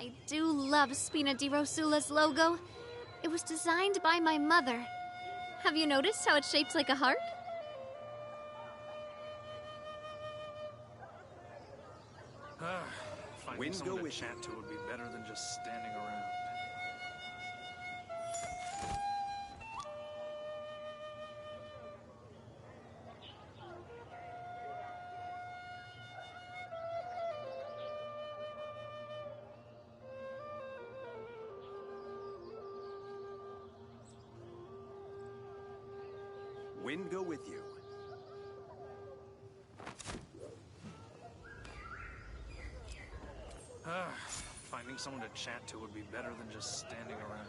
I do love Spina di Rosula's logo. It was designed by my mother. Have you noticed how it's shaped like a heart? Finding someone to chat to would be better than just standing around. Wind go with you. Finding someone to chat to would be better than just standing around.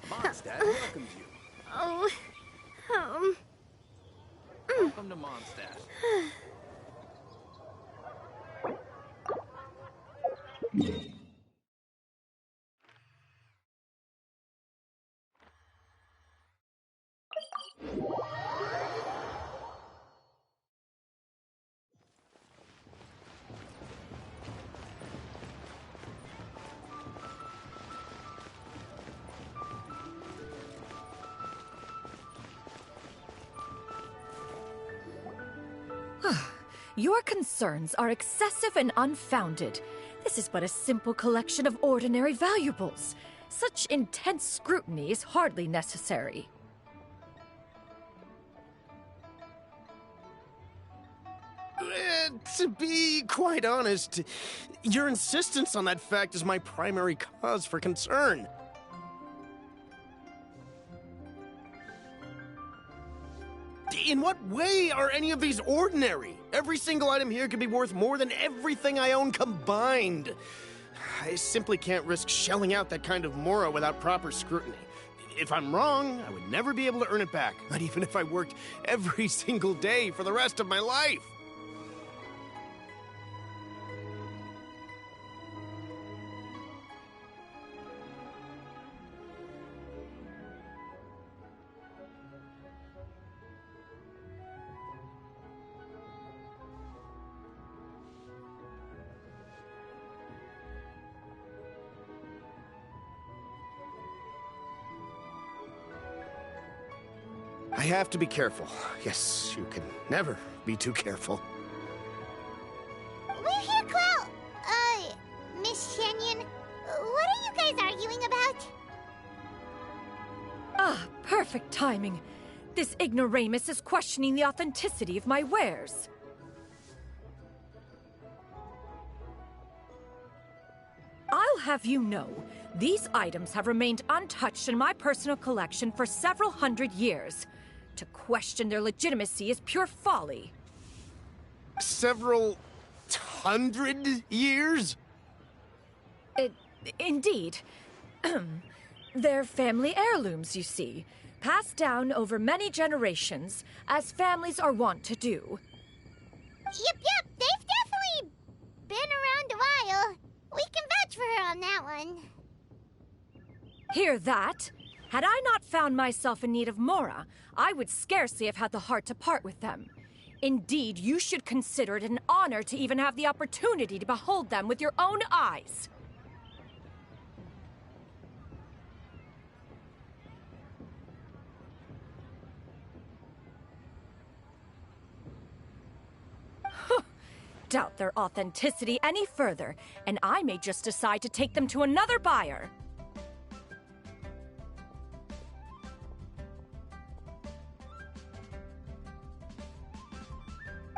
Mondstadt welcomes you. Welcome to Mondstadt. Your concerns are excessive and unfounded. This is but a simple collection of ordinary valuables. Such intense scrutiny is hardly necessary. To be quite honest, your insistence on that fact is my primary cause for concern. In what way are any of these ordinary? Every single item here could be worth more than everything I own combined. I simply can't risk shelling out that kind of mora without proper scrutiny. If I'm wrong, I would never be able to earn it back, not even if I worked every single day for the rest of my life. I have to be careful. Yes, you can never be too careful. We're here, Clow. Miss Shenyan, what are you guys arguing about? Ah, perfect timing. This ignoramus is questioning the authenticity of my wares. I'll have you know, these items have remained untouched in my personal collection for several hundred years. To question their legitimacy is pure folly. Several hundred years? Indeed. They're family heirlooms, you see, passed down over many generations, as families are wont to do. Yep, they've definitely been around a while. We can vouch for her on that one. Hear that? Had I not found myself in need of mora, I would scarcely have had the heart to part with them. Indeed, you should consider it an honor to even have the opportunity to behold them with your own eyes. Doubt their authenticity any further, and I may just decide to take them to another buyer.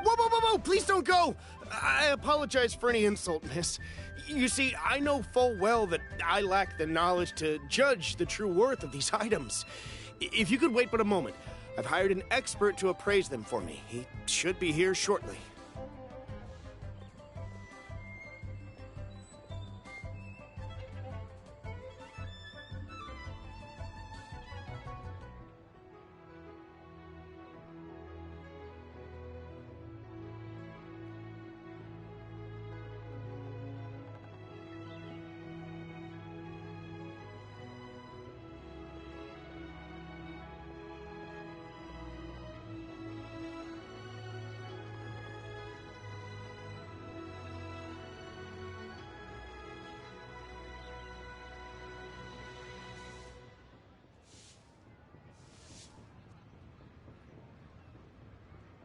Whoa, please don't go! I apologize for any insult, miss. You see, I know full well that I lack the knowledge to judge the true worth of these items. If you could wait but a moment, I've hired an expert to appraise them for me. He should be here shortly.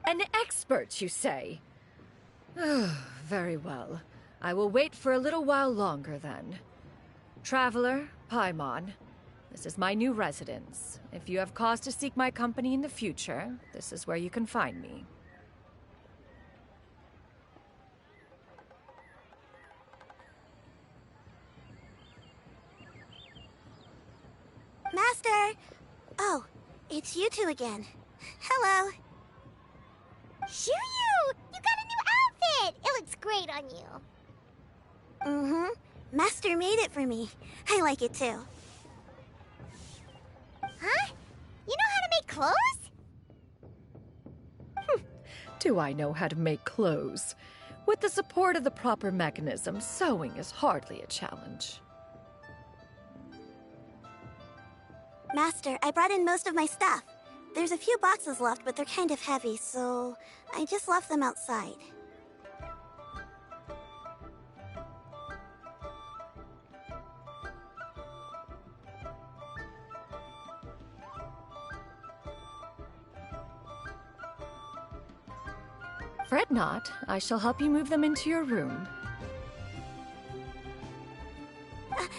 An expert, you say? Very well. I will wait for a little while longer, then. Traveler, Paimon, this is my new residence. If you have cause to seek my company in the future, this is where you can find me. Master! Oh, it's you two again. Hello. Shiryu! You got a new outfit! It looks great on you. Mm-hmm. Master made it for me. I like it too. Huh? You know how to make clothes? Do I know how to make clothes? With the support of the proper mechanism, sewing is hardly a challenge. Master, I brought in most of my stuff. There's a few boxes left, but they're kind of heavy, so I just left them outside. Fret not, I shall help you move them into your room.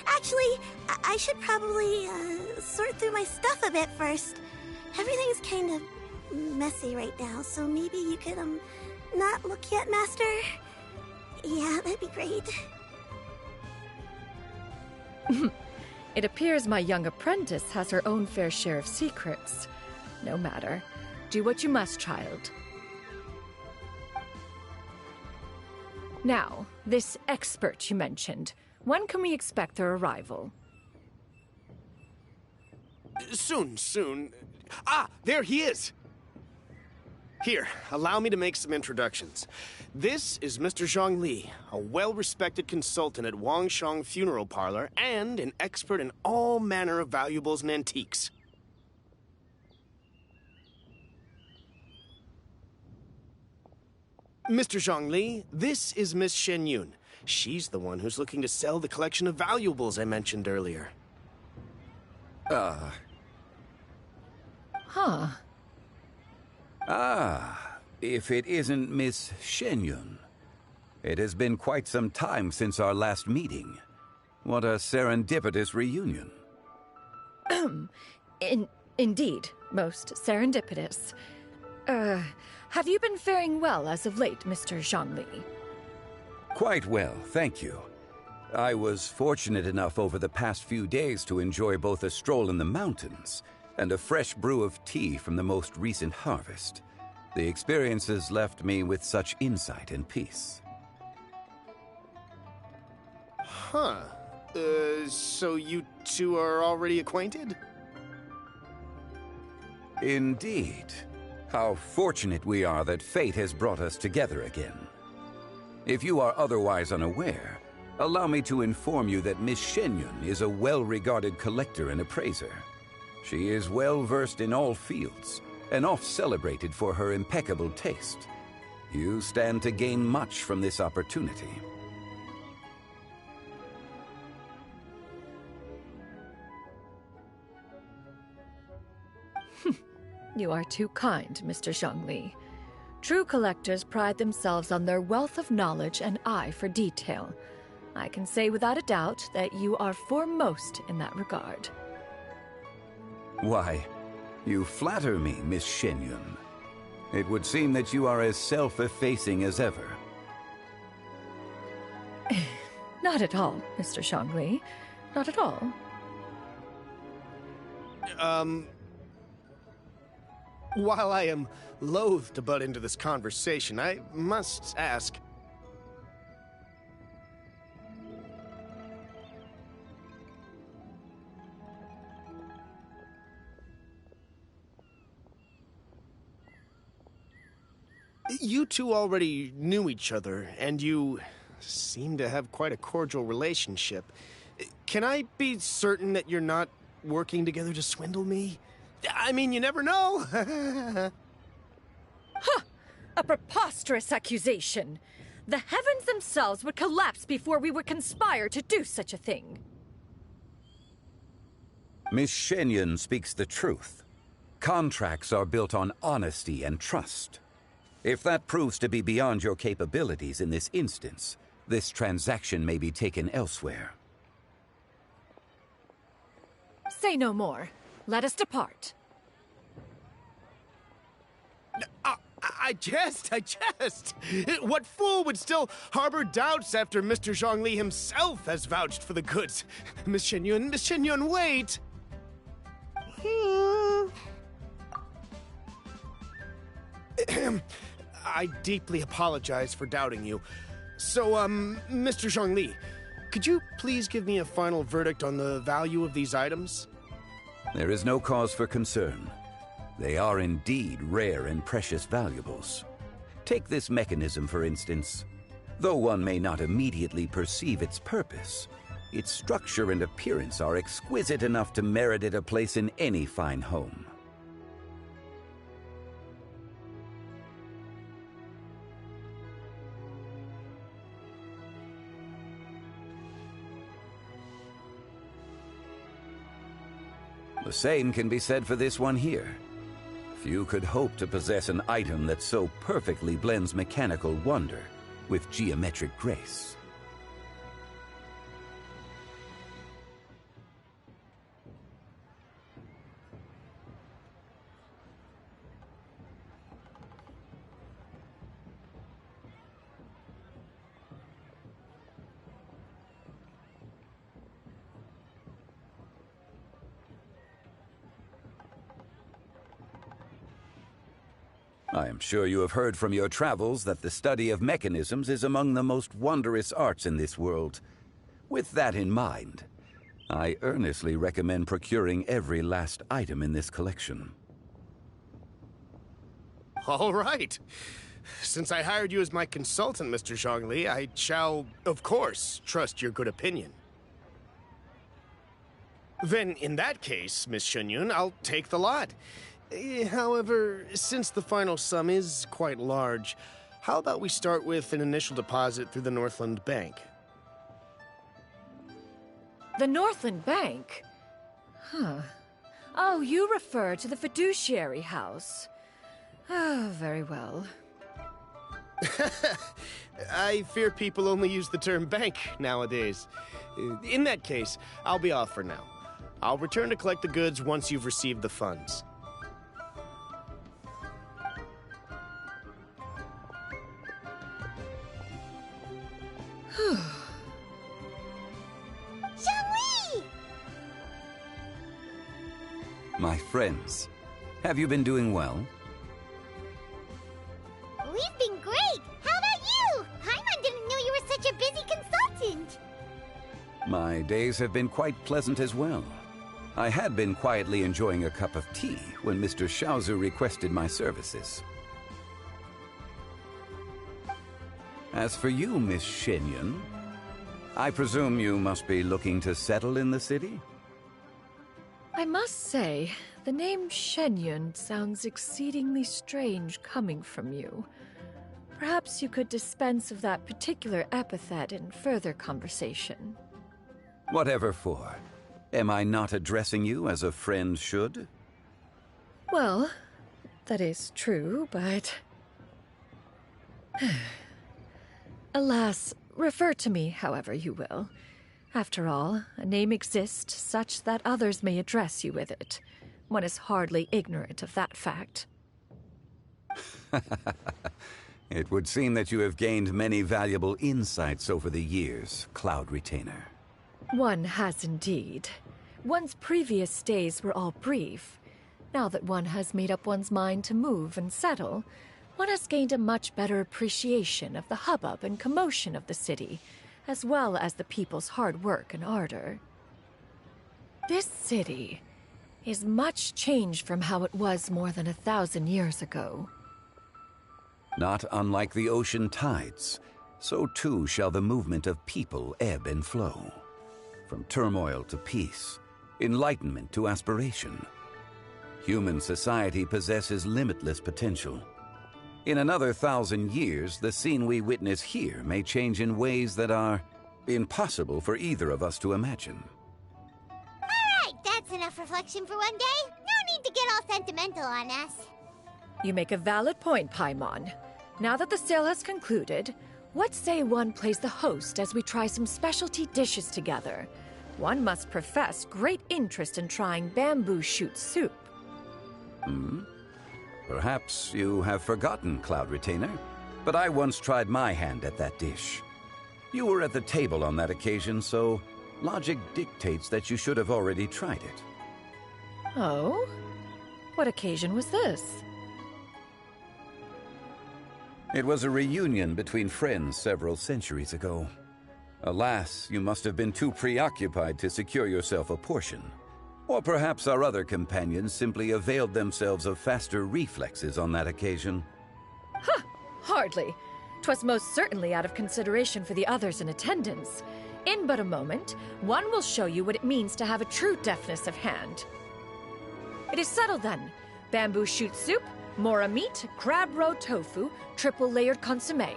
Actually, I should probably sort through my stuff a bit first. Everything's kind of messy right now, so maybe you could, not look yet, Master? Yeah, that'd be great. It appears my young apprentice has her own fair share of secrets. No matter. Do what you must, child. Now, this expert you mentioned. When can we expect their arrival? Soon. Ah, there he is! Here, allow me to make some introductions. This is Mr. Zhongli, a well-respected consultant at Wangshang Funeral Parlor and an expert in all manner of valuables and antiques. Mr. Zhongli, this is Miss Shenyun. She's the one who's looking to sell the collection of valuables I mentioned earlier. Huh. If it isn't Miss Shenyun. It has been quite some time since our last meeting. What a serendipitous reunion. Indeed, most serendipitous. Have you been faring well as of late, Mr. Zhongli? Quite well, thank you. I was fortunate enough over the past few days to enjoy both a stroll in the mountains and a fresh brew of tea from the most recent harvest. The experiences left me with such insight and peace. Huh. So you two are already acquainted? Indeed. How fortunate we are that fate has brought us together again. If you are otherwise unaware, allow me to inform you that Miss Shenyun is a well-regarded collector and appraiser. She is well-versed in all fields, and oft-celebrated for her impeccable taste. You stand to gain much from this opportunity. You are too kind, Mr. Zhongli. True collectors pride themselves on their wealth of knowledge and eye for detail. I can say without a doubt that you are foremost in that regard. Why, you flatter me, Miss Shenyun. It would seem that you are as self-effacing as ever. Not at all, Mr. Zhongli. Not at all. While I am loath to butt into this conversation, I must ask... You two already knew each other, and you seem to have quite a cordial relationship. Can I be certain that you're not working together to swindle me? I mean, you never know. Ha! A preposterous accusation. The heavens themselves would collapse before we would conspire to do such a thing. Miss Shenyun speaks the truth. Contracts are built on honesty and trust. If that proves to be beyond your capabilities in this instance, this transaction may be taken elsewhere. Say no more. Let us depart. I jest. What fool would still harbor doubts after Mr. Zhongli himself has vouched for the goods? Miss Shenyun, wait! I deeply apologize for doubting you. So, Mr. Zhongli, could you please give me a final verdict on the value of these items? There is no cause for concern. They are indeed rare and precious valuables. Take this mechanism, for instance. Though one may not immediately perceive its purpose, its structure and appearance are exquisite enough to merit it a place in any fine home. The same can be said for this one here. Few could hope to possess an item that so perfectly blends mechanical wonder with geometric grace. I am sure you have heard from your travels that the study of mechanisms is among the most wondrous arts in this world. With that in mind, I earnestly recommend procuring every last item in this collection. All right. Since I hired you as my consultant, Mr. Zhongli, I shall, of course, trust your good opinion. Then, in that case, Miss Shenyun, I'll take the lot. However, since the final sum is quite large, how about we start with an initial deposit through the Northland Bank? The Northland Bank? Huh. Oh, you refer to the fiduciary house. Oh, very well. I fear people only use the term bank nowadays. In that case, I'll be off for now. I'll return to collect the goods once you've received the funds. Zhongli! My friends, have you been doing well? We've been great! How about you? Paimon didn't know you were such a busy consultant! My days have been quite pleasant as well. I had been quietly enjoying a cup of tea when Mr. Xiaozu requested my services. As for you, Miss Shenyun, I presume you must be looking to settle in the city? I must say, the name Shenyun sounds exceedingly strange coming from you. Perhaps you could dispense of that particular epithet in further conversation. Whatever for. Am I not addressing you as a friend should? Well, that is true, but... Alas, refer to me however you will. After all, a name exists such that others may address you with it. One is hardly ignorant of that fact. It would seem that you have gained many valuable insights over the years, Cloud Retainer. One has indeed. One's previous stays were all brief. Now that one has made up one's mind to move and settle, one has gained a much better appreciation of the hubbub and commotion of the city, as well as the people's hard work and ardor. This city is much changed from how it was more than 1,000 years ago. Not unlike the ocean tides, so too shall the movement of people ebb and flow. From turmoil to peace, enlightenment to aspiration. Human society possesses limitless potential. In another 1,000 years, the scene we witness here may change in ways that are impossible for either of us to imagine. Alright, that's enough reflection for one day. No need to get all sentimental on us. You make a valid point, Paimon. Now that the sale has concluded, what say one plays the host as we try some specialty dishes together? One must profess great interest in trying bamboo shoot soup. Perhaps you have forgotten, Cloud Retainer, but I once tried my hand at that dish. You were at the table on that occasion, so logic dictates that you should have already tried it. Oh? What occasion was this? It was a reunion between friends several centuries ago. Alas, you must have been too preoccupied to secure yourself a portion. Or perhaps our other companions simply availed themselves of faster reflexes on that occasion. Ha! Hardly. 'Twas most certainly out of consideration for the others in attendance. In but a moment, one will show you what it means to have a true deftness of hand. It is settled then. Bamboo shoot soup, mora meat, crab roe tofu, triple layered consommé.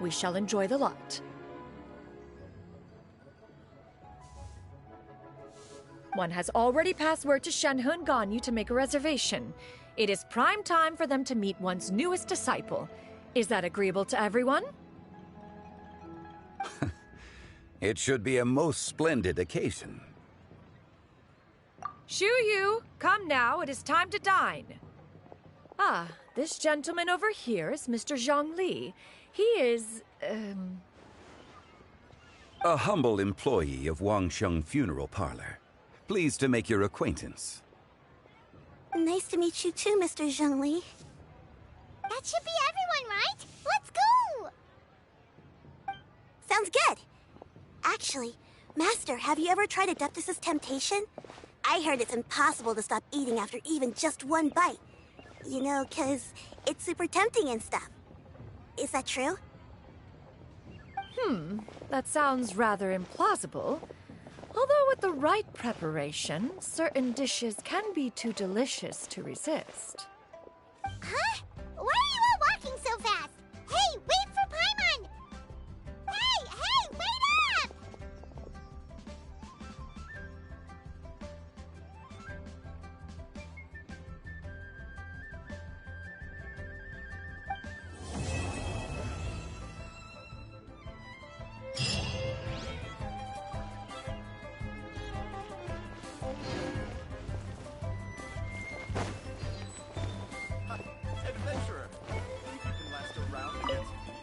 We shall enjoy the lot. One has already passed word to Shenhe and Ganyu to make a reservation. It is prime time for them to meet one's newest disciple. Is that agreeable to everyone? It should be a most splendid occasion. Shu Yu, come now, it is time to dine. Ah, this gentleman over here is Mr. Zhang Li. He is, A humble employee of Wangsheng Funeral Parlor. Pleased to make your acquaintance. Nice to meet you too, Mr. Zhengli. That should be everyone, right? Let's go! Sounds good. Actually, Master, have you ever tried Adeptus' Temptation? I heard it's impossible to stop eating after even just one bite. You know, 'cause it's super tempting and stuff. Is that true? That sounds rather implausible. Although with the right preparation, certain dishes can be too delicious to resist. Huh? Why are you all walking so fast? Hey, wait for Paimon! Hey, wait up! Adventurer! You can last a round against me.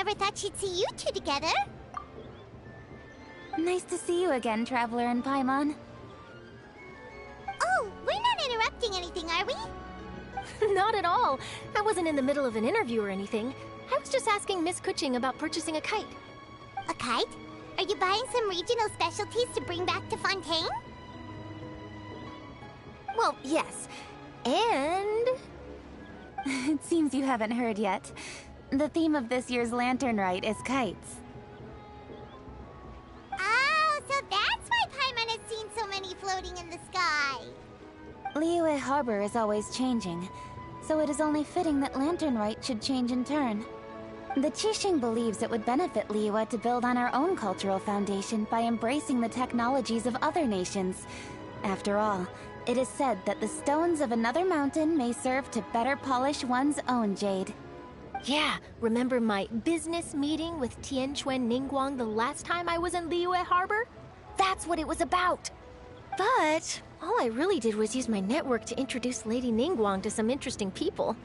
never thought she'd see you two together. Nice to see you again, Traveler and Paimon. Oh, we're not interrupting anything, are we? Not at all. I wasn't in the middle of an interview or anything. I was just asking Miss Kuching about purchasing a kite. A kite? Are you buying some regional specialties to bring back to Fontaine? Well, yes. And... It seems you haven't heard yet. The theme of this year's Lantern Rite is kites. Oh, so that's why Paimon has seen so many floating in the sky. Liyue Harbor is always changing, so it is only fitting that Lantern Rite should change in turn. The Qixing believes it would benefit Liyue to build on our own cultural foundation by embracing the technologies of other nations. After all, it is said that the stones of another mountain may serve to better polish one's own jade. Yeah, remember my business meeting with Tianquan Ningguang the last time I was in Liyue Harbor? That's what it was about. But all I really did was use my network to introduce Lady Ningguang to some interesting people.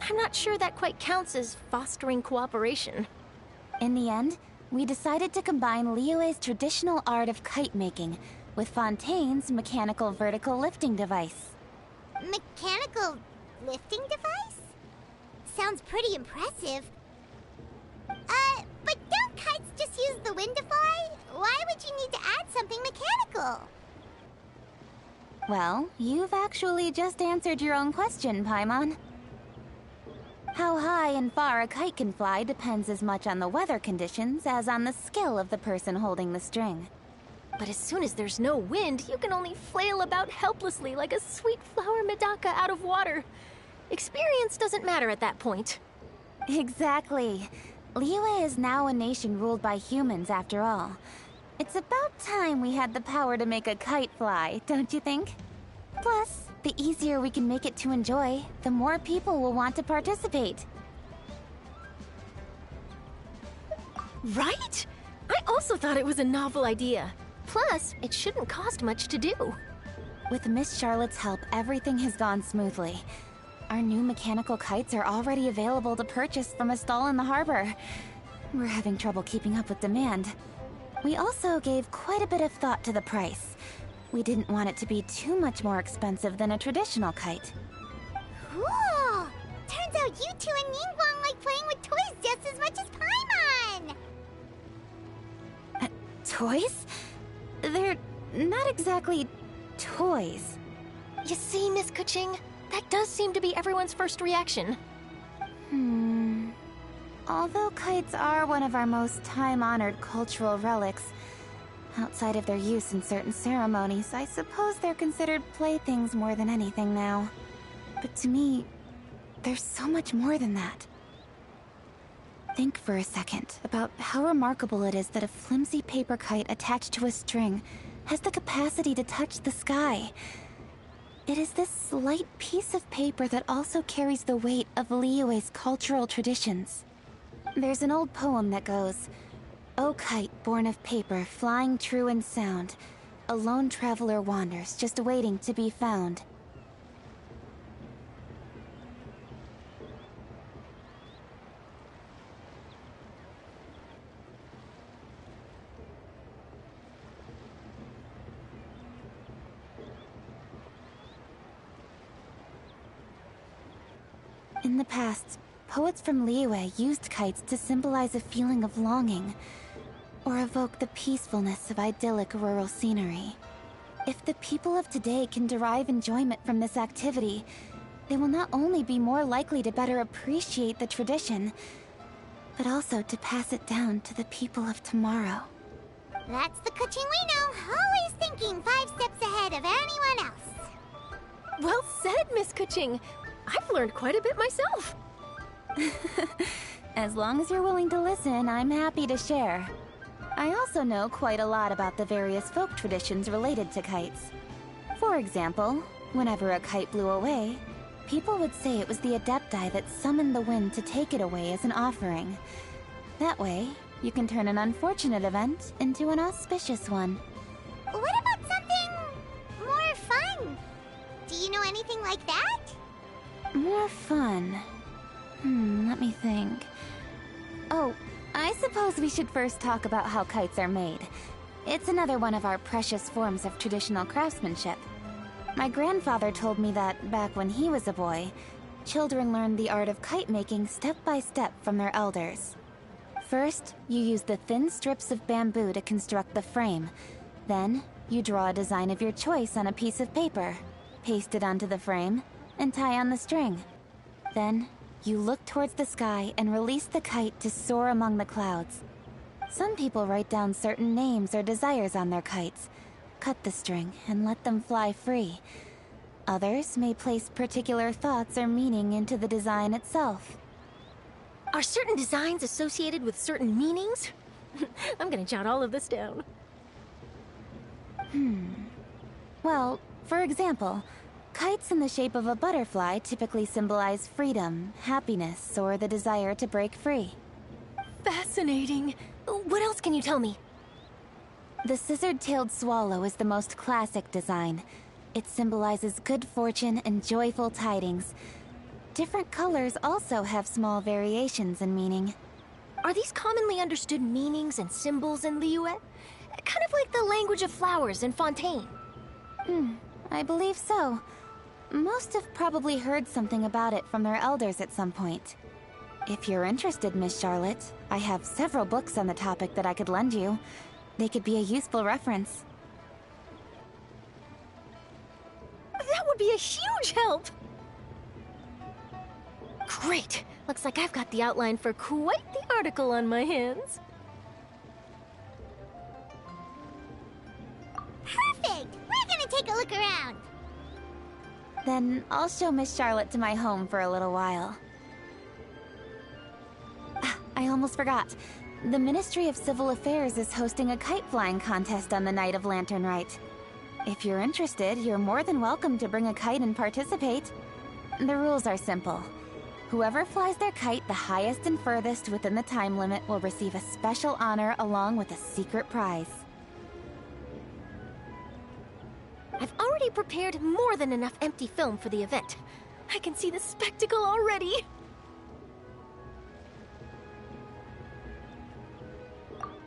I'm not sure that quite counts as fostering cooperation. In the end, we decided to combine Liyue's traditional art of kite making with Fontaine's mechanical vertical lifting device. Mechanical lifting device? Sounds pretty impressive. But don't kites just use the wind to fly? Why would you need to add something mechanical? Well, you've actually just answered your own question, Paimon. How high and far a kite can fly depends as much on the weather conditions as on the skill of the person holding the string. But as soon as there's no wind, you can only flail about helplessly like a sweet flower medaka out of water. Experience doesn't matter at that point. Exactly. Liyue is now a nation ruled by humans, after all. It's about time we had the power to make a kite fly, don't you think? Plus, the easier we can make it to enjoy, the more people will want to participate. Right? I also thought it was a novel idea. Plus, it shouldn't cost much to do. With Miss Charlotte's help, everything has gone smoothly. Our new mechanical kites are already available to purchase from a stall in the harbor. We're having trouble keeping up with demand. We also gave quite a bit of thought to the price. We didn't want it to be too much more expensive than a traditional kite. Cool! Turns out you two and Ningguang like playing with toys just as much as Paimon! Toys? They're not exactly toys. You see, Miss Kuching? That does seem to be everyone's first reaction. Although kites are one of our most time-honored cultural relics, outside of their use in certain ceremonies, I suppose they're considered playthings more than anything now. But to me, there's so much more than that. Think for a second about how remarkable it is that a flimsy paper kite attached to a string has the capacity to touch the sky. It is this slight piece of paper that also carries the weight of Liyue's cultural traditions. There's an old poem that goes, "O kite born of paper, flying true and sound, a lone traveler wanders, just waiting to be found." In the past, poets from Liyue used kites to symbolize a feeling of longing, or evoke the peacefulness of idyllic rural scenery. If the people of today can derive enjoyment from this activity, they will not only be more likely to better appreciate the tradition, but also to pass it down to the people of tomorrow. That's the Kuching we know, always thinking 5 steps ahead of anyone else. Well said, Miss Kuching. I've learned quite a bit myself. As long as you're willing to listen, I'm happy to share. I also know quite a lot about the various folk traditions related to kites. For example, whenever a kite blew away, people would say it was the Adepti that summoned the wind to take it away as an offering. That way, you can turn an unfortunate event into an auspicious one. What about something more fun? Do you know anything like that? More fun. Let me think. Oh, I suppose we should first talk about how kites are made. It's another one of our precious forms of traditional craftsmanship. My grandfather told me that, back when he was a boy, children learned the art of kite making step by step from their elders. First, you use the thin strips of bamboo to construct the frame. Then, you draw a design of your choice on a piece of paper, paste it onto the frame, and tie on the string. Then, you look towards the sky and release the kite to soar among the clouds. Some people write down certain names or desires on their kites, cut the string, and let them fly free. Others may place particular thoughts or meaning into the design itself. Are certain designs associated with certain meanings? I'm gonna jot all of this down. Well, for example, kites in the shape of a butterfly typically symbolize freedom, happiness, or the desire to break free. Fascinating. What else can you tell me? The scissored-tailed swallow is the most classic design. It symbolizes good fortune and joyful tidings. Different colors also have small variations in meaning. Are these commonly understood meanings and symbols in Liyue? Kind of like the language of flowers in Fontaine. I believe so. Most have probably heard something about it from their elders at some point. If you're interested, Miss Charlotte, I have several books on the topic that I could lend you. They could be a useful reference. That would be a huge help! Great! Looks like I've got the outline for quite the article on my hands. Perfect! We're gonna take a look around. Then I'll show Miss Charlotte to my home for a little while. I almost forgot. The Ministry of Civil Affairs is hosting a kite flying contest on the night of Lantern Rite. If you're interested, you're more than welcome to bring a kite and participate. The rules are simple. Whoever flies their kite the highest and furthest within the time limit will receive a special honor along with a secret prize. I've already prepared more than enough empty film for the event. I can see the spectacle already.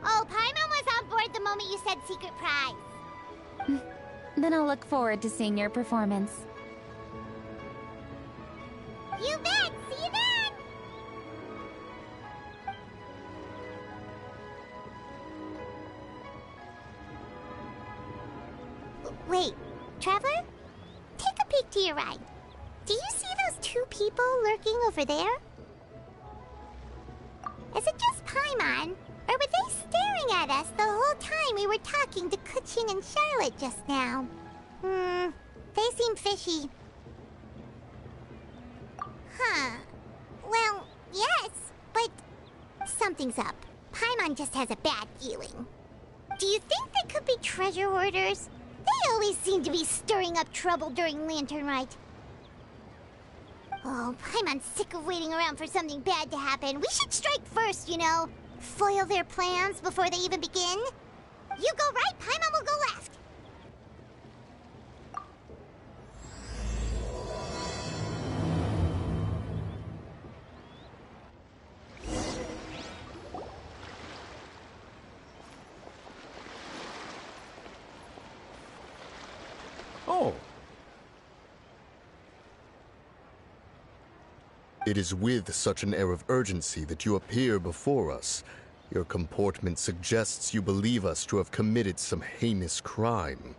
Oh, Paimon was on board the moment you said secret prize. Then I'll look forward to seeing your performance. You bet! See you then! Wait, Traveler? Take a peek to your right. Do you see those two people lurking over there? Is it just Paimon? Or were they staring at us the whole time we were talking to Kuching and Charlotte just now? They seem fishy. Huh. Well, yes, but something's up. Paimon just has a bad feeling. Do you think they could be treasure hoarders? They always seem to be stirring up trouble during Lantern Rite. Oh, Paimon's sick of waiting around for something bad to happen. We should strike first, you know. Foil their plans before they even begin. You go right, Paimon will go left. Oh. It is with such an air of urgency that you appear before us. Your comportment suggests you believe us to have committed some heinous crime.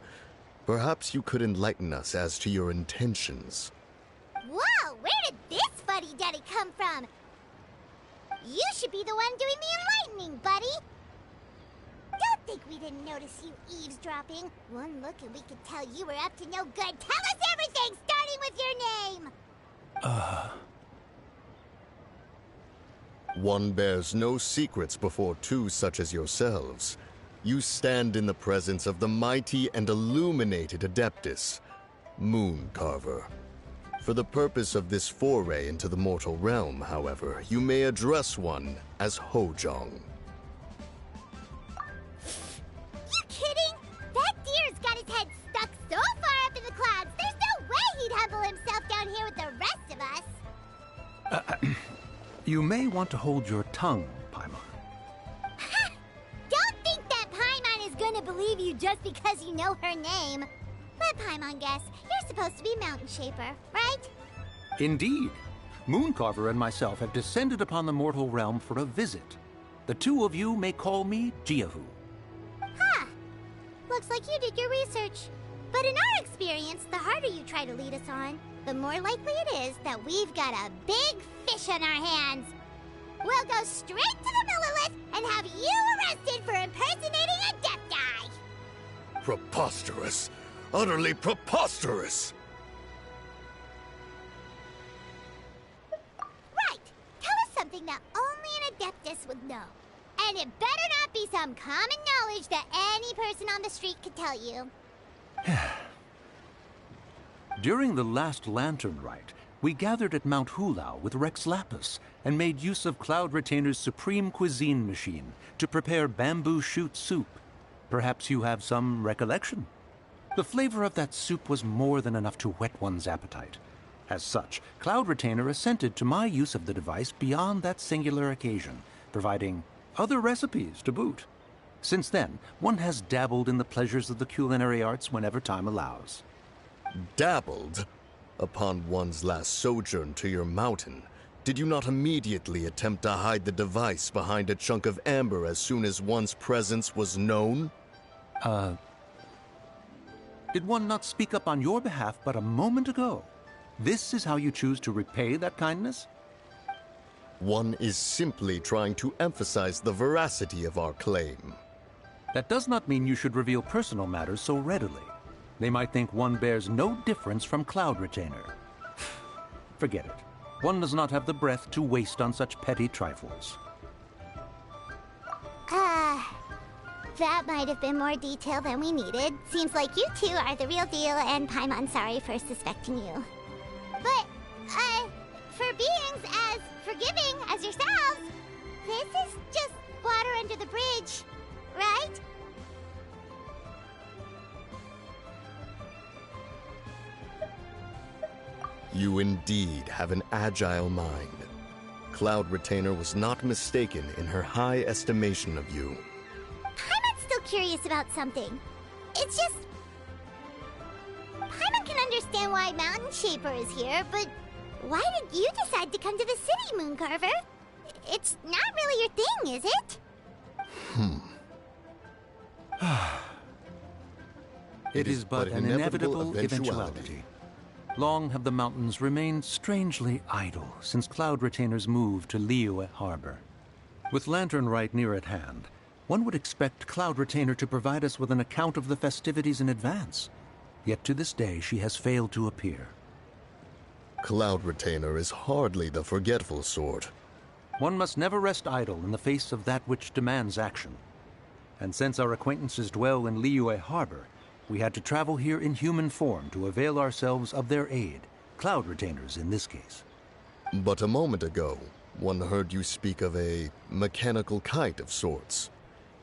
Perhaps you could enlighten us as to your intentions. Whoa, where did this fuddy-duddy come from? You should be the one doing the enlightening, buddy. Don't think we didn't notice you eavesdropping. One look and we could tell you were up to no good. Tell us everything, starting with your name! One bears no secrets before two such as yourselves. You stand in the presence of the mighty and illuminated Adeptus, Mooncarver. For the purpose of this foray into the mortal realm, however, you may address one as Hojong. You kidding? That deer's got his head stuck so far up in the clouds, there's no way he'd humble himself down here with the rest of us. You may want to hold your tongue, Paimon. you just because you know her name. Let Paimon guess. You're supposed to be Mountain Shaper, right? Indeed. Mooncarver and myself have descended upon the mortal realm for a visit. The two of you may call me Jiahu. Huh. Looks like you did your research. But in our experience, the harder you try to lead us on, the more likely it is that we've got a big fish on our hands. We'll go straight to the Millilith and have you arrested for impersonating a Adepti! Preposterous! Utterly preposterous! Right! Tell us something that only an Adeptus would know. And it better not be some common knowledge that any person on the street could tell you. During the last Lantern Rite, we gathered at Mount Hulao with Rex Lapis and made use of Cloud Retainer's supreme cuisine machine to prepare bamboo shoot soup. Perhaps you have some recollection? The flavor of that soup was more than enough to whet one's appetite. As such, Cloud Retainer assented to my use of the device beyond that singular occasion, providing other recipes to boot. Since then, one has dabbled in the pleasures of the culinary arts whenever time allows. Dabbled? Upon one's last sojourn to your mountain, did you not immediately attempt to hide the device behind a chunk of amber as soon as one's presence was known? Did one not speak up on your behalf but a moment ago? This is how you choose to repay that kindness? One is simply trying to emphasize the veracity of our claim. That does not mean you should reveal personal matters so readily. They might think one bears no difference from Cloud Retainer. Forget it. One does not have the breath to waste on such petty trifles. That might have been more detail than we needed. Seems like you two are the real deal, and Paimon's sorry for suspecting you. But, for beings as forgiving as yourselves, this is just water under the bridge, right? You indeed have an agile mind. Cloud Retainer was not mistaken in her high estimation of you. Paimon's still curious about something. It's just... Paimon can understand why Mountain Shaper is here, but why did you decide to come to the city, Mooncarver? It's not really your thing, is it? It is but an inevitable eventuality. Long have the mountains remained strangely idle since Cloud Retainer's move to Liyue Harbor. With Lantern Rite near at hand, one would expect Cloud Retainer to provide us with an account of the festivities in advance. Yet to this day she has failed to appear. Cloud Retainer is hardly the forgetful sort. One must never rest idle in the face of that which demands action. And since our acquaintances dwell in Liyue Harbor, we had to travel here in human form to avail ourselves of their aid, Cloud Retainers in this case. But a moment ago, one heard you speak of a mechanical kite of sorts.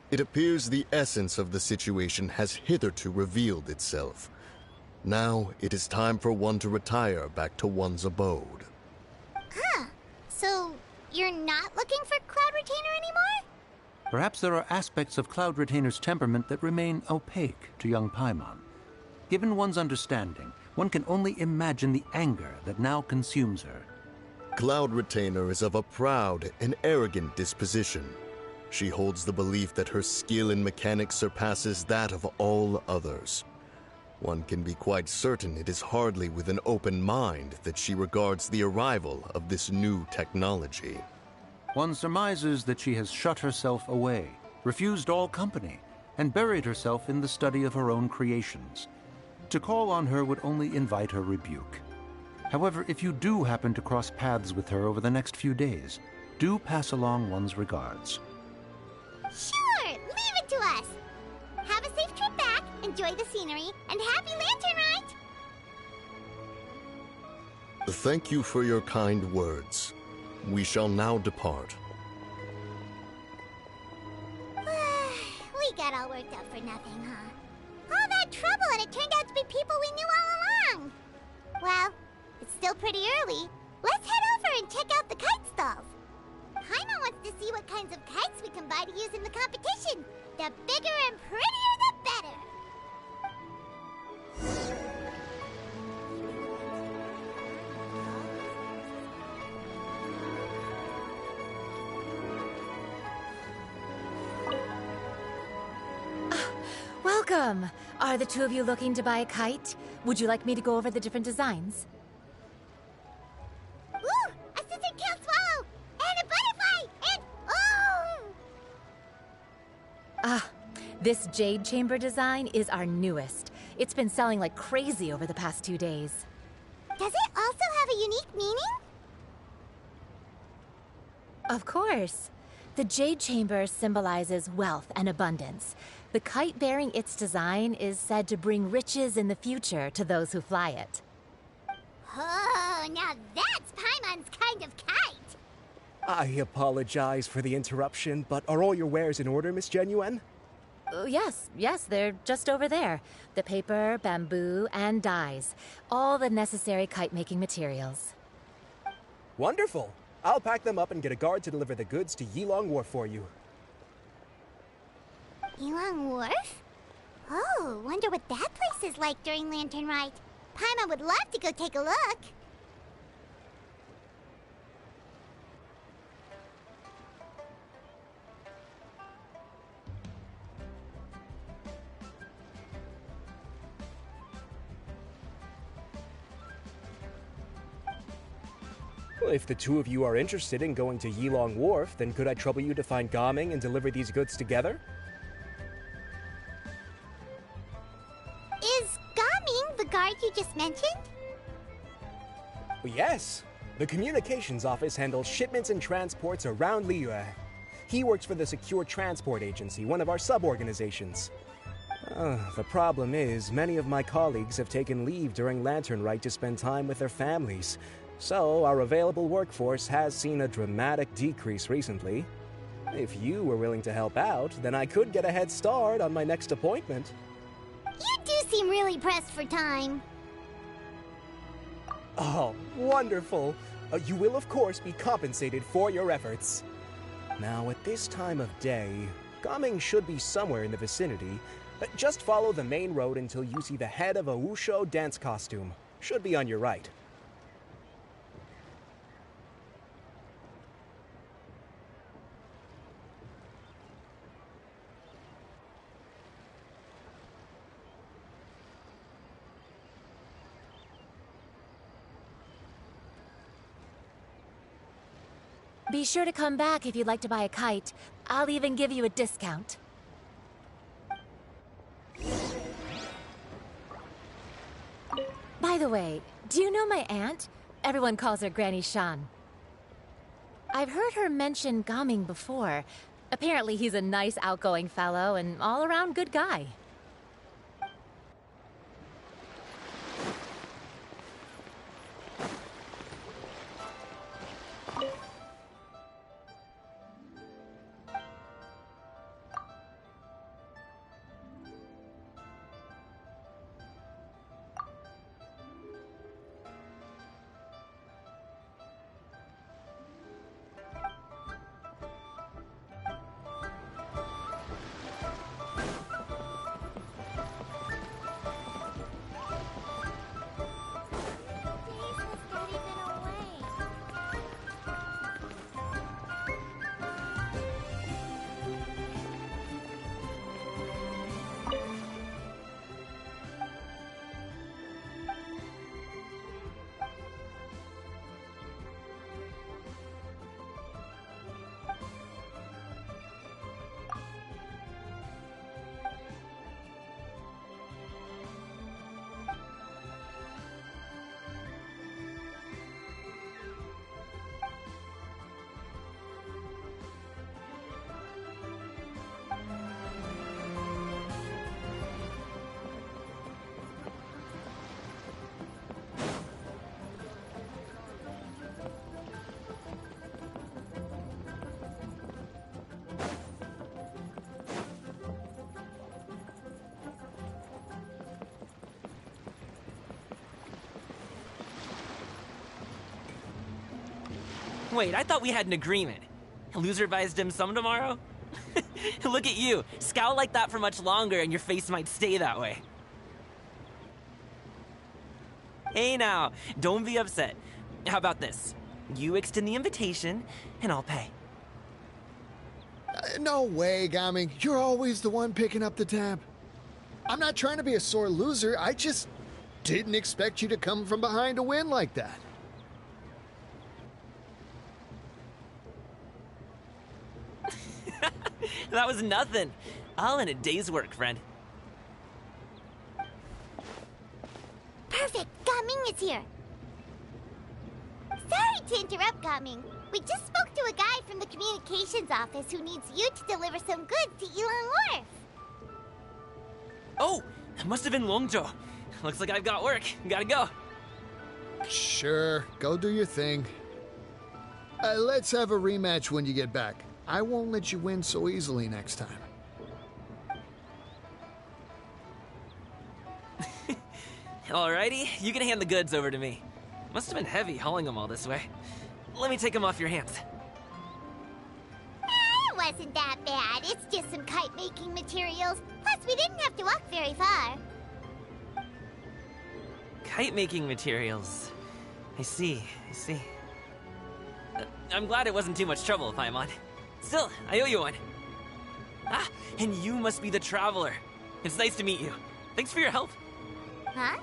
It appears the essence of the situation has hitherto revealed itself. Now it is time for one to retire back to one's abode. Huh. So, you're not looking for Cloud Retainer anymore? Perhaps there are aspects of Cloud Retainer's temperament that remain opaque to young Paimon. Given one's understanding, one can only imagine the anger that now consumes her. Cloud Retainer is of a proud and arrogant disposition. She holds the belief that her skill in mechanics surpasses that of all others. One can be quite certain it is hardly with an open mind that she regards the arrival of this new technology. One surmises that she has shut herself away, refused all company, and buried herself in the study of her own creations. To call on her would only invite her rebuke. However, if you do happen to cross paths with her over the next few days, do pass along one's regards. Sure! Leave it to us! Have a safe trip back, enjoy the scenery, and happy Lantern Rite! Thank you for your kind words. We shall now depart. We got all worked up for nothing, huh? All that trouble and it turned out to be people we knew all along! Well, it's still pretty early. Let's head over and check out the kite stalls. Paimon wants to see what kinds of kites we can buy to use in the competition. The bigger and prettier, the better. Welcome! Are the two of you looking to buy a kite? Would you like me to go over the different designs? Ooh! A scissor can't swallow! And a butterfly! And... oh! Ah, this Jade Chamber design is our newest. It's been selling like crazy over the past 2 days. Does it also have a unique meaning? Of course. The Jade Chamber symbolizes wealth and abundance. The kite bearing its design is said to bring riches in the future to those who fly it. Oh, now that's Paimon's kind of kite! I apologize for the interruption, but are all your wares in order, Miss Genuine? Yes, they're just over there. The paper, bamboo, and dyes. All the necessary kite-making materials. Wonderful! I'll pack them up and get a guard to deliver the goods to Yilong Wharf for you. Yilong Wharf? Oh, wonder what that place is like during Lantern Rite. Paimon would love to go take a look. Well, if the two of you are interested in going to Yilong Wharf, then could I trouble you to find Gaming and deliver these goods together? Is Gaming the guard you just mentioned? Well, yes. The communications office handles shipments and transports around Liyue. He works for the Secure Transport Agency, one of our sub-organizations. The problem is, many of my colleagues have taken leave during Lantern Rite to spend time with their families. So, our available workforce has seen a dramatic decrease recently. If you were willing to help out, then I could get a head start on my next appointment. You do seem really pressed for time. Oh, wonderful! You will, of course, be compensated for your efforts. Now, at this time of day, Gaming should be somewhere in the vicinity. Just follow the main road until you see the head of a Wushu dance costume. Should be on your right. Be sure to come back if you'd like to buy a kite. I'll even give you a discount. By the way, do you know my aunt? Everyone calls her Granny Shan. I've heard her mention Gaming before. Apparently he's a nice, outgoing fellow and all-around good guy. Wait, I thought we had an agreement. Loser buys dim sum tomorrow? Look at you. Scowl like that for much longer and your face might stay that way. Hey now, don't be upset. How about this? You extend the invitation, and I'll pay. No way, Gaming. You're always the one picking up the tab. I'm not trying to be a sore loser. I just didn't expect you to come from behind to win like that. That was nothing. All in a day's work, friend. Perfect! Gaming is here! Sorry to interrupt, Gaming. We just spoke to a guy from the communications office who needs you to deliver some goods to Ilang Wharf. Oh, it must have been Longzhou. Looks like I've got work. Gotta go. Sure, go do your thing. Let's have a rematch when you get back. I won't let you win so easily next time. Alrighty, you can hand the goods over to me. Must have been heavy hauling them all this way. Let me take them off your hands. It wasn't that bad. It's just some kite-making materials. Plus, we didn't have to walk very far. Kite-making materials. I see. I'm glad it wasn't too much trouble, Paimon. Still, I owe you one. Ah, and you must be the traveler. It's nice to meet you. Thanks for your help. Huh?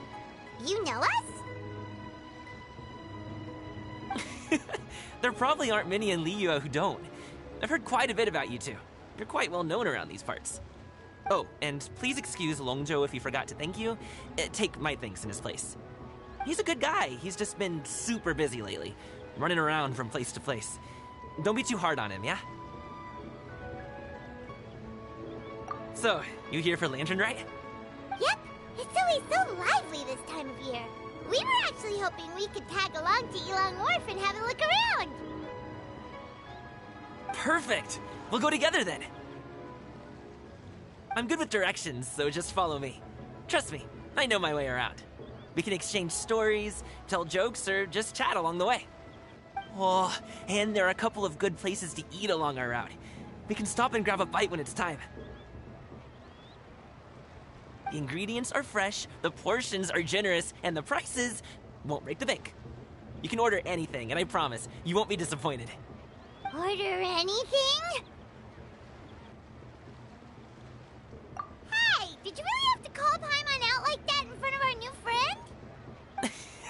You know us? There probably aren't many in Liyue who don't. I've heard quite a bit about you two. You're quite well known around these parts. Oh, and please excuse Longzhou if he forgot to thank you. Take my thanks in his place. He's a good guy. He's just been super busy lately, running around from place to place. Don't be too hard on him, yeah? So, you here for Lantern Rite? Yep. It's always so lively this time of year. We were actually hoping we could tag along to Ilang Wharf and have a look around. Perfect! We'll go together then. I'm good with directions, so just follow me. Trust me, I know my way around. We can exchange stories, tell jokes, or just chat along the way. Oh, and there are a couple of good places to eat along our route. We can stop and grab a bite when it's time. The ingredients are fresh, the portions are generous, and the prices won't break the bank. You can order anything, and I promise, you won't be disappointed. Order anything? Hey, did you really have to call Paimon out like that in front of our new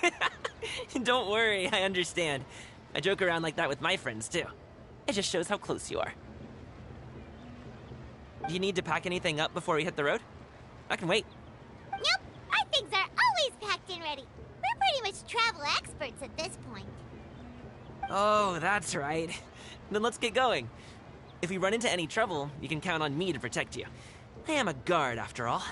friend? Don't worry, I understand. I joke around like that with my friends, too. It just shows how close you are. Do you need to pack anything up before we hit the road? I can wait. Nope, our things are always packed and ready. We're pretty much travel experts at this point. Oh, that's right. Then let's get going. If we run into any trouble, you can count on me to protect you. I am a guard, after all.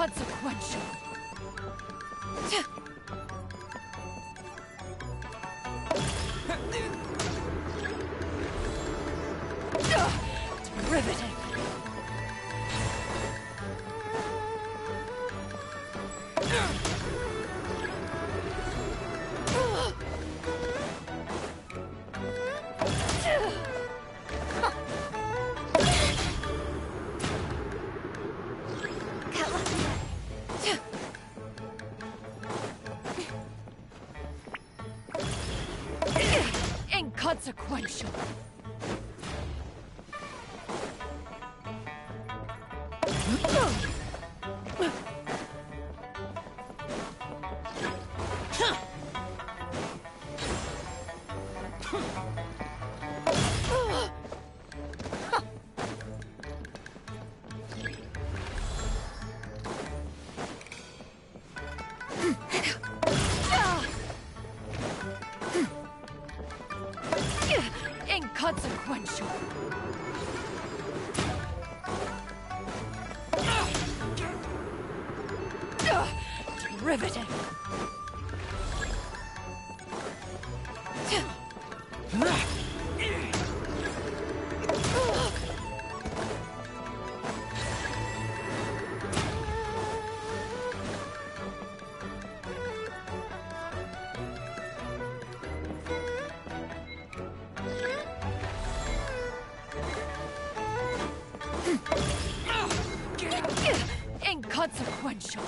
Inconsequential. Riveting. Inconsequential. Inconsequential. Riveting. Inconsequential.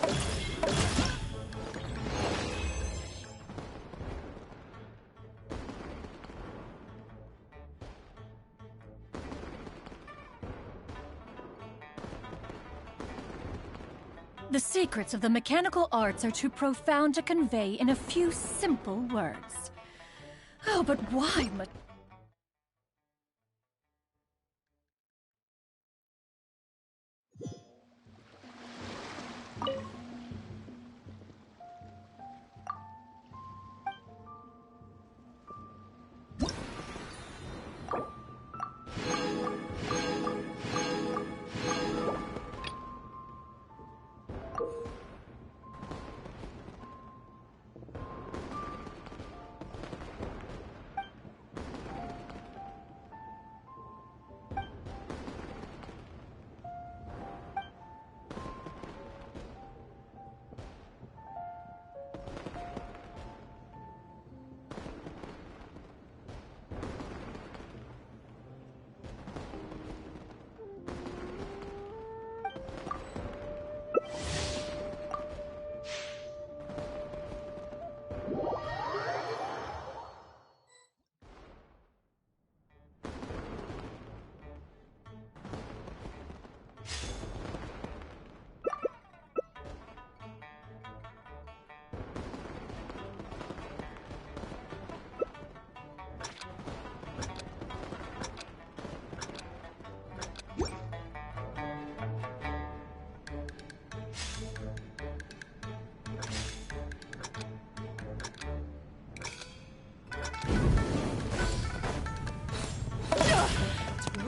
The secrets of the mechanical arts are too profound to convey in a few simple words. Oh, but why,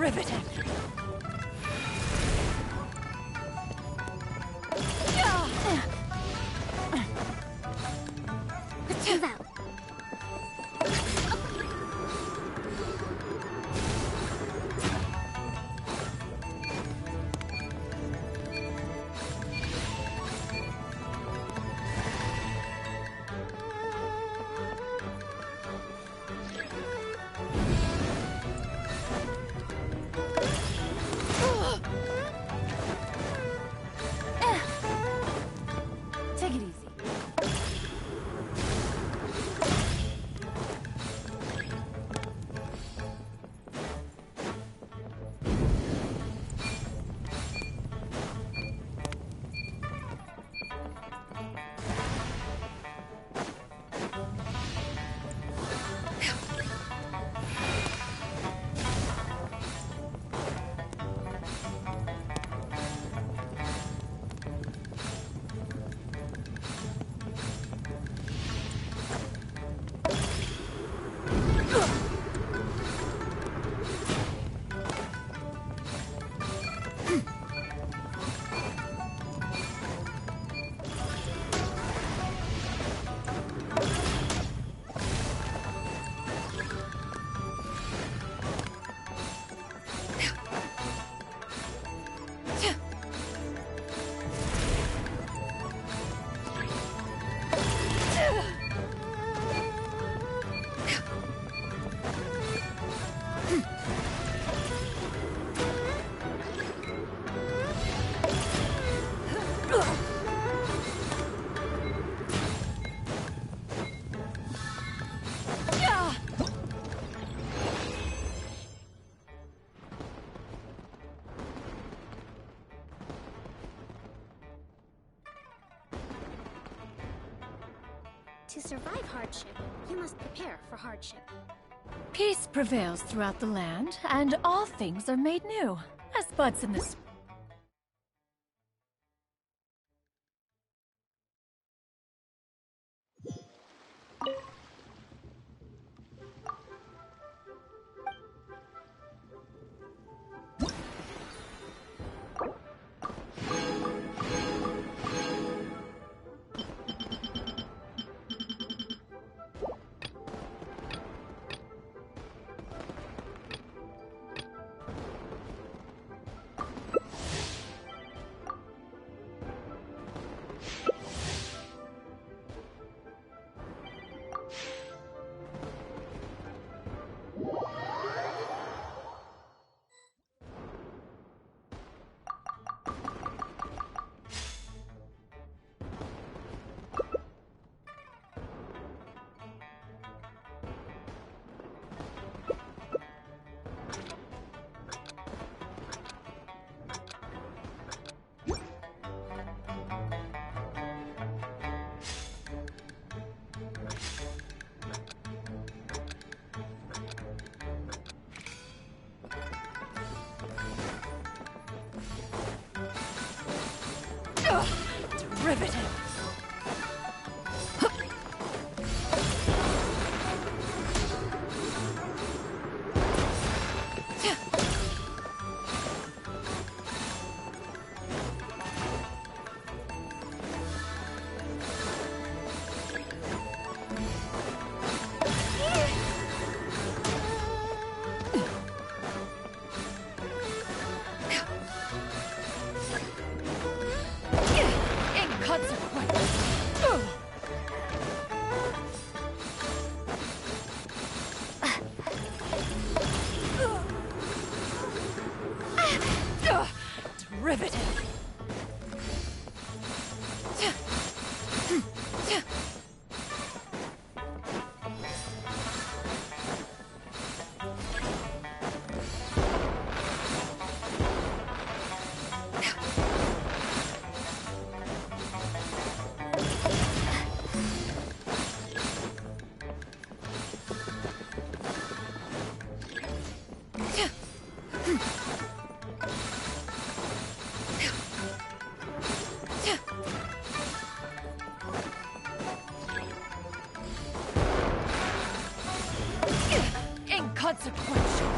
riveting. Let's move out. To survive hardship, you must prepare for hardship. Peace prevails throughout the land, and all things are made new, as buds in the spring. Derivative! Derivative! Inconsequential!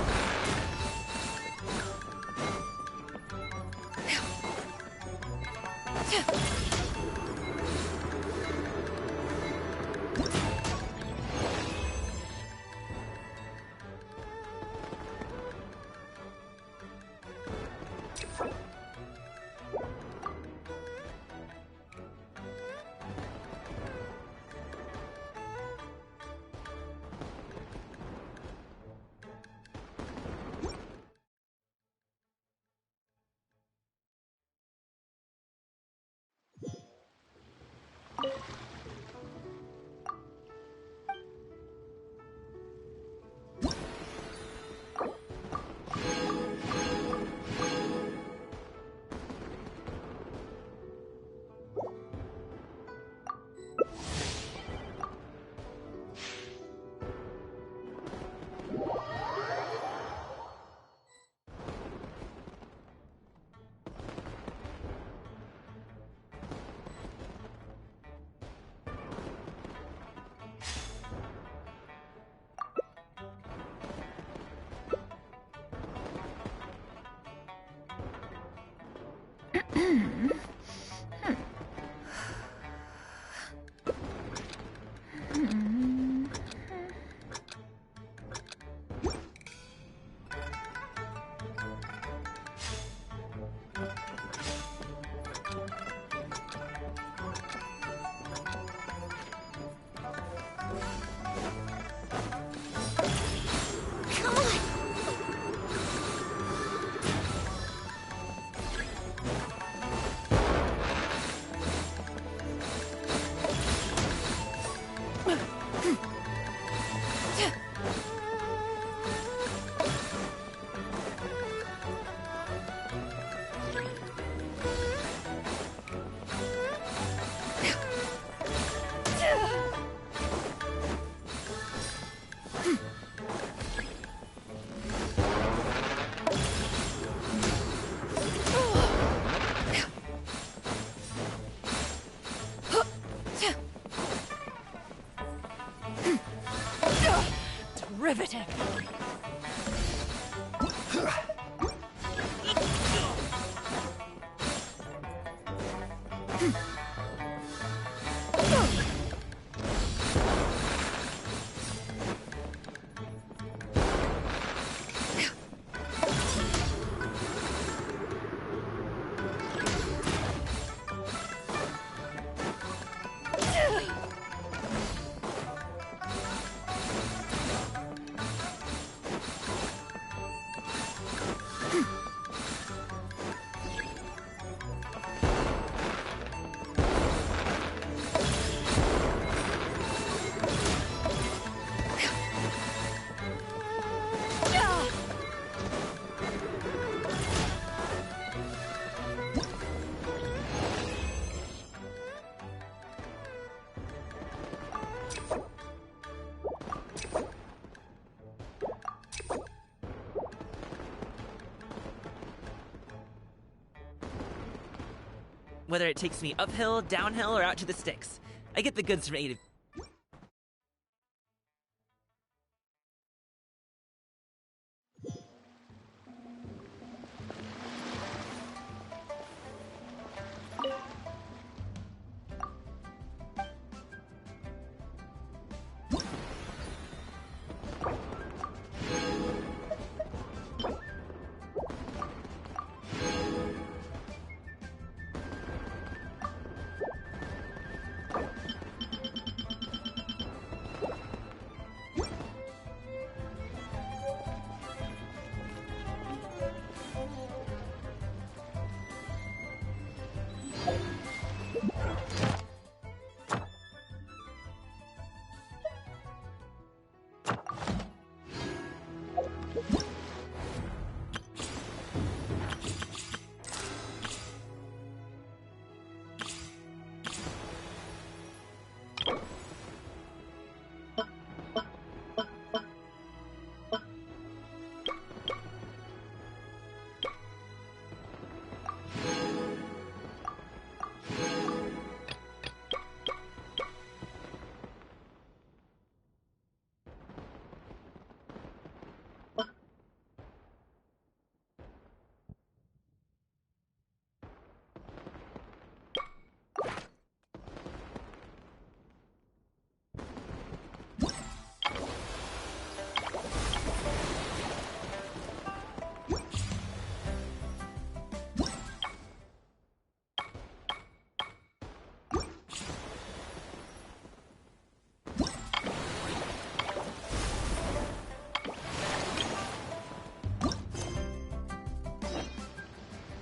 whether it takes me uphill, downhill, or out to the sticks. I get the goods from A to B.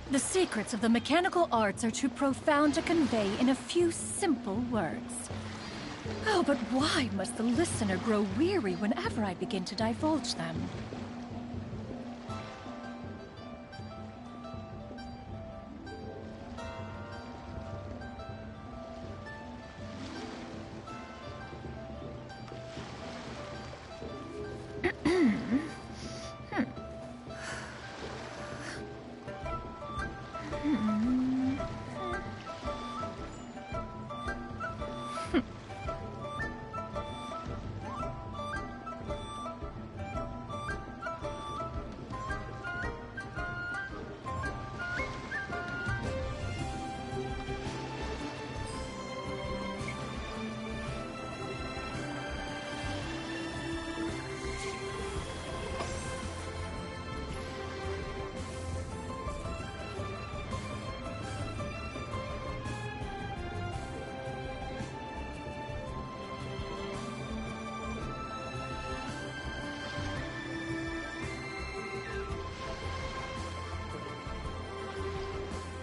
The secrets of the mechanical arts are too profound to convey in a few simple words. Oh, but why must the listener grow weary whenever I begin to divulge them?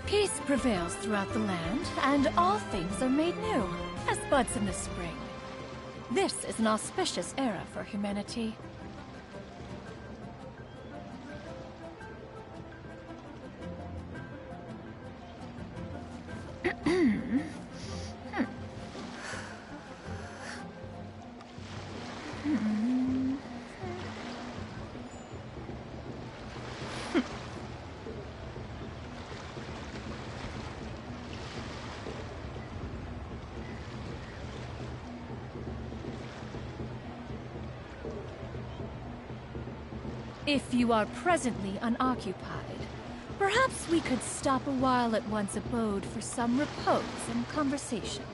Peace prevails throughout the land, and all things are made new, as buds in the spring. This is an auspicious era for humanity. If you are presently unoccupied, perhaps we could stop a while at one's abode for some repose and conversation.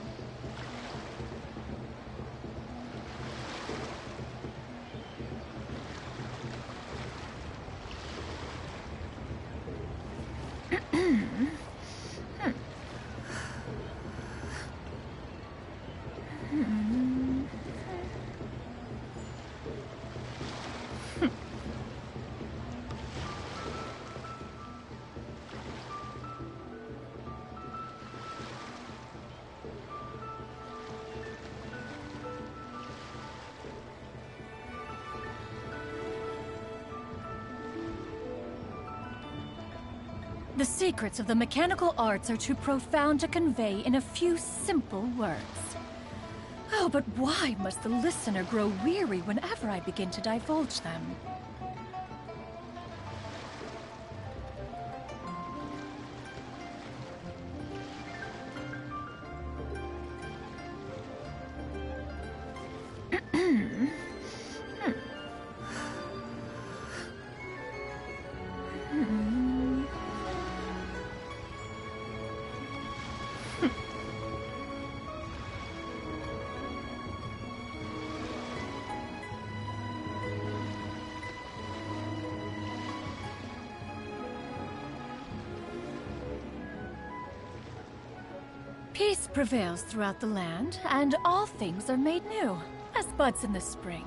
The secrets of the mechanical arts are too profound to convey in a few simple words. Oh, but why must the listener grow weary whenever I begin to divulge them? Peace prevails throughout the land, and all things are made new, as buds in the spring.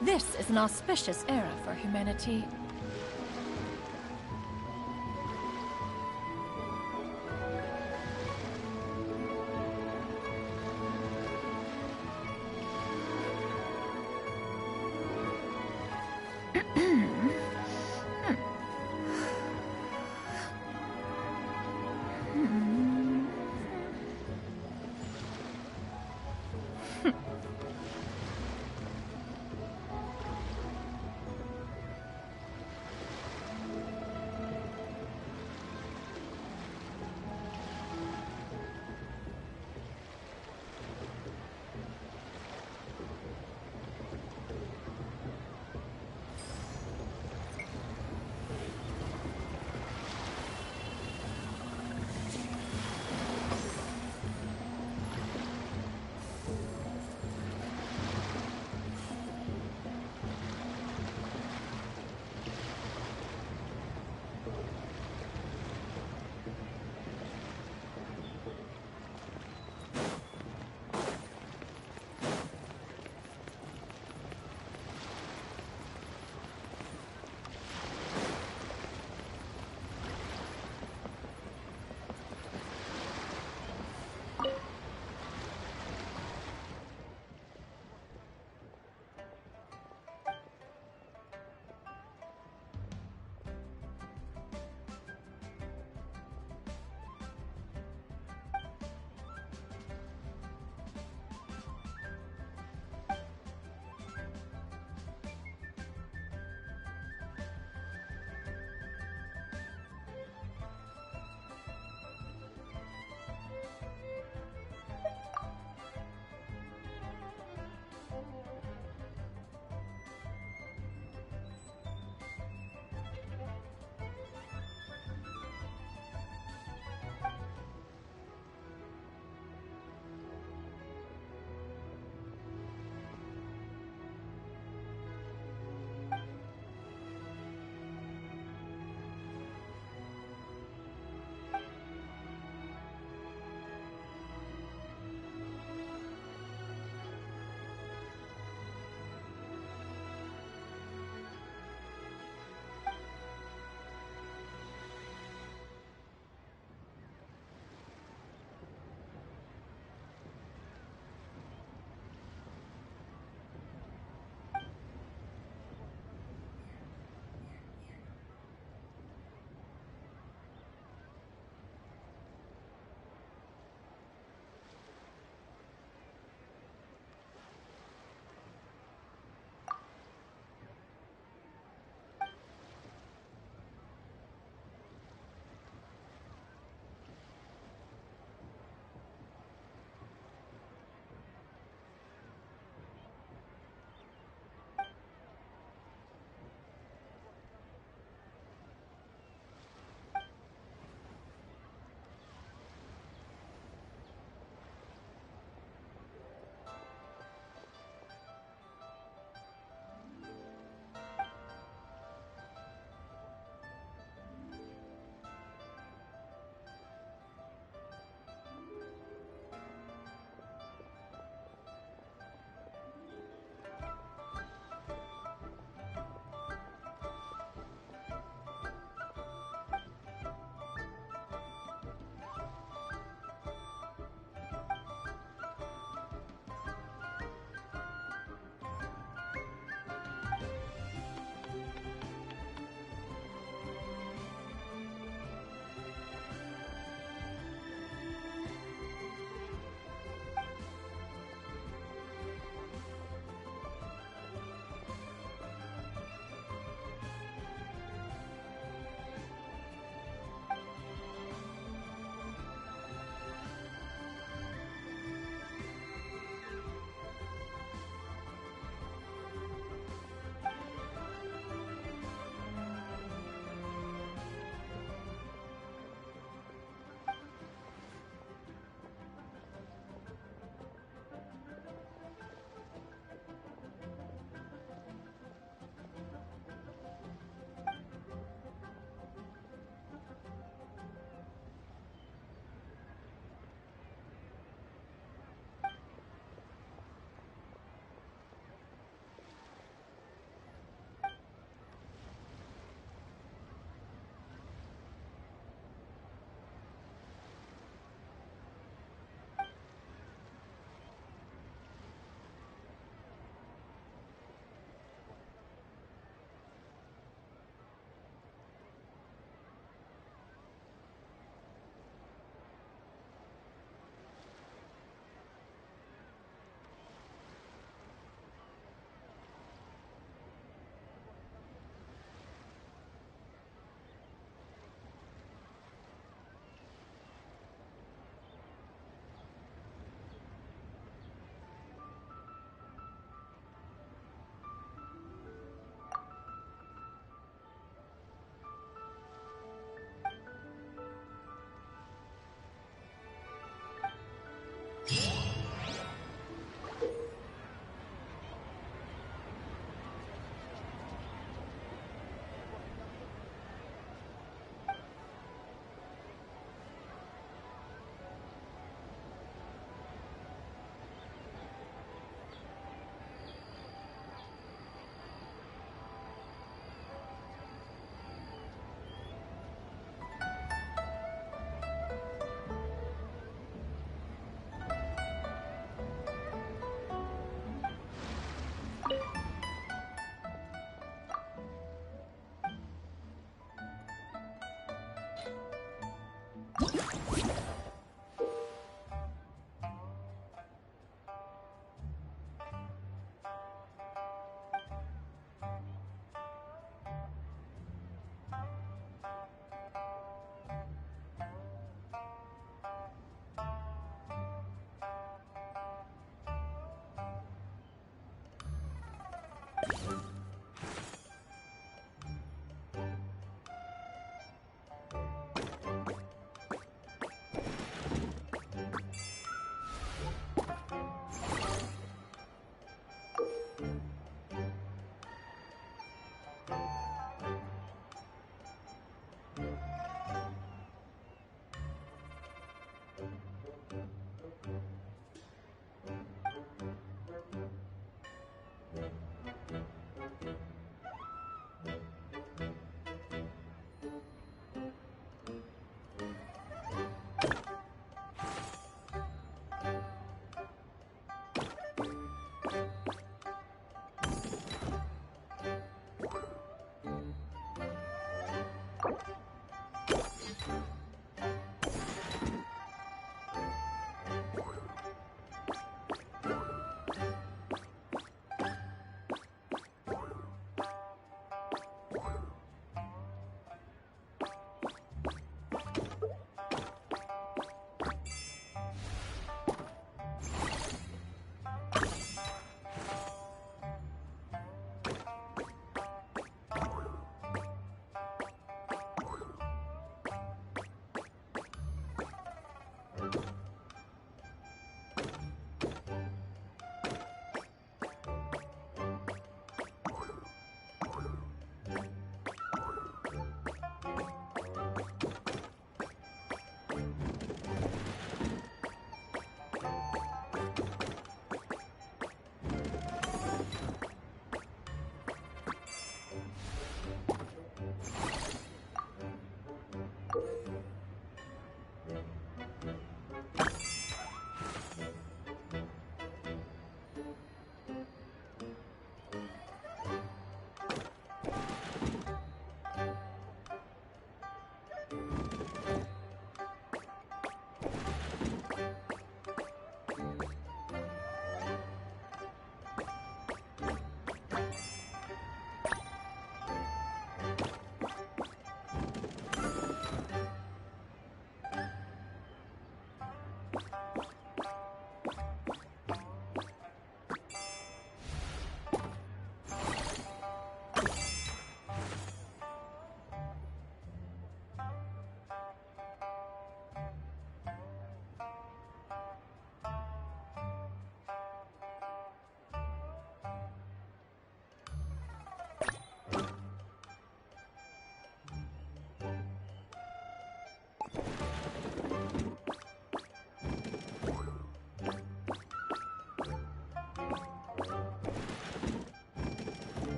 This is an auspicious era for humanity.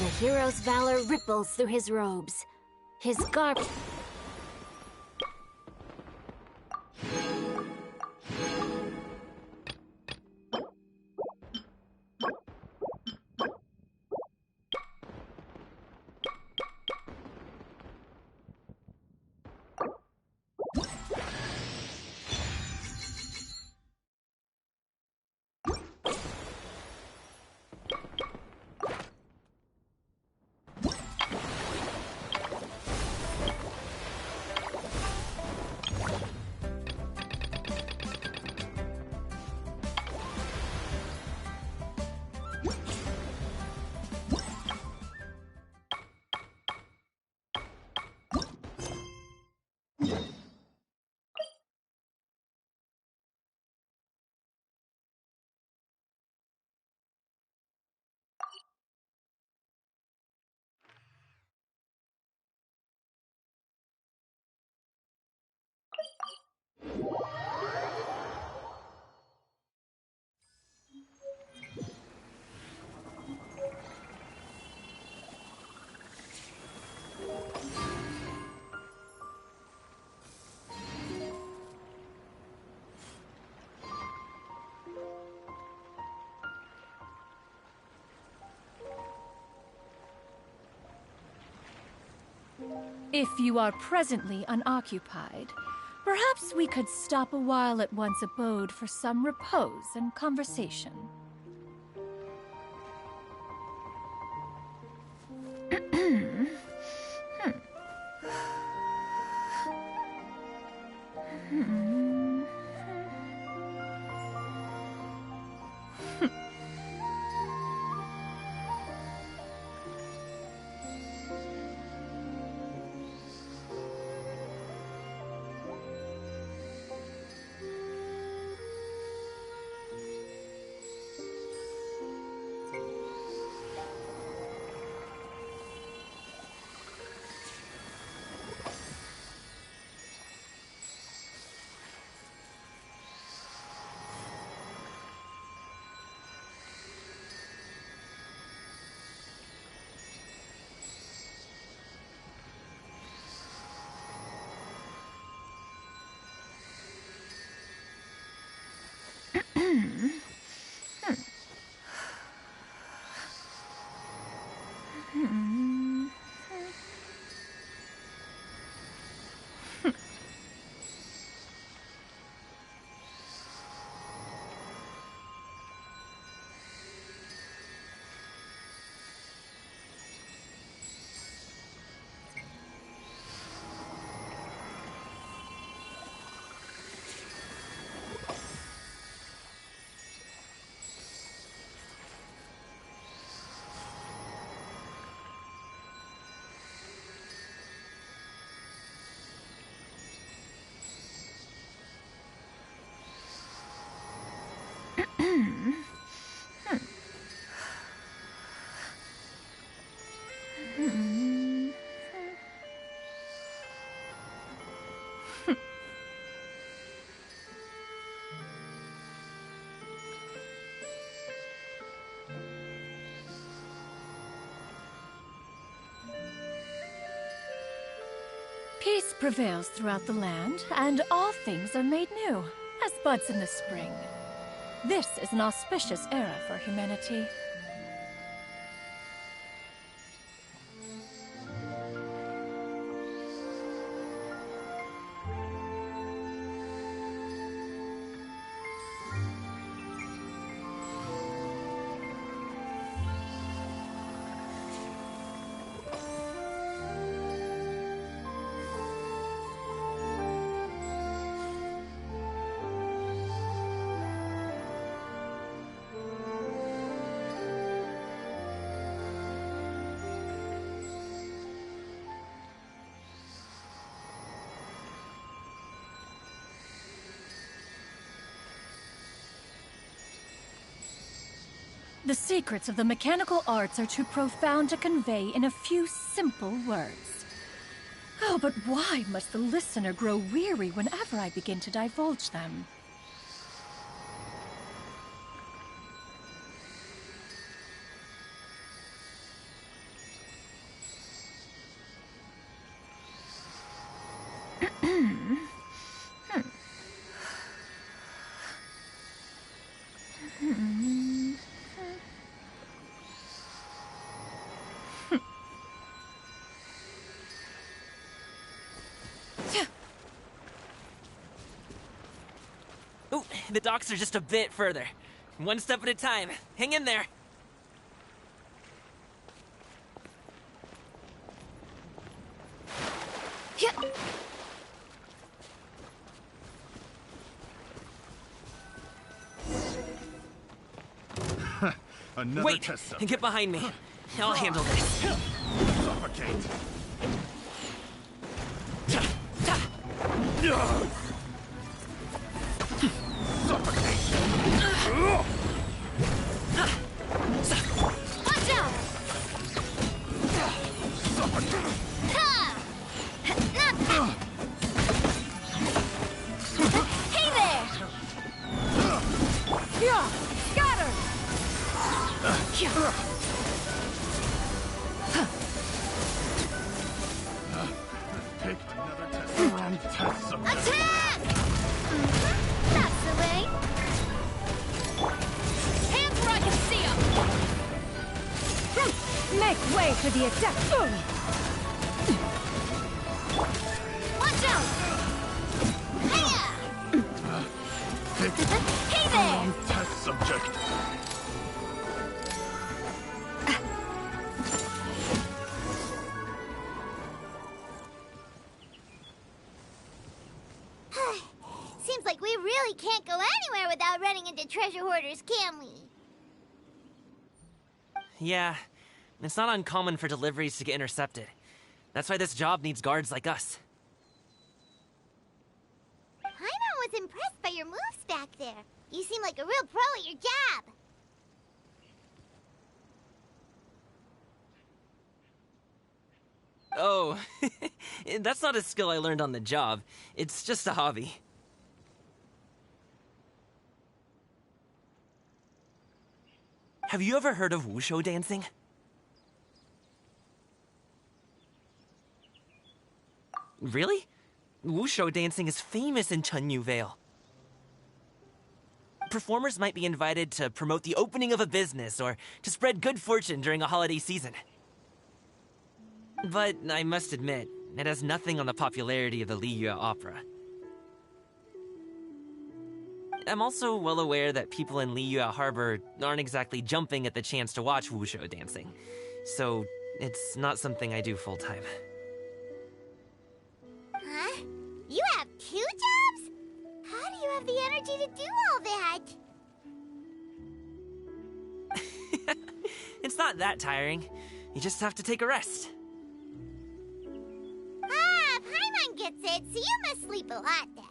The hero's valor ripples through his robes. His garb... If you are presently unoccupied, perhaps we could stop a while at one's abode for some repose and conversation. Peace prevails throughout the land, and all things are made new, as buds in the spring. This is an auspicious era for humanity. The secrets of the mechanical arts are too profound to convey in a few simple words. Oh, but why must the listener grow weary whenever I begin to divulge them? Ooh, the docks are just a bit further. One step at a time. Hang in there. Another Wait! test subject. Get behind me. I'll handle this. Suffocate. Watch out! Hey there! Yeah, scatter! Take another test. Wrong test subject. Attack! That's the way. Hands where I can see them. Make way for the adept! down! Hey there! Test subject. Seems like we really can't go anywhere without running into treasure hoarders, can we? Yeah, it's not uncommon for deliveries to get intercepted. That's why this job needs guards like us. Paimon was impressed by your moves back there. You seem like a real pro at your job. Oh, that's not a skill I learned on the job. It's just a hobby. Have you ever heard of wushu dancing? Really? Wushu dancing is famous in Chunyu Vale. Performers might be invited to promote the opening of a business or to spread good fortune during a holiday season. But I must admit, it has nothing on the popularity of the Liyue opera. I'm also well aware that people in Liyue Harbor aren't exactly jumping at the chance to watch wushu dancing, so it's not something I do full-time. Huh? You have 2 jobs? How do you have the energy to do all that? It's not that tiring. You just have to take a rest. Ah, Paimon gets it, so you must sleep a lot then.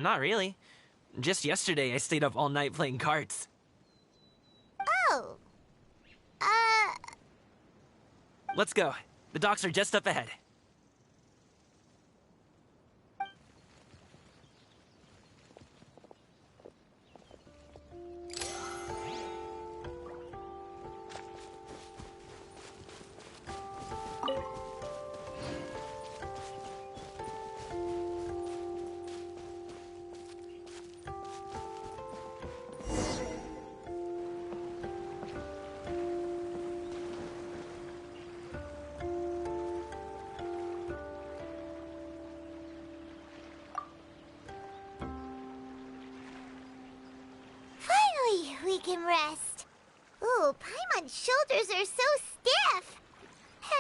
Not really. Just yesterday, I stayed up all night playing cards. Oh. Let's go. The docks are just up ahead. Finally, we can rest. Ooh, Paimon's shoulders are so stiff.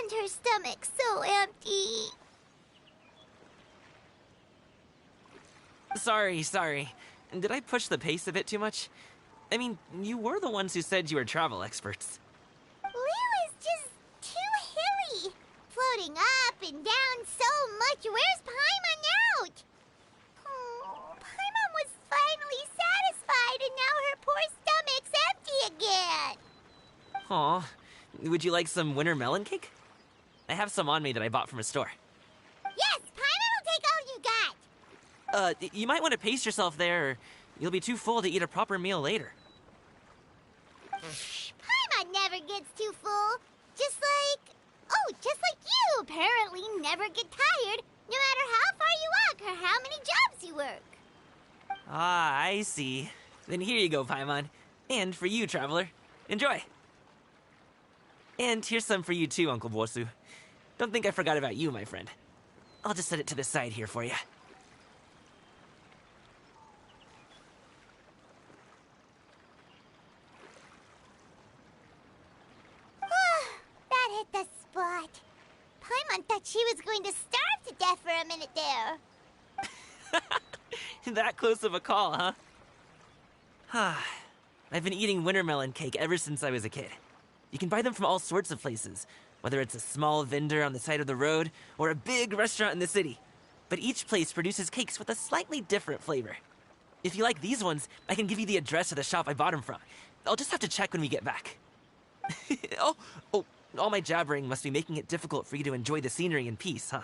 And her stomach so empty. Sorry. Did I push the pace a bit too much? I mean, you were the ones who said you were travel experts. Liu is just too hilly. Floating up up and down so much. Where's Paimon out? Oh, Paimon was finally satisfied, and now her poor stomach's empty again. Aw, would you like some winter melon cake? I have some on me that I bought from a store. Yes, Paimon will take all you got. You might want to pace yourself there, or you'll be too full to eat a proper meal later. Paimon never gets too full. Just like you apparently never get tired, no matter how far you walk or how many jobs you work. Ah, I see. Then here you go, Paimon. And for you, traveler. Enjoy. And here's some for you too, Uncle Bosu. Don't think I forgot about you, my friend. I'll just set it to the side here for you. That hit the spot. Paimon thought she was going to starve to death for a minute there. That close of a call, huh? I've been eating winter melon cake ever since I was a kid. You can buy them from all sorts of places, whether it's a small vendor on the side of the road or a big restaurant in the city. But each place produces cakes with a slightly different flavor. If you like these ones, I can give you the address of the shop I bought them from. I'll just have to check when we get back. Oh, all my jabbering must be making it difficult for you to enjoy the scenery in peace, huh?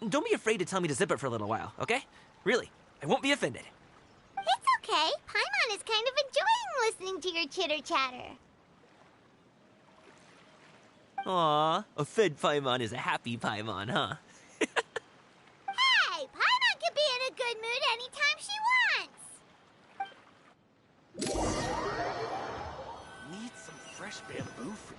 Don't be afraid to tell me to zip it for a little while, okay? Really, I won't be offended. It's okay. Paimon is kind of enjoying listening to your chitter-chatter. Aw, a fed Paimon is a happy Paimon, huh? Hey, Paimon can be in a good mood anytime she wants. Need some fresh bamboo for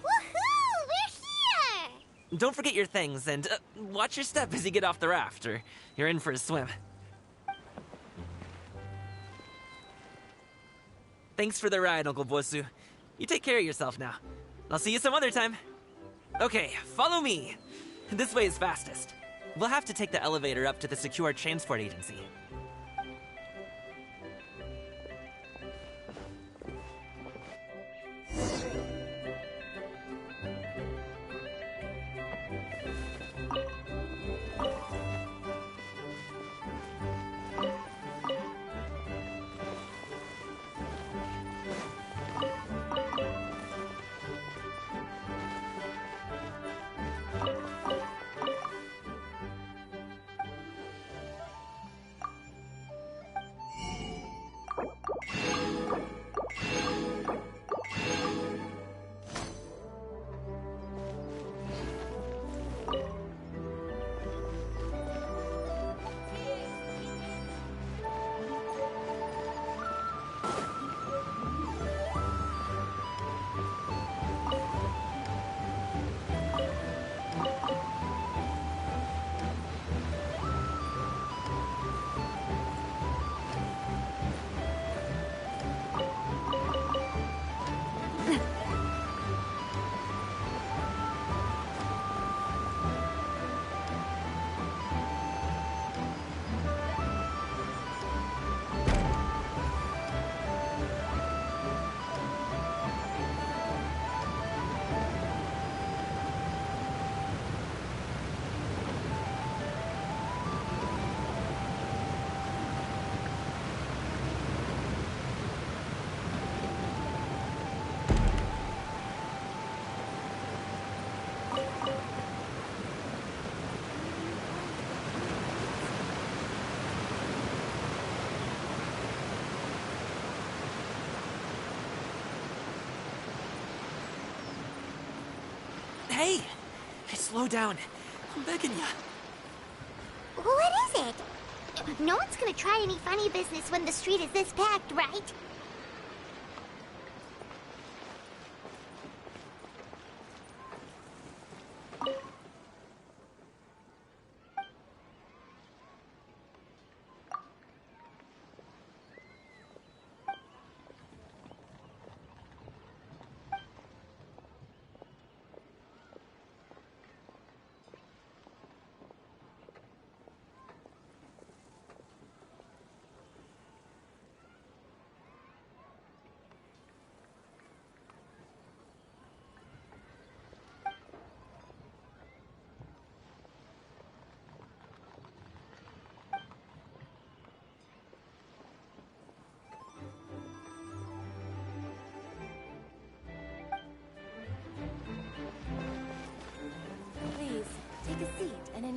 Woohoo! We're here! Don't forget your things, and watch your step as you get off the raft, or you're in for a swim. Thanks for the ride, Uncle Bosu. You take care of yourself now. I'll see you some other time. Okay, follow me. This way is fastest. We'll have to take the elevator up to the secure transport agency. Hey! Slow down. I'm begging ya. What is it? No one's gonna try any funny business when the street is this packed, right?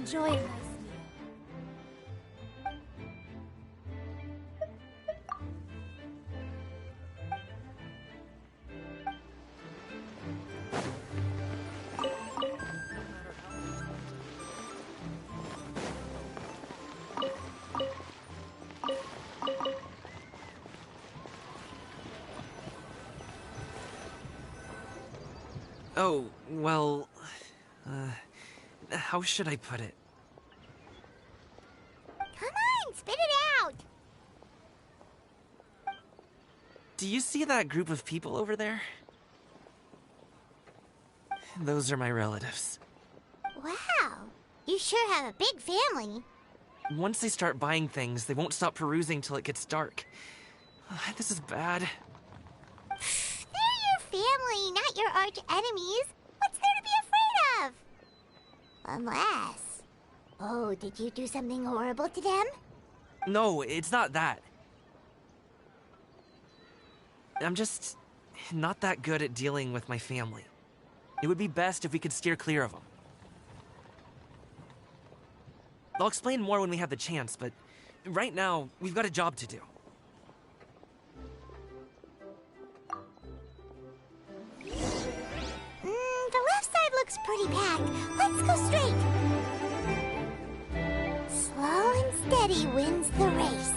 enjoy a nice meal. Oh, well... how should I put it? Come on, spit it out! Do you see that group of people over there? Those are my relatives. Wow, you sure have a big family. Once they start buying things, they won't stop perusing till it gets dark. This is bad. They're your family, not your arch enemies. What's there to be afraid of? Unless... Oh, did you do something horrible to them? No, it's not that. I'm just not that good at dealing with my family. It would be best if we could steer clear of them. I'll explain more when we have the chance, but right now, we've got a job to do. The left side looks pretty packed. Let's go straight. Slow and steady wins the race.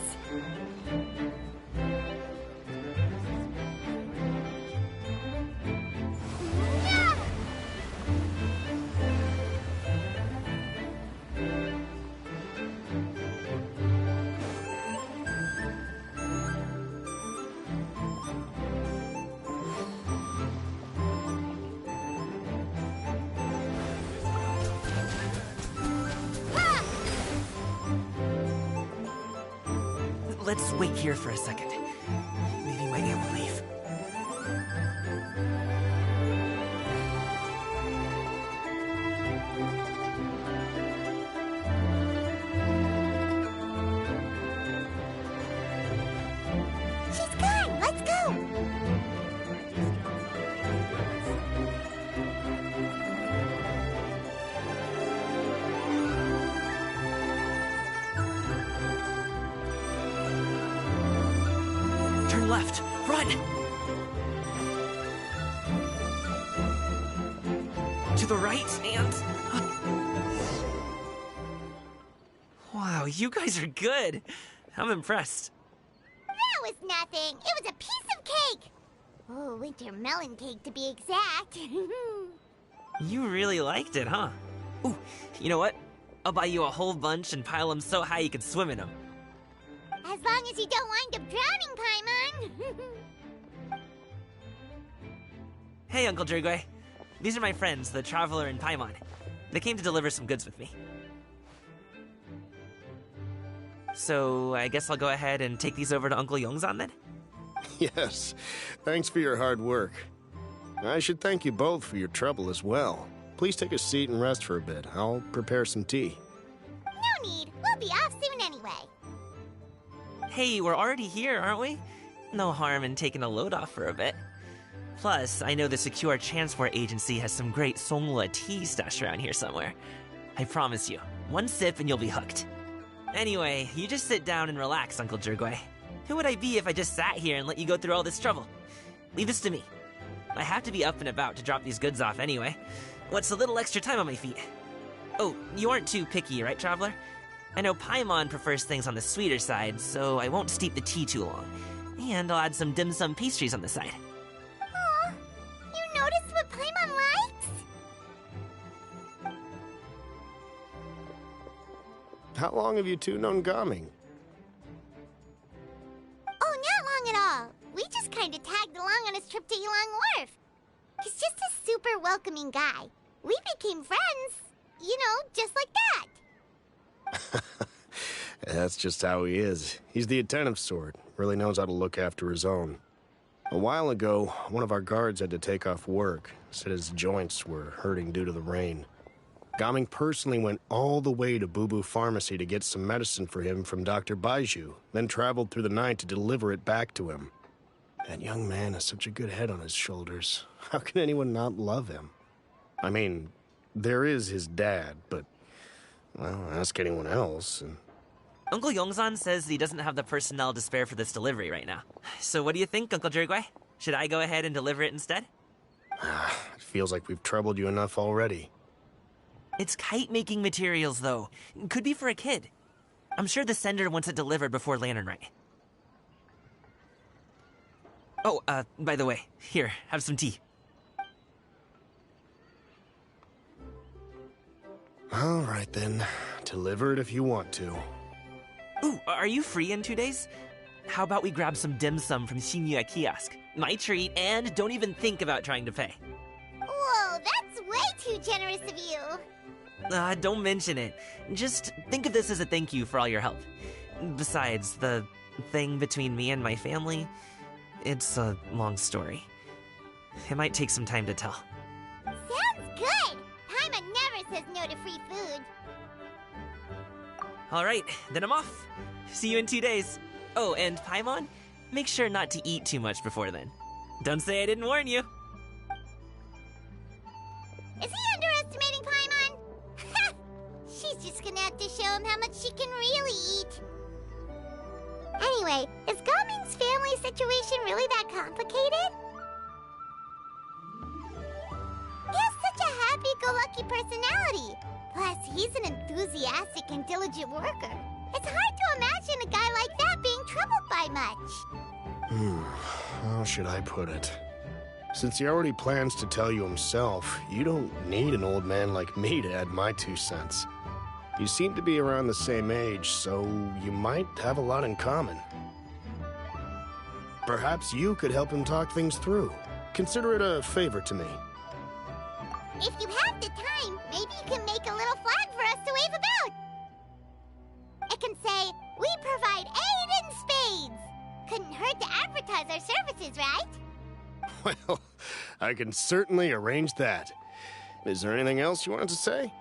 Let's wait here for a second. Maybe my aunt will leave. She's gone. Let's go. Turn left. Run! To the right and... Wow, you guys are good. I'm impressed. That was nothing. It was a piece of cake. Oh, winter melon cake to be exact. You really liked it, huh? Ooh, you know what? I'll buy you a whole bunch and pile them so high you can swim in them. As long as you don't wind up drowning, Paimon. Hey, Uncle Drugway. These are my friends, the Traveler and Paimon. They came to deliver some goods with me. So, I guess I'll go ahead and take these over to Uncle Yongzan then? Yes, thanks for your hard work. I should thank you both for your trouble as well. Please take a seat and rest for a bit. I'll prepare some tea. No need. We'll be off soon anyway. Hey, we're already here, aren't we? No harm in taking a load off for a bit. Plus, I know the Secure Transport Agency has some great Songhua tea stashed around here somewhere. I promise you, one sip and you'll be hooked. Anyway, you just sit down and relax, Uncle Drugway. Who would I be if I just sat here and let you go through all this trouble? Leave this to me. I have to be up and about to drop these goods off anyway. What's a little extra time on my feet? Oh, you aren't too picky, right, Traveler? I know Paimon prefers things on the sweeter side, so I won't steep the tea too long. And I'll add some dim sum pastries on the side. Aw, you noticed what Paimon likes? How long have you two known Gaming? Oh, not long at all. We just kind of tagged along on his trip to Yulong Wharf. He's just a super welcoming guy. We became friends, you know, just like that. That's just how he is. He's the attentive sort. Really knows how to look after his own. A while ago, one of our guards had to take off work. Said his joints were hurting due to the rain. Gaming personally went all the way to Boo Boo Pharmacy to get some medicine for him from Dr. Baiju, then traveled through the night to deliver it back to him. That young man has such a good head on his shoulders. How can anyone not love him? I mean, there is his dad, but Well, ask anyone else. Uncle Yongzan says he doesn't have the personnel to spare for this delivery right now. So what do you think, Uncle Jirgui? Should I go ahead and deliver it instead? It feels like we've troubled you enough already. It's kite-making materials, though. Could be for a kid. I'm sure the sender wants it delivered before Lantern Rite. Oh, by the way, here, have some tea. All right, then. Deliver it if you want to. Ooh, are you free in 2 days? How about we grab some dim sum from Shinya Kiosk? My treat, and don't even think about trying to pay. Whoa, that's way too generous of you. Don't mention it. Just think of this as a thank you for all your help. Besides, the thing between me and my family, it's a long story. It might take some time to tell. Sounds good! Paimon never says no to free food. Alright, then I'm off. See you in 2 days. Oh, and Paimon, make sure not to eat too much before then. Don't say I didn't warn you. Is he underestimating Paimon? Ha! She's just gonna have to show him how much she can really eat. Anyway, is Gaming's family situation really that complicated? He has such a happy-go-lucky personality. Plus, he's an enthusiastic and diligent worker. It's hard to imagine a guy like that being troubled by much. How should I put it? Since he already plans to tell you himself, you don't need an old man like me to add my 2 cents. You seem to be around the same age, so you might have a lot in common. Perhaps you could help him talk things through. Consider it a favor to me. If you have the time, maybe you can make a little flag for us to wave about. It can say, "We provide aid in spades." Couldn't hurt to advertise our services, right? Well, I can certainly arrange that. Is there anything else you wanted to say?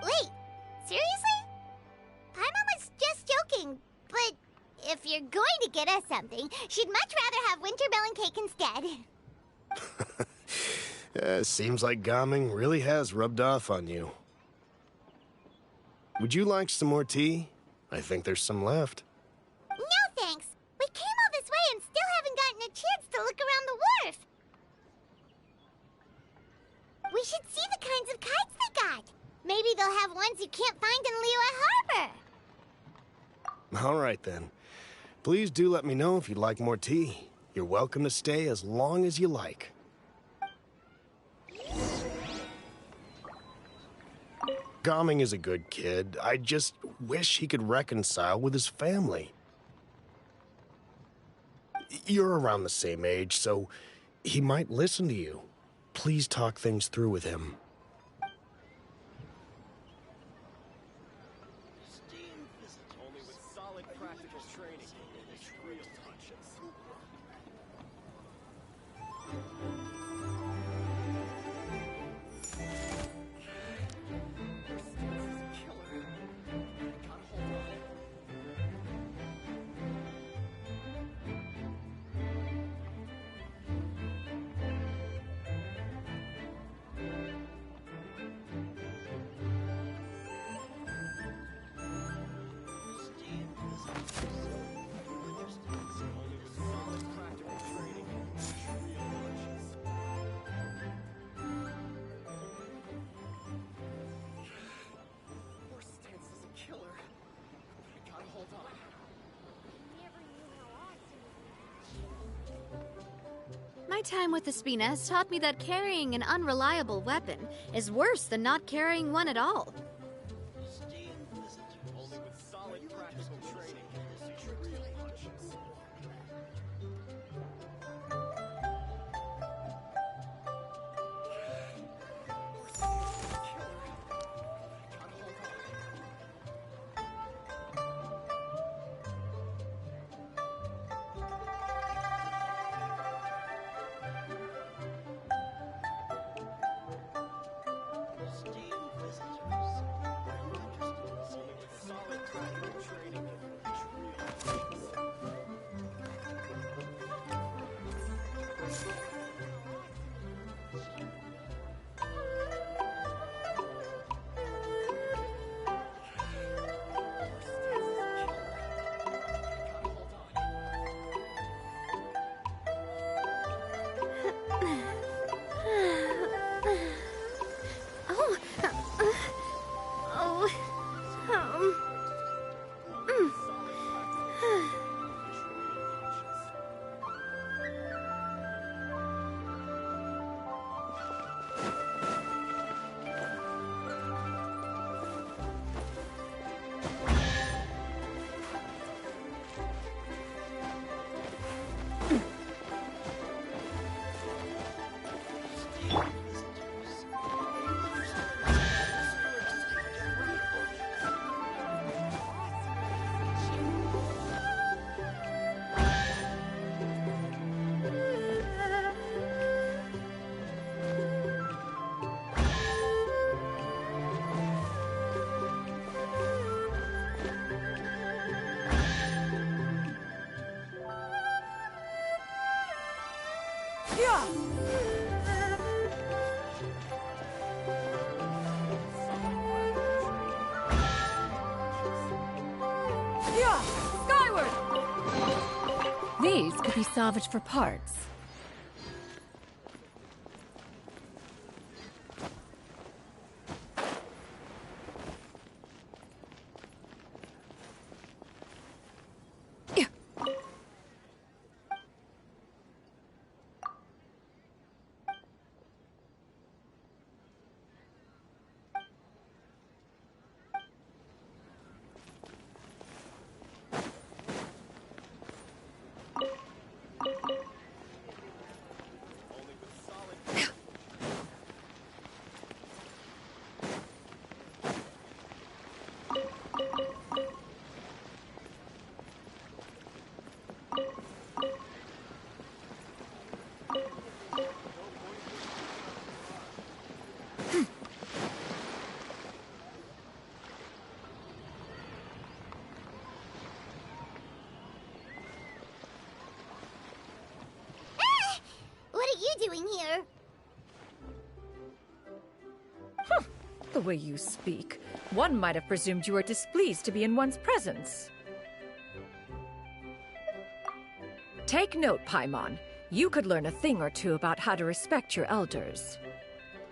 Wait, seriously? Paimon was just joking, but if you're going to get us something, she'd much rather have winter melon cake instead. Seems like Gaming really has rubbed off on you. Would you like some more tea? I think there's some left. No thanks. We came all this way and still haven't gotten a chance to look around the wharf. We should see the kinds of kites they got. Maybe they'll have ones you can't find in Liyue Harbor. All right, then. Please do let me know if you'd like more tea. You're welcome to stay as long as you like. Gaming is a good kid. I just wish he could reconcile with his family. You're around the same age, so he might listen to you. Please talk things through with him. My time with the Spina has taught me that carrying an unreliable weapon is worse than not carrying one at all. Skyward! These could be salvaged for parts. Doing here? The way you speak, one might have presumed you were displeased to be in one's presence. Take note, Paimon. You could learn a thing or two about how to respect your elders.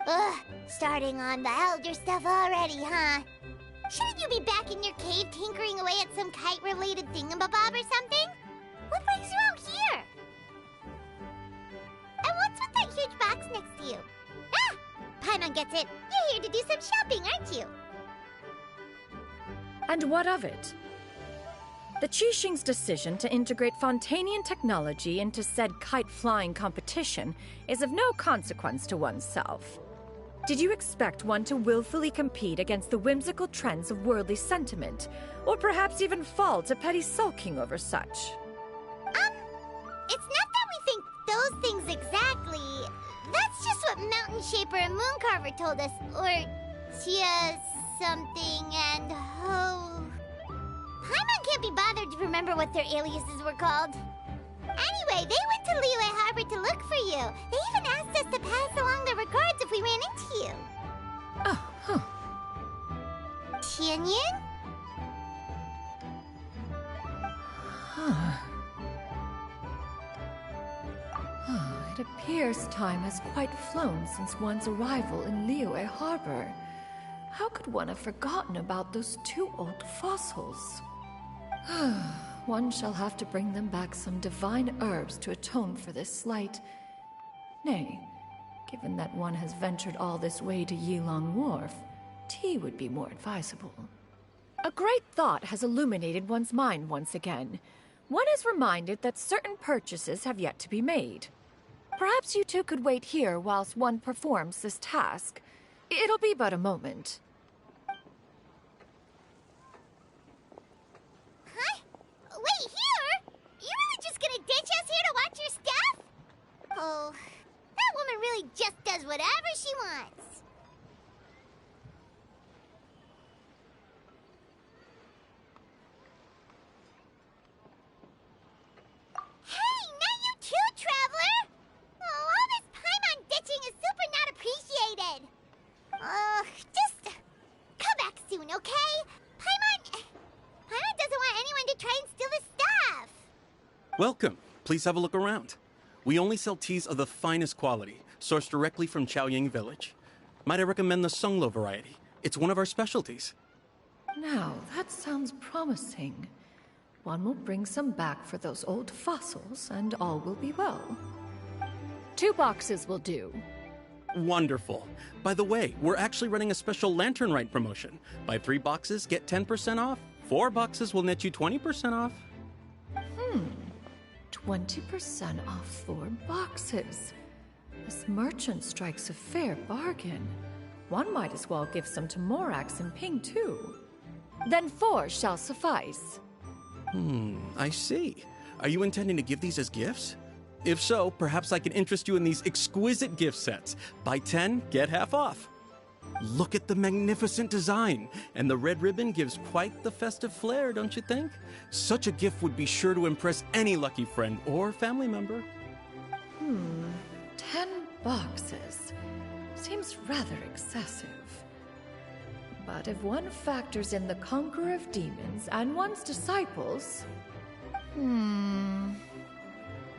Ugh, starting on the elder stuff already, huh? Shouldn't you be back in your cave tinkering away at some kite-related thingamabob or something? What brings you out here? And what's with that huge box next to you? Ah! Paimon gets it. You're here to do some shopping, aren't you? And what of it? The Qixing's decision to integrate Fontanian technology into said kite-flying competition is of no consequence to oneself. Did you expect one to willfully compete against the whimsical trends of worldly sentiment, or perhaps even fall to petty sulking over such? It's not that we think those things exactly. That's just what Mountain Shaper and Mooncarver told us. Or Tia something and Ho. Paimon can't be bothered to remember what their aliases were called. Anyway, they went to Liyue Harbor to look for you. They even asked us to pass along their regards if we ran into you. Oh, huh. Tianyin? Huh. It appears time has quite flown since one's arrival in Liyue Harbor. How could one have forgotten about those two old fossils? One shall have to bring them back some divine herbs to atone for this slight. Nay, given that one has ventured all this way to Yilong Wharf, tea would be more advisable. A great thought has illuminated one's mind once again. One is reminded that certain purchases have yet to be made. Perhaps you two could wait here whilst one performs this task. It'll be but a moment. Huh? Wait, here? You really just gonna ditch us here to watch your stuff? Oh, that woman really just does whatever she wants. Hey, not you too, Traveler! Oh, all this Paimon ditching is super not appreciated. Just come back soon, okay? Paimon doesn't want anyone to try and steal his stuff. Welcome. Please have a look around. We only sell teas of the finest quality, sourced directly from Chaoying Village. Might I recommend the Sunglo variety? It's one of our specialties. Now, that sounds promising. One will bring some back for those old fossils, and all will be well. 2 boxes will do. Wonderful. By the way, we're actually running a special Lantern Rite promotion. Buy 3 boxes, get 10% off. 4 boxes will net you 20% off. 20% off 4 boxes. This merchant strikes a fair bargain. One might as well give some to Morax and Ping, too. Then 4 shall suffice. I see. Are you intending to give these as gifts? If so, perhaps I can interest you in these exquisite gift sets. Buy 10, get half off. Look at the magnificent design, and the red ribbon gives quite the festive flair, don't you think? Such a gift would be sure to impress any lucky friend or family member. 10 boxes. Seems rather excessive. But if one factors in the conqueror of demons and one's disciples... 10!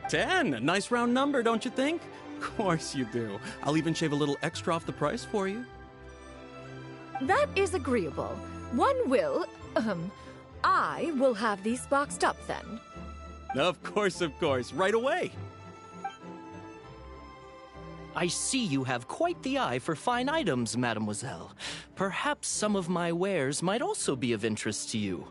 A nice round number, don't you think? Of course you do. I'll even shave a little extra off the price for you. That is agreeable. One will... I will have these boxed up then. Of course, right away. I see you have quite the eye for fine items, mademoiselle. Perhaps some of my wares might also be of interest to you.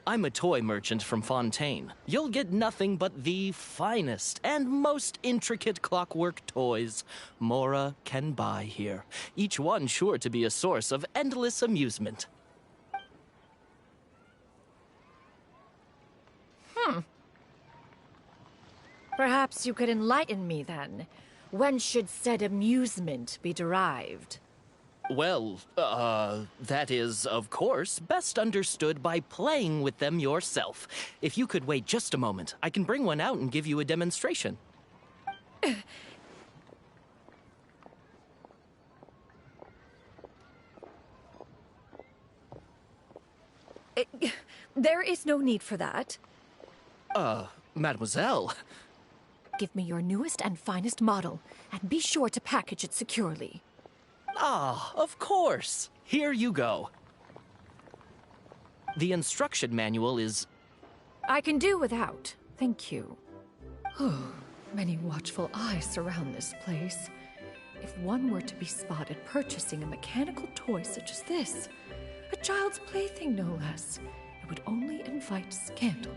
I'm a toy merchant from Fontaine. You'll get nothing but the finest and most intricate clockwork toys Mora can buy here, each one sure to be a source of endless amusement. Perhaps you could enlighten me then. When should said amusement be derived? Well, that is, of course, best understood by playing with them yourself. If you could wait just a moment, I can bring one out and give you a demonstration. There is no need for that. Mademoiselle. Give me your newest and finest model, and be sure to package it securely. Ah, of course. Here you go. The instruction manual is... I can do without, thank you. Many watchful eyes surround this place. If one were to be spotted purchasing a mechanical toy such as this, a child's plaything no less, it would only invite scandal.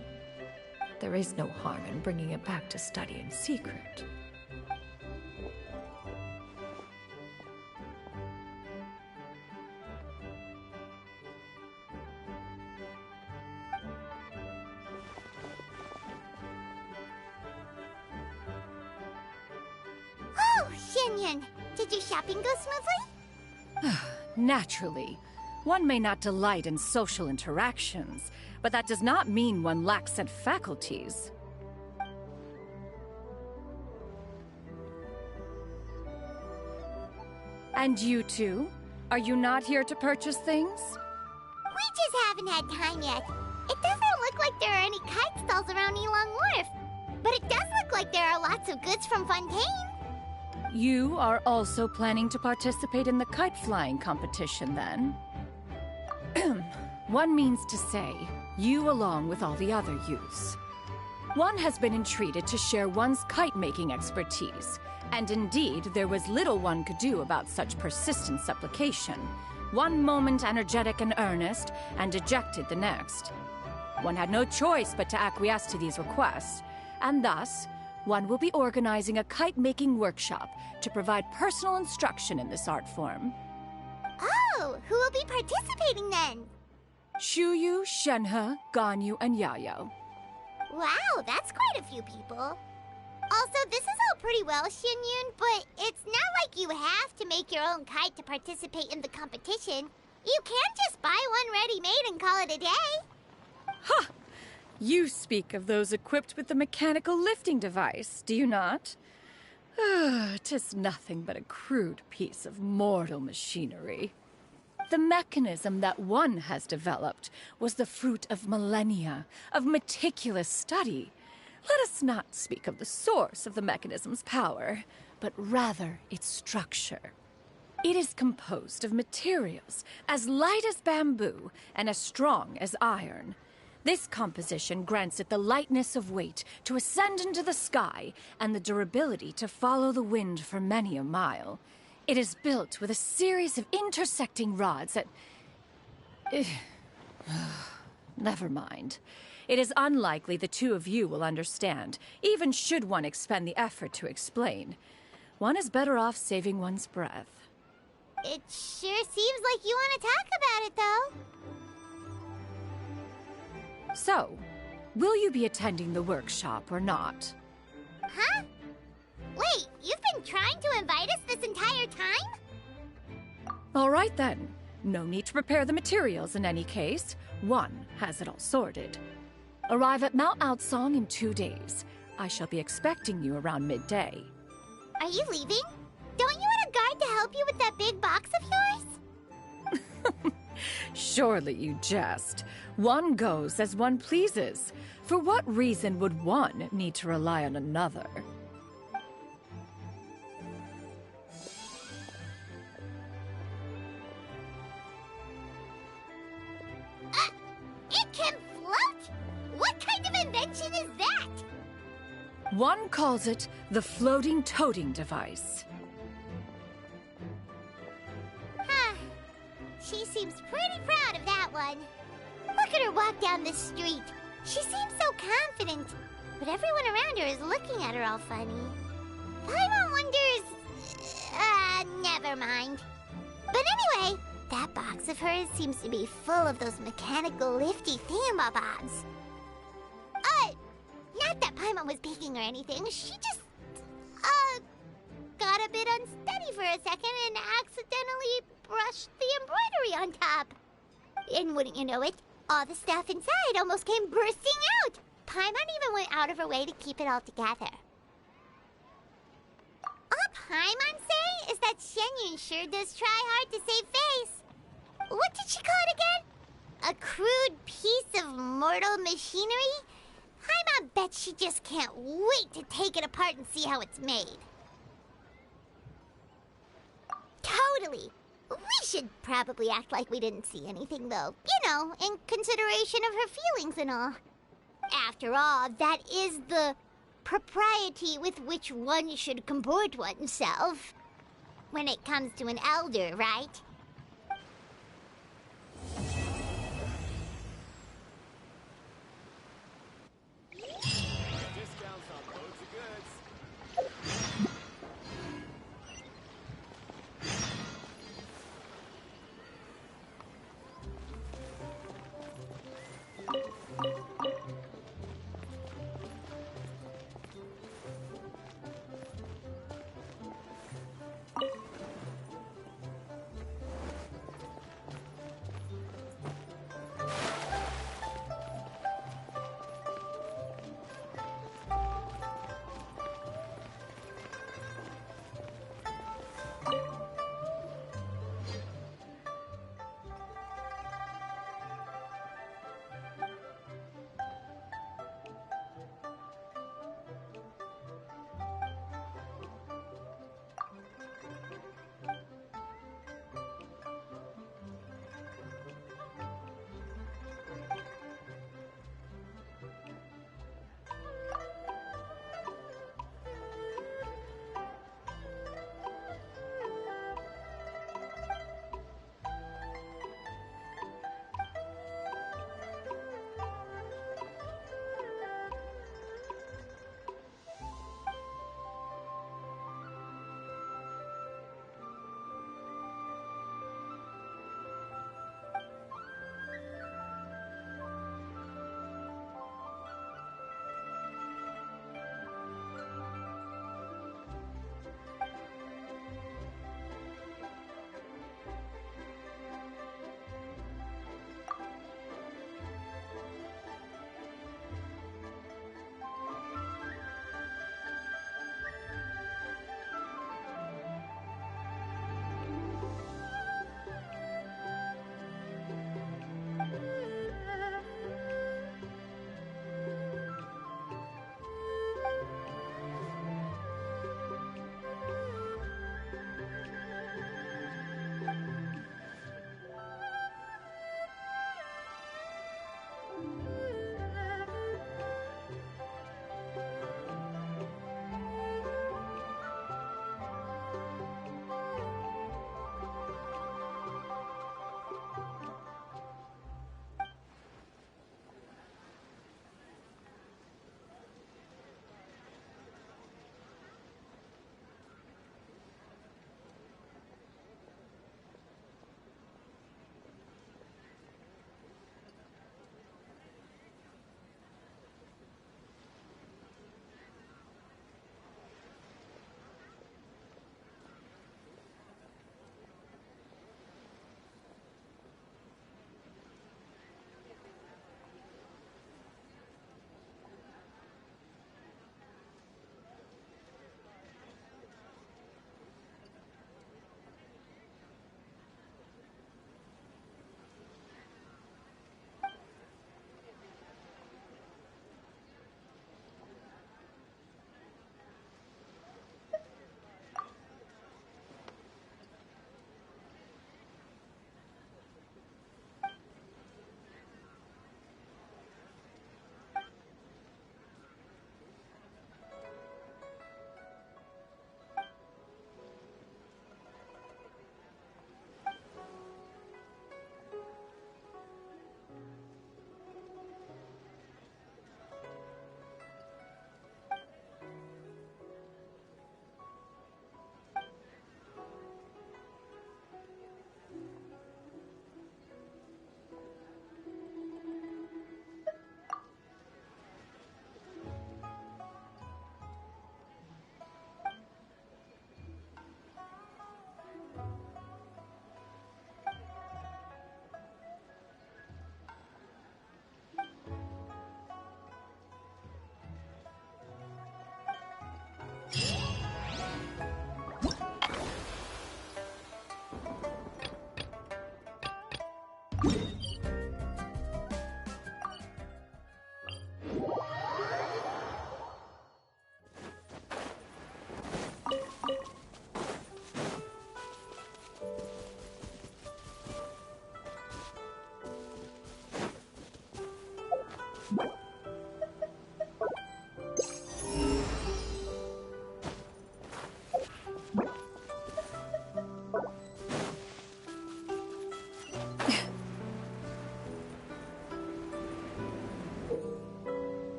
There is no harm in bringing it back to study in secret. Oh, Shinyan! Did your shopping go smoothly? Naturally. One may not delight in social interactions, but that does not mean one lacks said faculties. And you two? Are you not here to purchase things? We just haven't had time yet. It doesn't look like there are any kite stalls around Elong Wharf, but it does look like there are lots of goods from Fontaine. You are also planning to participate in the kite flying competition, then? One means to say, you along with all the other youths. One has been entreated to share one's kite-making expertise, and indeed, there was little one could do about such persistent supplication. One moment energetic and earnest, and dejected the next. One had no choice but to acquiesce to these requests, and thus, one will be organizing a kite-making workshop to provide personal instruction in this art form. Oh, who will be participating then? Shuyu, Shenhe, Ganyu, and Yayo. Wow, that's quite a few people. Also, this is all pretty well, Xinyun, but it's not like you have to make your own kite to participate in the competition. You can't just buy one ready-made and call it a day. Ha! You speak of those equipped with the mechanical lifting device, do you not? 'Tis nothing but a crude piece of mortal machinery. The mechanism that one has developed was the fruit of millennia of meticulous study. Let us not speak of the source of the mechanism's power, but rather its structure. It is composed of materials as light as bamboo and as strong as iron. This composition grants it the lightness of weight to ascend into the sky and the durability to follow the wind for many a mile. It is built with a series of intersecting rods that... Never mind. It is unlikely the two of you will understand, even should one expend the effort to explain. One is better off saving one's breath. It sure seems like you want to talk about it, though. So, will you be attending the workshop or not? Huh? Wait, you've been trying to invite us this entire time? All right then. No need to prepare the materials in any case. One has it all sorted. Arrive at Mount Outsong in 2 days. I shall be expecting you around midday. Are you leaving? Don't you want to guard to help you with that big box of yours? Surely you jest. One goes as one pleases. For what reason would one need to rely on another? It can float? What kind of invention is that? One calls it the floating toting device. Huh. She seems pretty proud of that one. Look at her walk down the street. She seems so confident, but everyone around her is looking at her all funny. Paimon wonders... never mind. But anyway, that box of hers seems to be full of those mechanical lifty thingamabobs. Not that Paimon was peeking or anything. She just, got a bit unsteady for a second and accidentally brushed the embroidery on top. And wouldn't you know it, all the stuff inside almost came bursting out. Paimon even went out of her way to keep it all together. All Paimon say is that Shenyun sure does try hard to save face. What did she call it again? A crude piece of mortal machinery? Paimon bet she just can't wait to take it apart and see how it's made. Totally. We should probably act like we didn't see anything, though. You know, in consideration of her feelings and all. After all, that is the propriety with which one should comport oneself. When it comes to an elder, right? Discounts on loads of goods.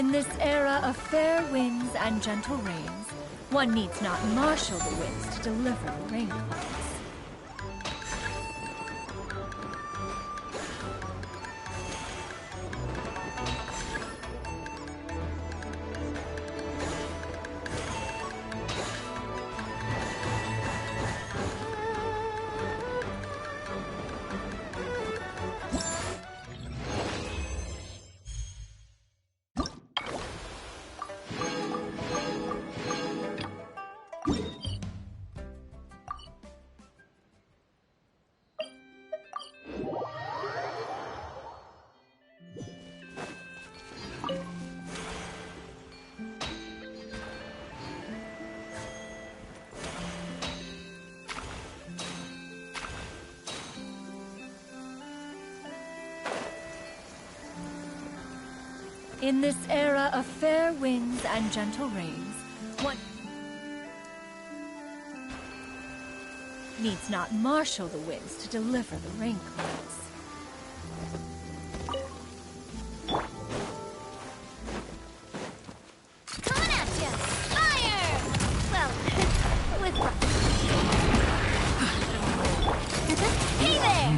In this era of fair winds and gentle rains, one needs not marshal the winds to deliver the rainfalls. In this era of fair winds and gentle rains, one needs not marshal the winds to deliver the rain clouds. Coming at you! Fire! Well, with Hey there!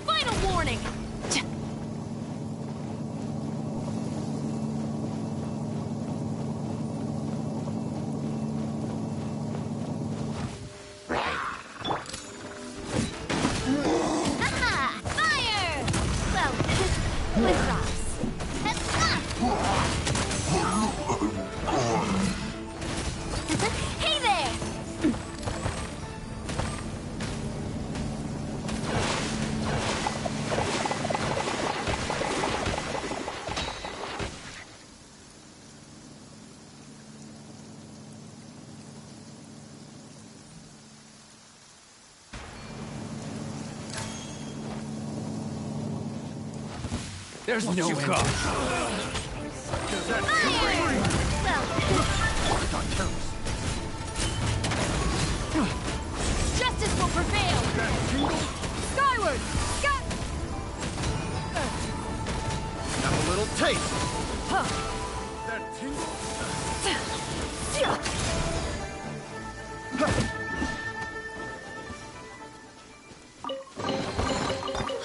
Final warning! Haha! Fire! Well, with rocks. Hey there! There's no end. Justice will prevail! Skyward! Have a little taste. That tingle?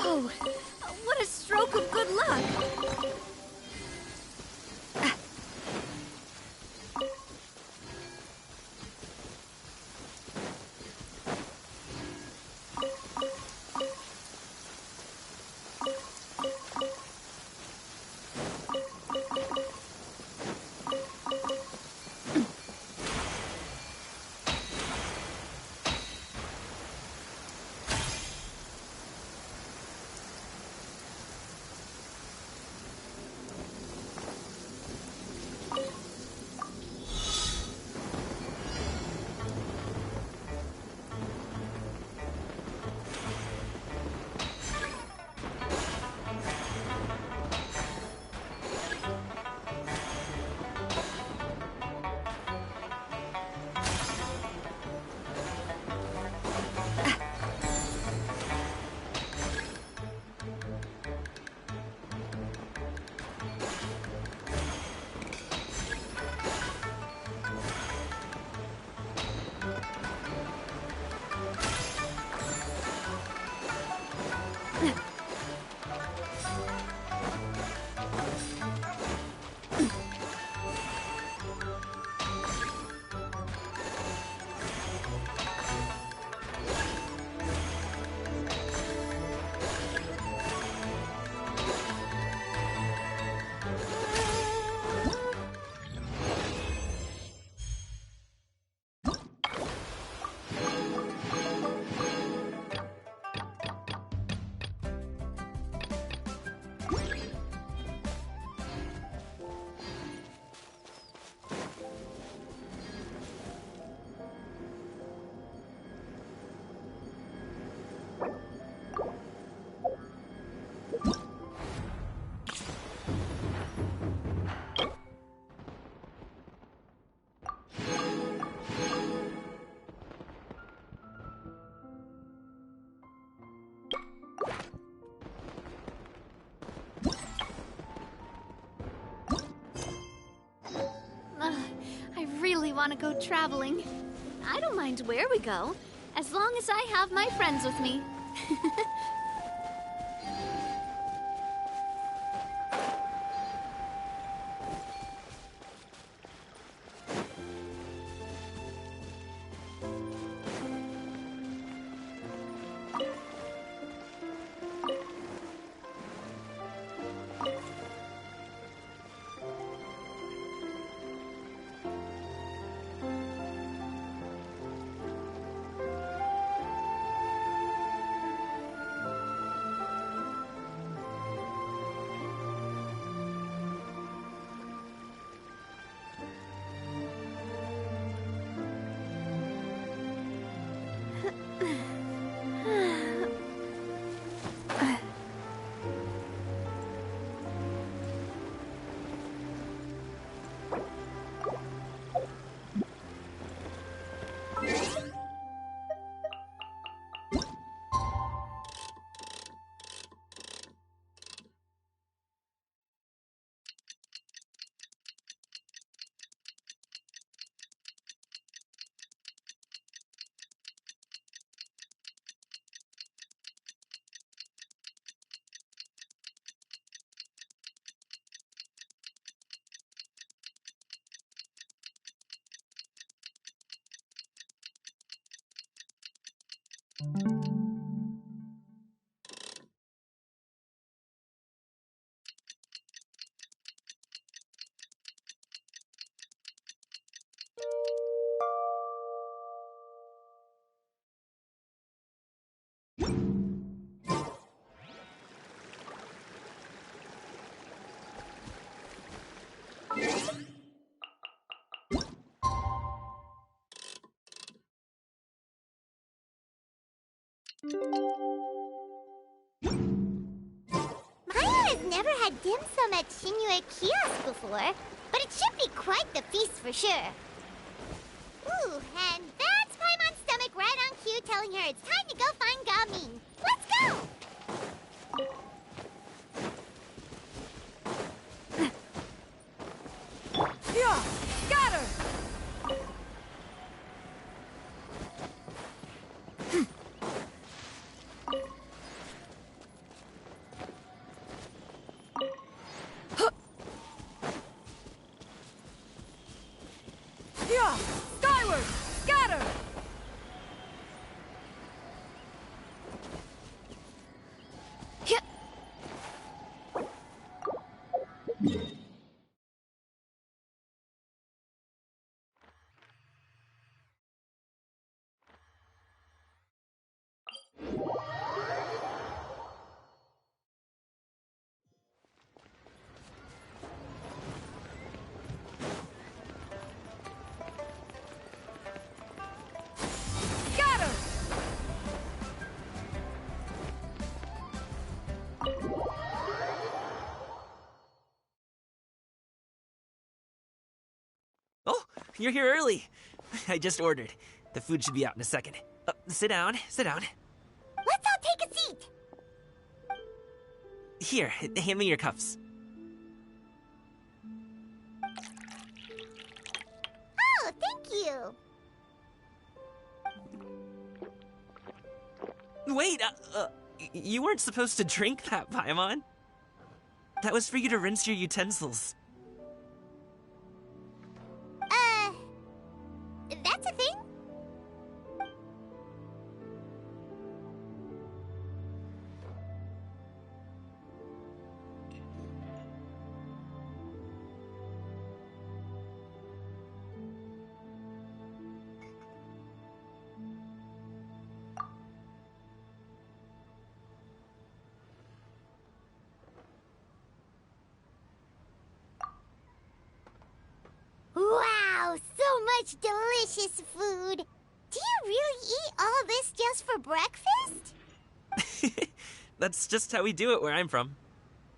Oh, what a stroke of good luck! want to go traveling. I don't mind where we go, as long as I have my friends with me. Maya has never had dim sum at Shinue Kiosk before, but it should be quite the feast for sure. Ooh, and that's Paimon's stomach right on cue telling her it's time to go find Gaming. Let's go! Yeah, got her! Yeah, skyward, scatter! Scatter! Oh, you're here early. I just ordered. The food should be out in a second. Sit down, sit down. Let's all take a seat! Here, hand me your cups. Oh, thank you! Wait, you weren't supposed to drink that, Paimon. That was for you to rinse your utensils. That's a thing? Wow, so much delicious food! Do you really eat all this just for breakfast? That's just how we do it where I'm from.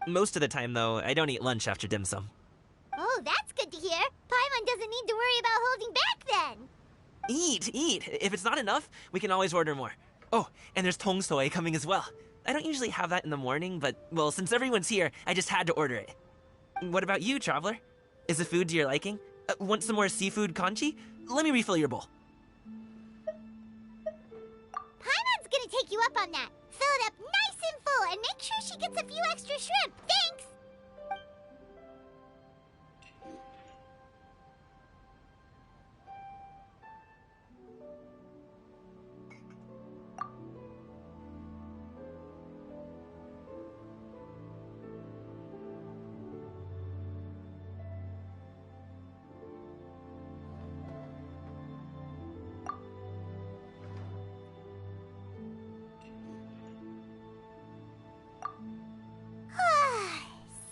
Most of the time, though, I don't eat lunch after dim sum. Oh, that's good to hear. Paimon doesn't need to worry about holding back then. Eat! If it's not enough, we can always order more. Oh, and there's tong soy coming as well. I don't usually have that in the morning, but, well, since everyone's here, I just had to order it. What about you, Traveler? Is the food to your liking? Want some more seafood congee? let me refill your bowl. Paimon's gonna take you up on that. Fill it up nice and full and make sure she gets a few extra shrimp. Thanks!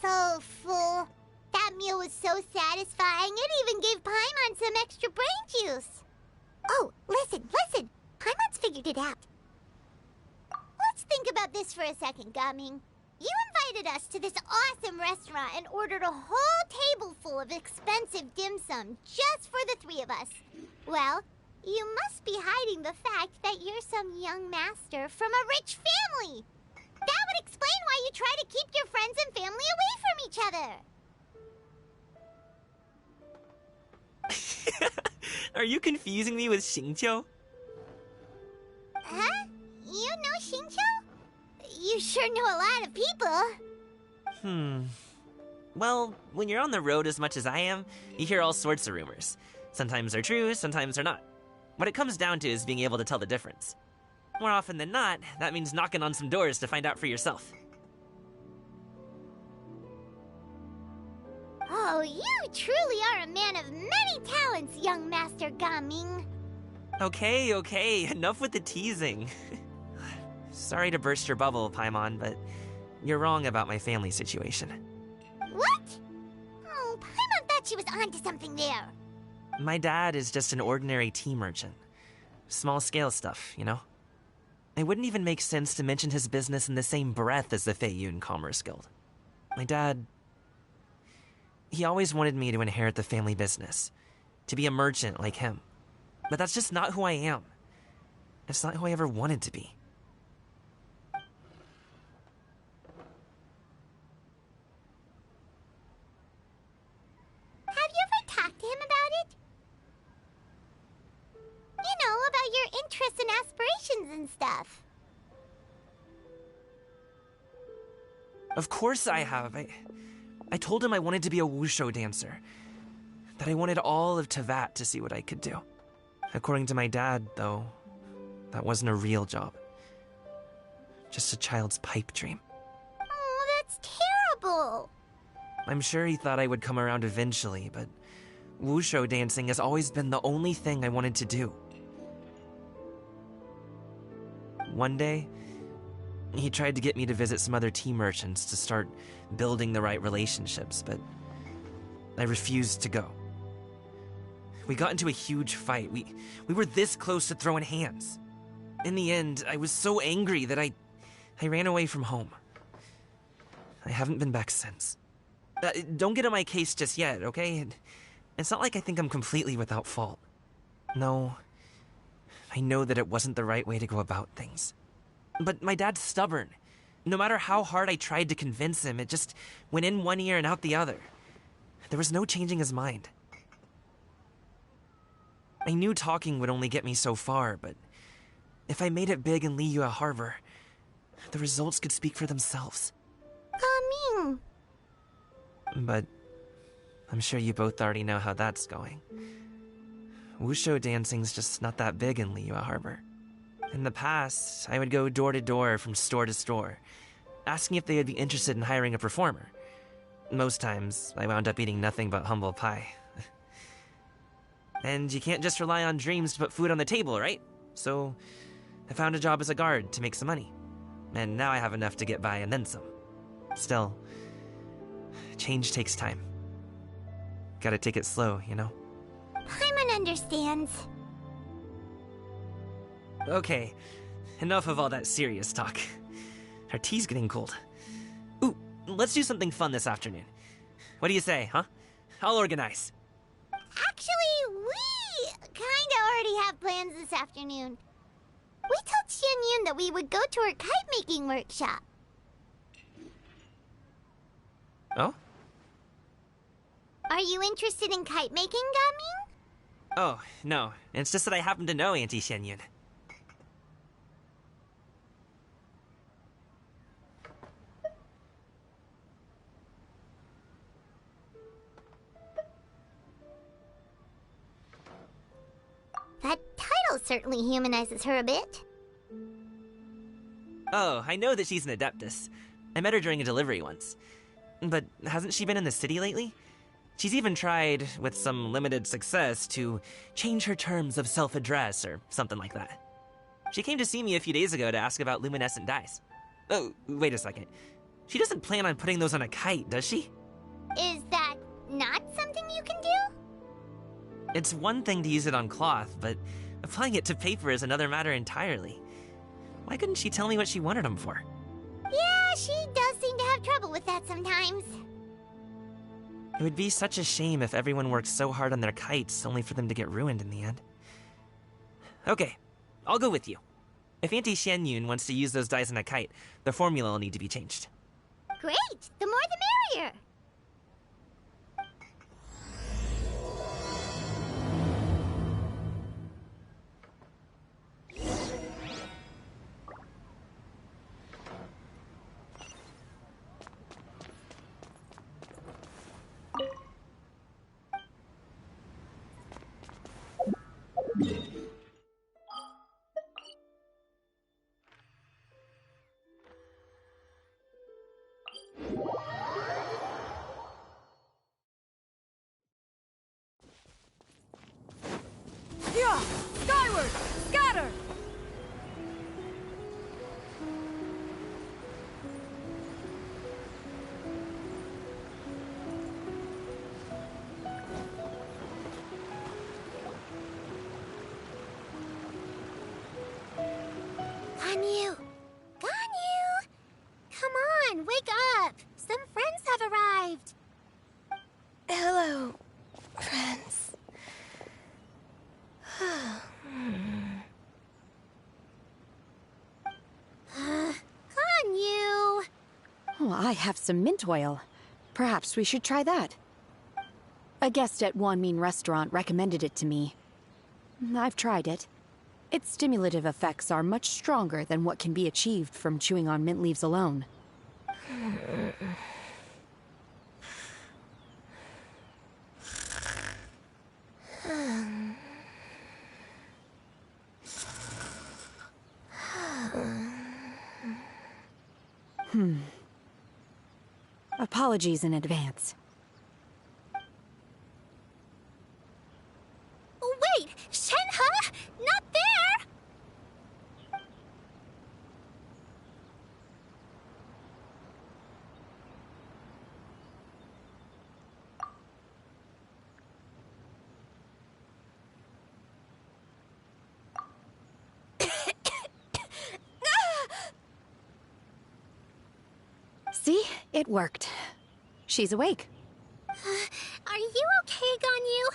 So full. That meal was so satisfying, it even gave Paimon some extra brain juice. Oh, listen. Paimon's figured it out. Let's think about this for a second, Gaming. You invited us to this awesome restaurant and ordered a whole table full of expensive dim sum just for the three of us. Well, you must be hiding the fact that you're some young master from a rich family. That would explain why you try to keep your friends and family away from each other. Are you confusing me with Xingqiu? Huh? You know Xingqiu? You sure know a lot of people. Well, when you're on the road as much as I am, you hear all sorts of rumors. Sometimes they're true, sometimes they're not. What it comes down to is being able to tell the difference. More often than not, that means knocking on some doors to find out for yourself. Oh, you truly are a man of many talents, young Master Gaming. Okay, enough with the teasing. Sorry to burst your bubble, Paimon, but you're wrong about my family situation. What? Oh, Paimon thought she was onto something there. My dad is just an ordinary tea merchant. Small-scale stuff, you know? It wouldn't even make sense to mention his business in the same breath as the Feiyun Commerce Guild. My dad... he always wanted me to inherit the family business. To be a merchant like him. But that's just not who I am. It's not who I ever wanted to be. Have you ever talked to him about it? You know, about your interests and aspirations and stuff. Of course I have. I told him I wanted to be a wushu dancer. That I wanted all of Tevat to see what I could do. According to my dad, though, that wasn't a real job. Just a child's pipe dream. Oh, that's terrible. I'm sure he thought I would come around eventually, but wushu dancing has always been the only thing I wanted to do. One day, he tried to get me to visit some other tea merchants to start building the right relationships, but I refused to go. We got into a huge fight. We were this close to throwing hands. In the end, I was so angry that I ran away from home. I haven't been back since. Don't get on my case just yet, okay? It's not like I think I'm completely without fault. No, I know that it wasn't the right way to go about things. But my dad's stubborn. No matter how hard I tried to convince him, it just went in one ear and out the other. There was no changing his mind. I knew talking would only get me so far, but if I made it big in Liyue Harbor, the results could speak for themselves. Gaming. But I'm sure you both already know how that's going. Wushu dancing's just not that big in Liyue Harbor. In the past, I would go door to door from store to store, asking if they would be interested in hiring a performer. Most times, I wound up eating nothing but humble pie. And you can't just rely on dreams to put food on the table, right? So, I found a job as a guard to make some money. And now I have enough to get by and then some. Still, change takes time. Gotta take it slow, you know? Paimon understands. Okay, enough of all that serious talk. Our tea's getting cold. Ooh, let's do something fun this afternoon. What do you say, huh? I'll organize. Actually, we kinda already have plans this afternoon. We told Xianyun that we would go to her kite-making workshop. Oh? Are you interested in kite-making, Gaming? Oh, no. It's just that I happen to know Auntie Xianyun. That title certainly humanizes her a bit. Oh, I know that she's an Adeptus. I met her during a delivery once. But hasn't she been in the city lately? She's even tried, with some limited success, to change her terms of self-address or something like that. She came to see me a few days ago to ask about luminescent dyes. Oh, wait a second. She doesn't plan on putting those on a kite, does she? Is that not something you can do? It's one thing to use it on cloth, but applying it to paper is another matter entirely. Why couldn't she tell me what she wanted them for? Yeah, she does seem to have trouble with that sometimes. It would be such a shame if everyone worked so hard on their kites only for them to get ruined in the end. Okay, I'll go with you. If Auntie Xianyun wants to use those dyes on a kite, the formula will need to be changed. Great! The more the merrier! Yeah! Skyward! Scatter! Ganyu! Ganyu! Come on, wake up! Some friends have arrived! Hello, friends. Ganyu! Oh, I have some mint oil. Perhaps we should try that. A guest at Wanmin Restaurant recommended it to me. I've tried it. Its stimulative effects are much stronger than what can be achieved from chewing on mint leaves alone. Apologies in advance. Wait! Shenhe? Not there! See? It worked. She's awake. Are you okay, Ganyu?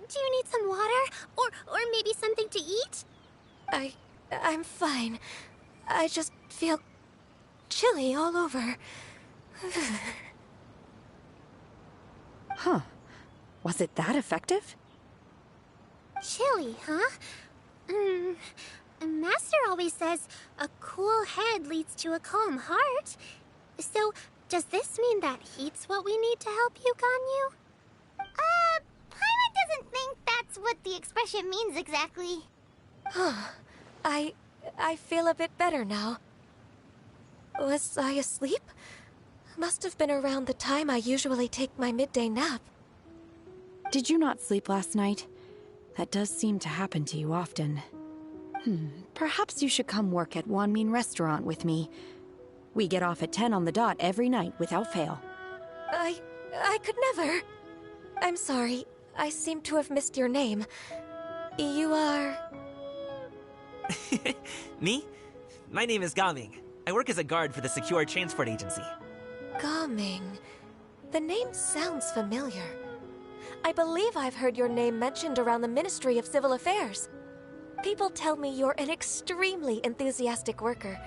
Do you need some water? Or maybe something to eat? I'm fine. I just feel chilly all over. Huh. Was it that effective? Chilly, huh? Master always says a cool head leads to a calm heart. So, does this mean that heat's what we need to help you, Ganyu? Paimon doesn't think that's what the expression means exactly. I feel a bit better now. Was I asleep? Must have been around the time I usually take my midday nap. Did you not sleep last night? That does seem to happen to you often. Perhaps you should come work at Wanmin Restaurant with me. We get off at 10 on the dot every night without fail. I could never. I'm sorry. I seem to have missed your name. You are... Me? My name is Gaming. I work as a guard for the Secure Transport Agency. Gaming. The name sounds familiar. I believe I've heard your name mentioned around the Ministry of Civil Affairs. People tell me you're an extremely enthusiastic worker,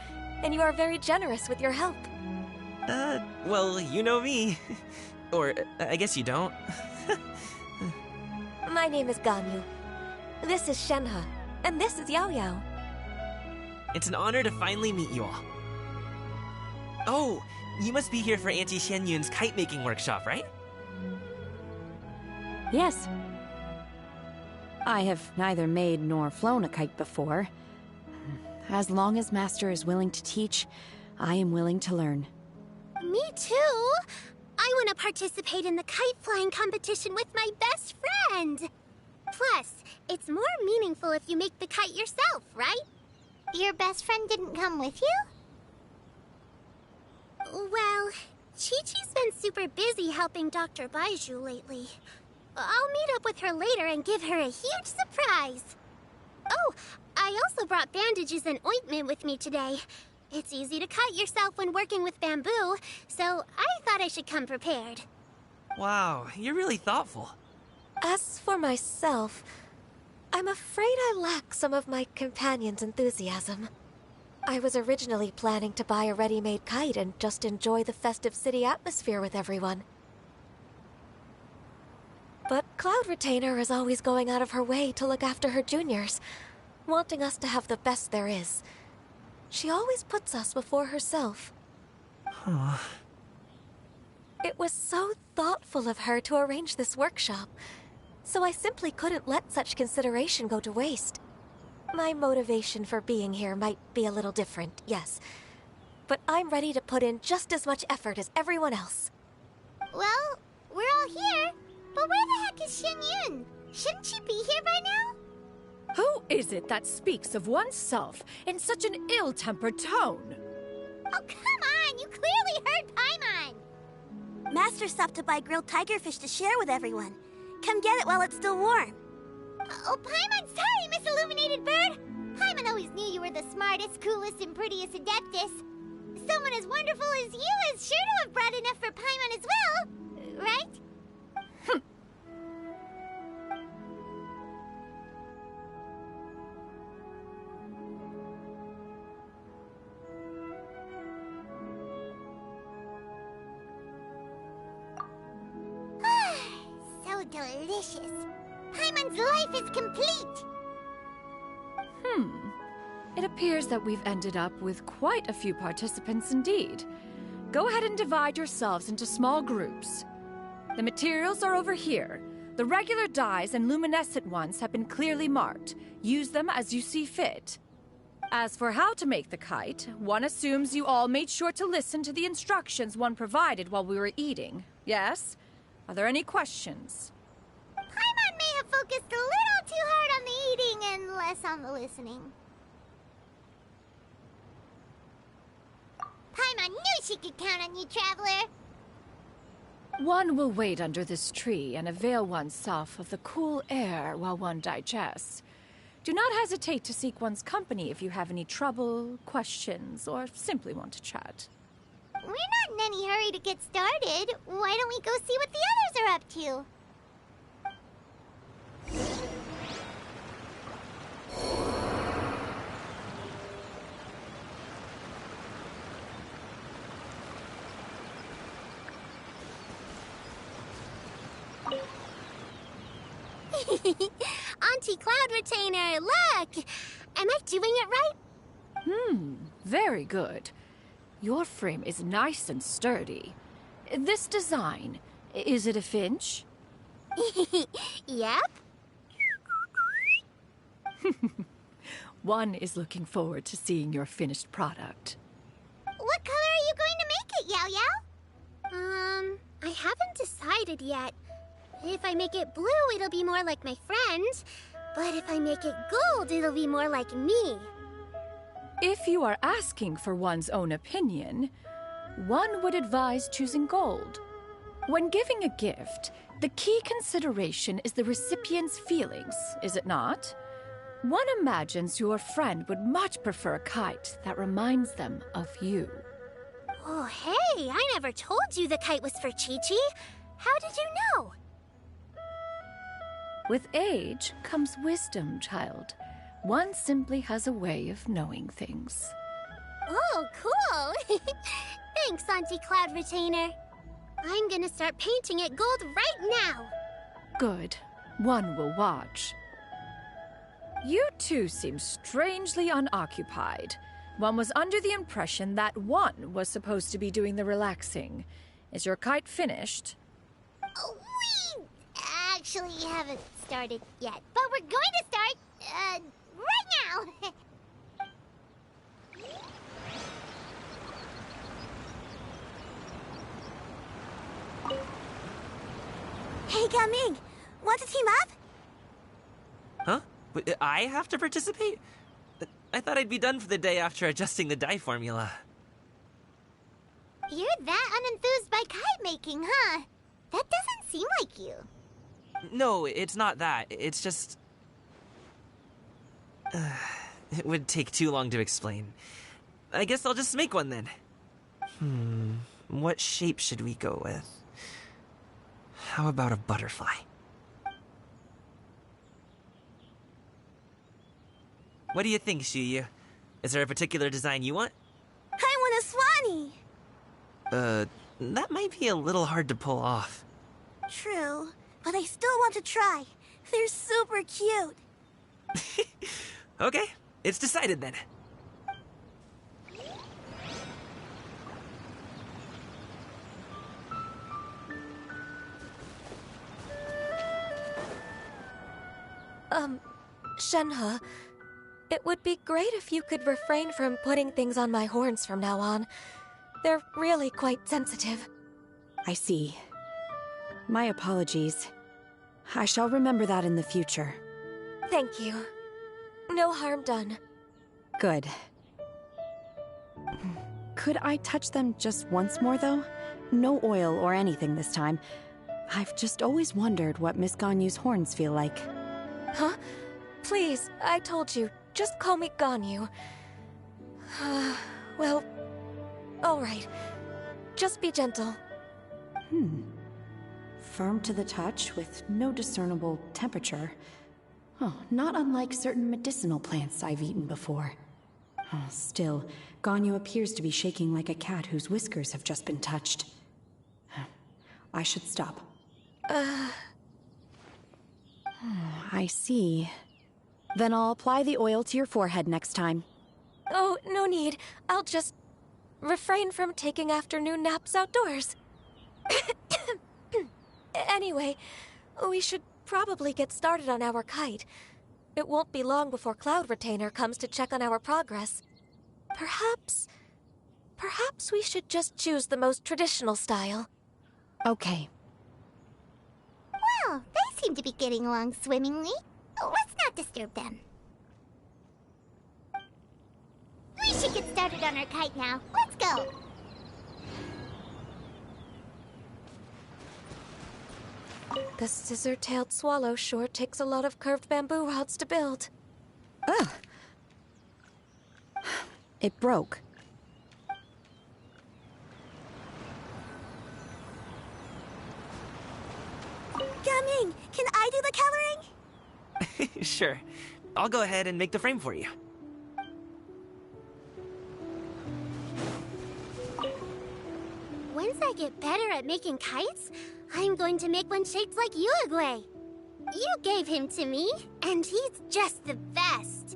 and you are very generous with your help. Well, you know me. Or, I guess you don't. My name is Ganyu. This is Shenhe, and this is Yao Yao. It's an honor to finally meet you all. Oh, you must be here for Auntie Xianyun's kite-making workshop, right? Yes. I have neither made nor flown a kite before. As long as Master is willing to teach, I am willing to learn. Me too! I want to participate in the kite flying competition with my best friend! Plus, it's more meaningful if you make the kite yourself, right? Your best friend didn't come with you? Well, Chi-Chi's been super busy helping Dr. Baizhu lately. I'll meet up with her later and give her a huge surprise. Oh, I also brought bandages and ointment with me today. It's easy to cut yourself when working with bamboo, so I thought I should come prepared. Wow, you're really thoughtful. As for myself, I'm afraid I lack some of my companion's enthusiasm. I was originally planning to buy a ready-made kite and just enjoy the festive city atmosphere with everyone. But Cloud Retainer is always going out of her way to look after her juniors, wanting us to have the best there is. She always puts us before herself. It was so thoughtful of her to arrange this workshop, so I simply couldn't let such consideration go to waste. My motivation for being here might be a little different, yes, but I'm ready to put in just as much effort as everyone else. Well, we're all here, but where the heck is Xianyun? Shouldn't she be here by now? Who is it that speaks of oneself in such an ill-tempered tone? Oh, come on! You clearly heard Paimon! Master stopped to buy grilled tigerfish to share with everyone. Come get it while it's still warm. Oh, Paimon, sorry, Miss Illuminated Bird! Paimon always knew you were the smartest, coolest, and prettiest Adeptus. Someone as wonderful as you is sure to have brought enough for Paimon as well, right? So delicious. Paimon's life is complete! It appears that we've ended up with quite a few participants indeed. Go ahead and divide yourselves into small groups. The materials are over here. The regular dyes and luminescent ones have been clearly marked. Use them as you see fit. As for how to make the kite, one assumes you all made sure to listen to the instructions one provided while we were eating. Yes? Are there any questions? Paimon may have focused a little too hard on the eating and less on the listening. Paimon knew she could count on you, Traveler! One will wait under this tree and avail oneself of the cool air while one digests. Do not hesitate to seek one's company if you have any trouble, questions, or simply want to chat. We're not in any hurry to get started. Why don't we go see what the others are up to? Auntie Cloud Retainer, look! Am I doing it right? Very good. Your frame is nice and sturdy. This design, is it a finch? Yep. One is looking forward to seeing your finished product. What color are you going to make it, Yao Yao? I haven't decided yet. If I make it blue, it'll be more like my friend. But if I make it gold, it'll be more like me. If you are asking for one's own opinion, one would advise choosing gold. When giving a gift, the key consideration is the recipient's feelings, is it not? One imagines your friend would much prefer a kite that reminds them of you. Oh, hey, I never told you the kite was for Chi-Chi. How did you know? With age comes wisdom, child. One simply has a way of knowing things. Oh, cool! Thanks, Auntie Cloud Retainer. I'm gonna start painting it gold right now. Good. One will watch. You two seem strangely unoccupied. One was under the impression that one was supposed to be doing the relaxing. Is your kite finished? We actually haven't started yet, but we're going to start, right now. Hey, Gaming! Want to team up? Huh? I have to participate? I thought I'd be done for the day after adjusting the dye formula. You're that unenthused by kite making, huh? That doesn't seem like you. No, it's not that. It's just... it would take too long to explain. I guess I'll just make one then. What shape should we go with? How about a butterfly? What do you think, Shuyu? Is there a particular design you want? I want a swanee! That might be a little hard to pull off. True, but I still want to try. They're super cute. Okay, it's decided then. Shenhe, it would be great if you could refrain from putting things on my horns from now on. They're really quite sensitive. I see. My apologies. I shall remember that in the future. Thank you. No harm done. Good. Could I touch them just once more, though? No oil or anything this time. I've just always wondered what Miss Ganyu's horns feel like. Huh? Please, I told you. Just call me Ganyu. Well, all right. Just be gentle. Firm to the touch with no discernible temperature. Oh, not unlike certain medicinal plants I've eaten before. Oh, still, Ganyu appears to be shaking like a cat whose whiskers have just been touched. I should stop. I see. Then I'll apply the oil to your forehead next time. Oh, no need. I'll just refrain from taking afternoon naps outdoors. Anyway, we should probably get started on our kite. It won't be long before Cloud Retainer comes to check on our progress. Perhaps we should just choose the most traditional style. Okay. Well, they seem to be getting along swimmingly. Let's not disturb them. We should get started on our kite now. Let's go. The scissor-tailed swallow sure takes a lot of curved bamboo rods to build. Ugh. It broke. Gaming, can I do the coloring? Sure. I'll go ahead and make the frame for you. Once I get better at making kites, I'm going to make one shaped like Uruguay. You gave him to me, and he's just the best.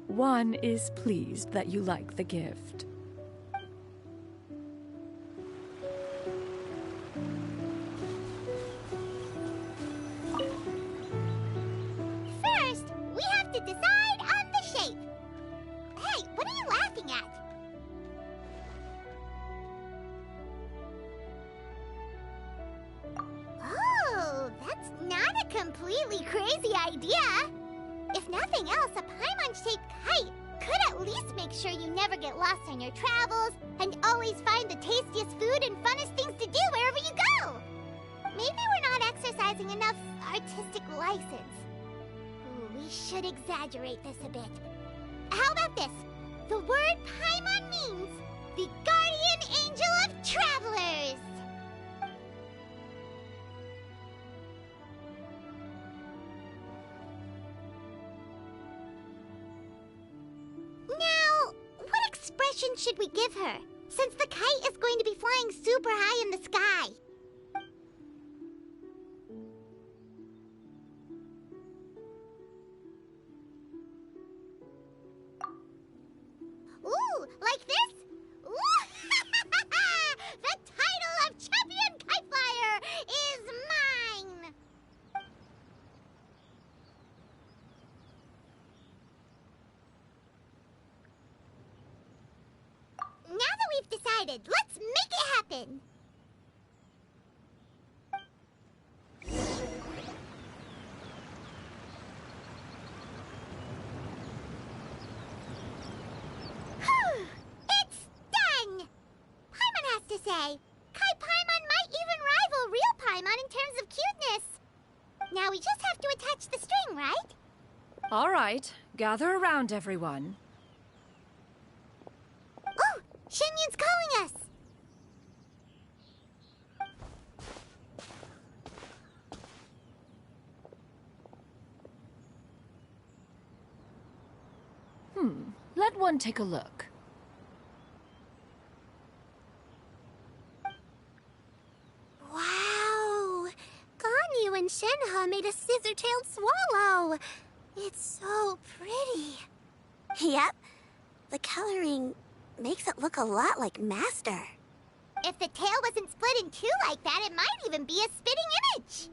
One is pleased that you like the gift. First, we have to decide on the shape. Hey, what are you laughing at? Oh, that's not a completely crazy idea. If nothing else, a Paimon-shaped kite could at least make sure you never get lost on your travels and always find the tastiest food and funnest things to do wherever you go. Maybe we're not exercising enough artistic license. Ooh, we should exaggerate this a bit. How about this? The word Paimon means the guardian angel of travelers. Now, what expression should we give her, since the kite is going to be flying super high in the sky? Like this? The title of Champion Kite Flyer is mine! Now that we've decided, let's make it happen! It's done! Paimon has to say, Kai Paimon might even rival real Paimon in terms of cuteness. Now we just have to attach the string, right? All right, gather around, everyone. Oh, Shenyun's calling us! Let one take a look. Wow! Ganyu and Shenhe made a scissor-tailed swallow. It's so pretty. Yep. The coloring makes it look a lot like Master. If the tail wasn't split in two like that, it might even be a spitting image.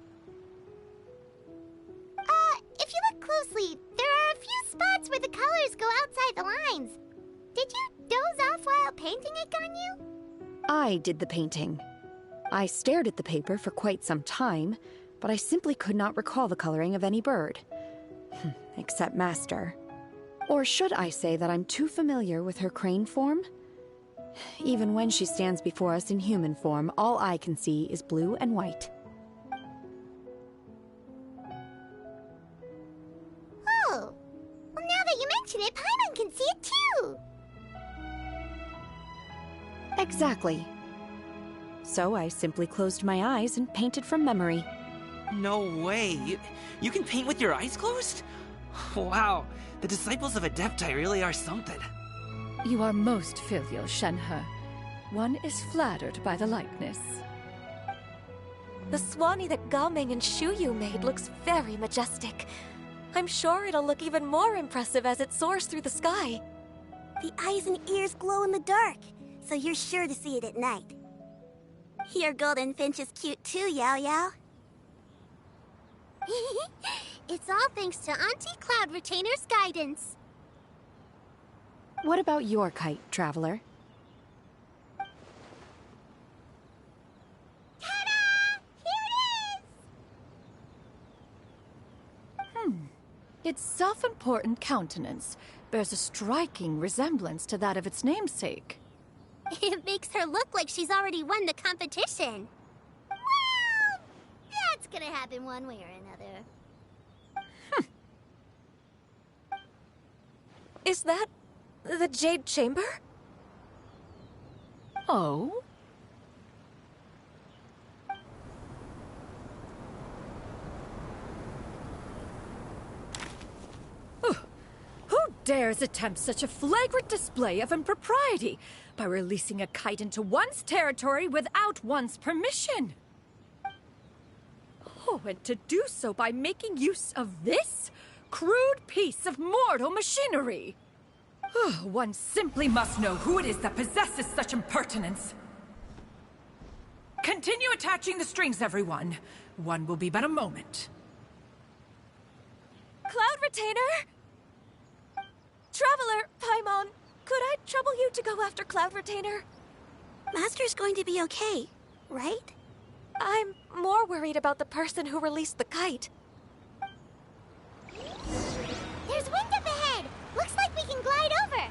If you look closely, there are a few spots where the colors go outside the lines. Did you doze off while painting it, Ganyu? I did the painting. I stared at the paper for quite some time, but I simply could not recall the coloring of any bird. Except Master. Or should I say that I'm too familiar with her crane form? Even when she stands before us in human form, all I can see is blue and white. Oh, well, now that you mention it, Paimon can see it too! Exactly. So I simply closed my eyes and painted from memory. No way! You can paint with your eyes closed? Wow, the disciples of Adepti really are something. You are most filial, Shenhe. One is flattered by the likeness. The Swanee that Gaming and Shuyu made looks very majestic. I'm sure it'll look even more impressive as it soars through the sky. The eyes and ears glow in the dark, so you're sure to see it at night. Your golden finch is cute too, Yao Yao. It's all thanks to Auntie Cloud Retainer's guidance. What about your kite, Traveler? Ta-da! Here it is! Its self-important countenance bears a striking resemblance to that of its namesake. It makes her look like she's already won the competition. Well, that's gonna happen one way or another. Is that the Jade Chamber? Oh? Who dares attempt such a flagrant display of impropriety by releasing a kite into one's territory without one's permission? Oh, and to do so by making use of this crude piece of mortal machinery. One simply must know who it is that possesses such impertinence. Continue attaching the strings, everyone. One will be but a moment. Cloud Retainer? Traveler, Paimon, could I trouble you to go after Cloud Retainer? Master's going to be okay, right? I'm more worried about the person who released the kite. There's wind up ahead! Looks like we can glide over!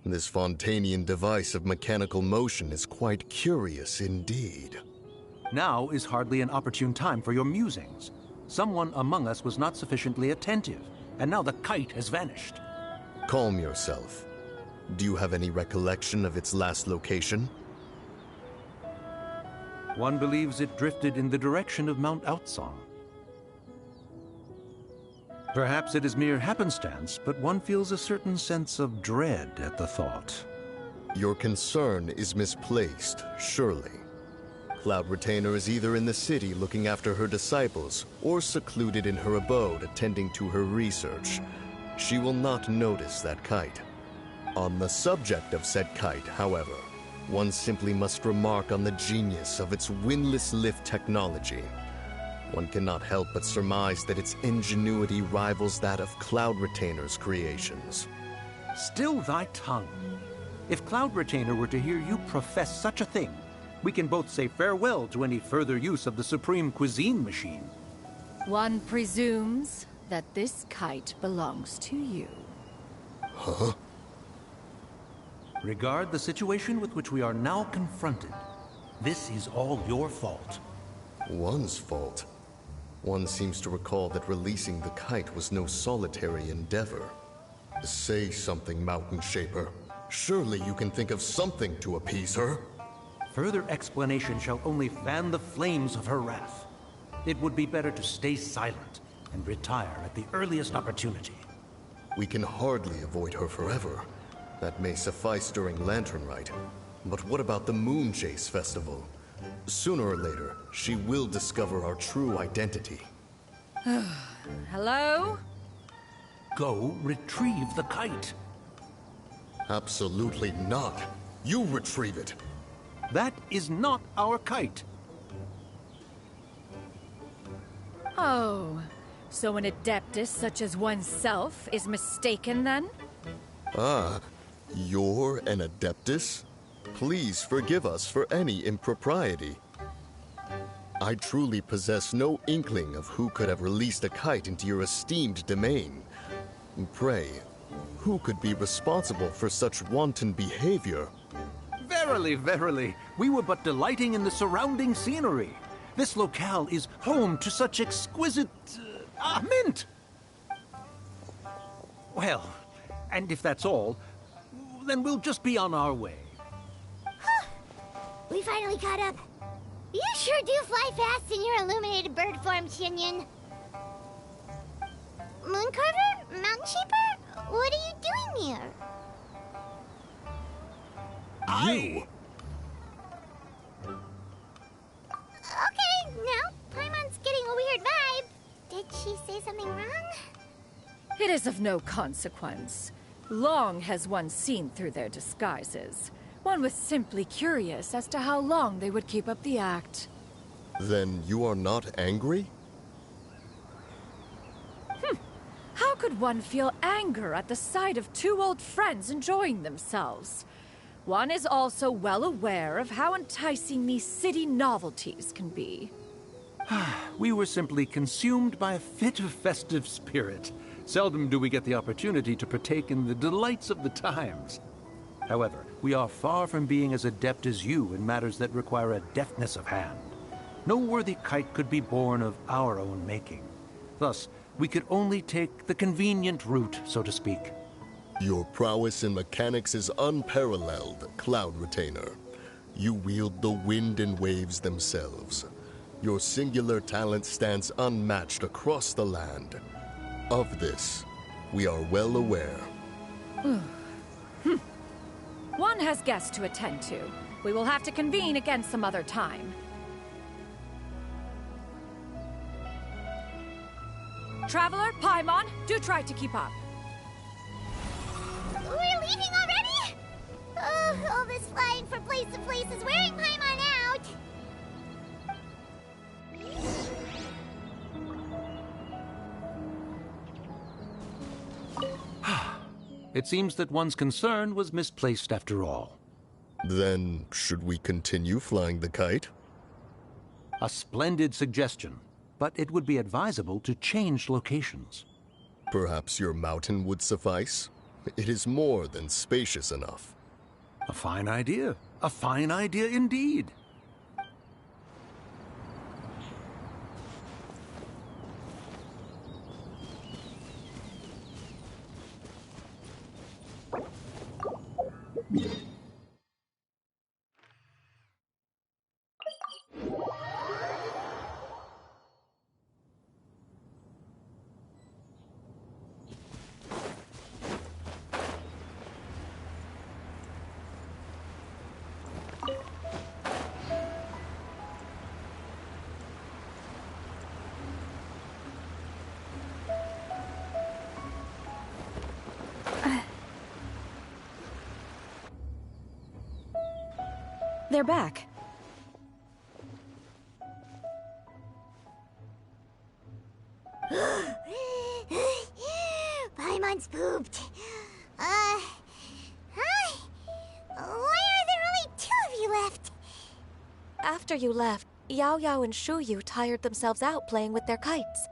This Fontanian device of mechanical motion is quite curious indeed. Now is hardly an opportune time for your musings. Someone among us was not sufficiently attentive. and now the kite has vanished. Calm yourself. Do you have any recollection of its last location? One believes it drifted in the direction of Mount Outsong. Perhaps it is mere happenstance, but one feels a certain sense of dread at the thought. Your concern is misplaced, surely. Cloud Retainer is either in the city looking after her disciples, or secluded in her abode attending to her research. She will not notice that kite. On the subject of said kite, however, one simply must remark on the genius of its windless lift technology. One cannot help but surmise that its ingenuity rivals that of Cloud Retainer's creations. Still thy tongue. If Cloud Retainer were to hear you profess such a thing, we can both say farewell to any further use of the Supreme Cuisine Machine. One presumes that this kite belongs to you. Huh? Regard the situation with which we are now confronted. This is all your fault. One's fault? One seems to recall that releasing the kite was no solitary endeavor. Say something, Mountain Shaper. Surely you can think of something to appease her. Further explanation shall only fan the flames of her wrath. It would be better to stay silent and retire at the earliest opportunity. We can hardly avoid her forever. That may suffice during Lantern Rite. But what about the Moon Chase Festival? Sooner or later, she will discover our true identity. Hello? Go retrieve the kite. Absolutely not. You retrieve it. That is not our kite. Oh, so an adeptus such as oneself is mistaken then? Ah, you're an adeptus? Please forgive us for any impropriety. I truly possess no inkling of who could have released a kite into your esteemed domain. Pray, who could be responsible for such wanton behavior? Verily, verily, we were but delighting in the surrounding scenery. This locale is home to such exquisite... mint! Well, and if that's all, then we'll just be on our way. We finally caught up. You sure do fly fast in your illuminated bird form, Shinyan. Mooncarver? Mountain Shaper? What are you doing here? You? Okay, now Paimon's getting a weird vibe. Did she say something wrong? It is of no consequence. Long has one seen through their disguises. One was simply curious as to how long they would keep up the act. Then you are not angry? How could one feel anger at the sight of two old friends enjoying themselves? One is also well aware of how enticing these city novelties can be. We were simply consumed by a fit of festive spirit. Seldom do we get the opportunity to partake in the delights of the times. However, we are far from being as adept as you in matters that require a deftness of hand. No worthy kite could be born of our own making. Thus, we could only take the convenient route, so to speak. Your prowess in mechanics is unparalleled, Cloud Retainer. You wield the wind and waves themselves. Your singular talent stands unmatched across the land. Of this, we are well aware. One has guests to attend to. We will have to convene again some other time. Traveler, Paimon, do try to keep up. We're leaving already? All this flying from place to place is wearing Paimon out. It seems that one's concern was misplaced after all. Then, should we continue flying the kite? A splendid suggestion, but it would be advisable to change locations. Perhaps your mountain would suffice? It is more than spacious enough. A fine idea. A fine idea indeed. They're back. Paimon's pooped. Hi. Why are there only 2 of you left? After you left, Yao Yao and Shu Yu tired themselves out playing with their kites.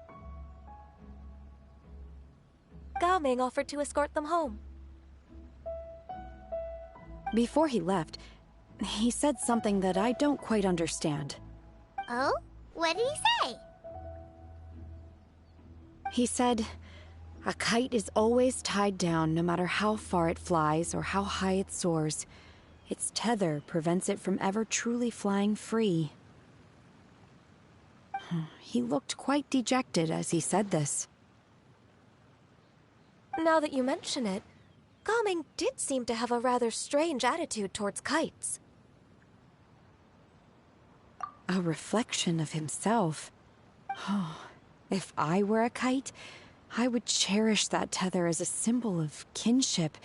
Gao Ming offered to escort them home. Before he left, he said something that I don't quite understand. Oh? What did he say? He said, a kite is always tied down no matter how far it flies or how high it soars. Its tether prevents it from ever truly flying free. He looked quite dejected as he said this. Now that you mention it, Gao Ming did seem to have a rather strange attitude towards kites. A reflection of himself. If I were a kite, I would cherish that tether as a symbol of kinship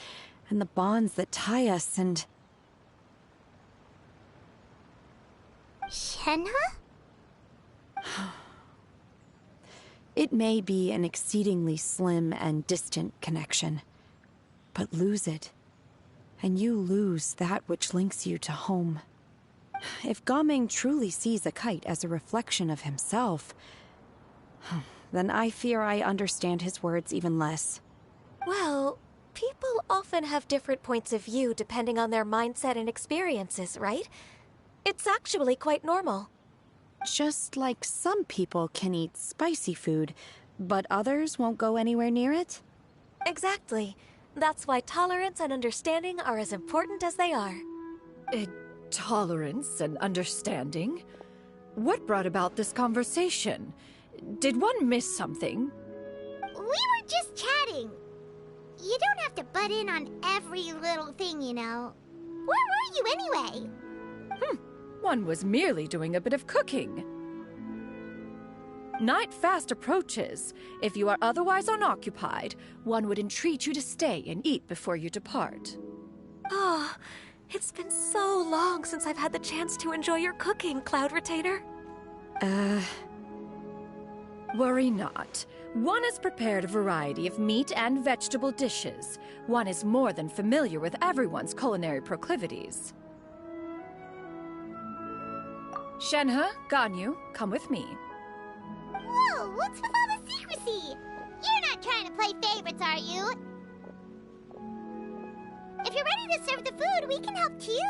and the bonds that tie us and... Shenhe? It may be an exceedingly slim and distant connection, but lose it, and you lose that which links you to home. If Gao Ming truly sees a kite as a reflection of himself, then I fear I understand his words even less. Well, people often have different points of view depending on their mindset and experiences, right? It's actually quite normal. Just like some people can eat spicy food, but others won't go anywhere near it? Exactly. That's why tolerance and understanding are as important as they are. Tolerance and understanding? What brought about this conversation? Did one miss something? We were just chatting. You don't have to butt in on every little thing, you know. Where were you anyway? One was merely doing a bit of cooking. Night fast approaches. If you are otherwise unoccupied, one would entreat you to stay and eat before you depart. Oh, it's been so long since I've had the chance to enjoy your cooking, Cloud Retainer. Worry not. One has prepared a variety of meat and vegetable dishes. One is more than familiar with everyone's culinary proclivities. Shenhe, Ganyu, come with me. Whoa, what's with all the secrecy? You're not trying to play favorites, are you? If you're ready to serve the food, we can help too.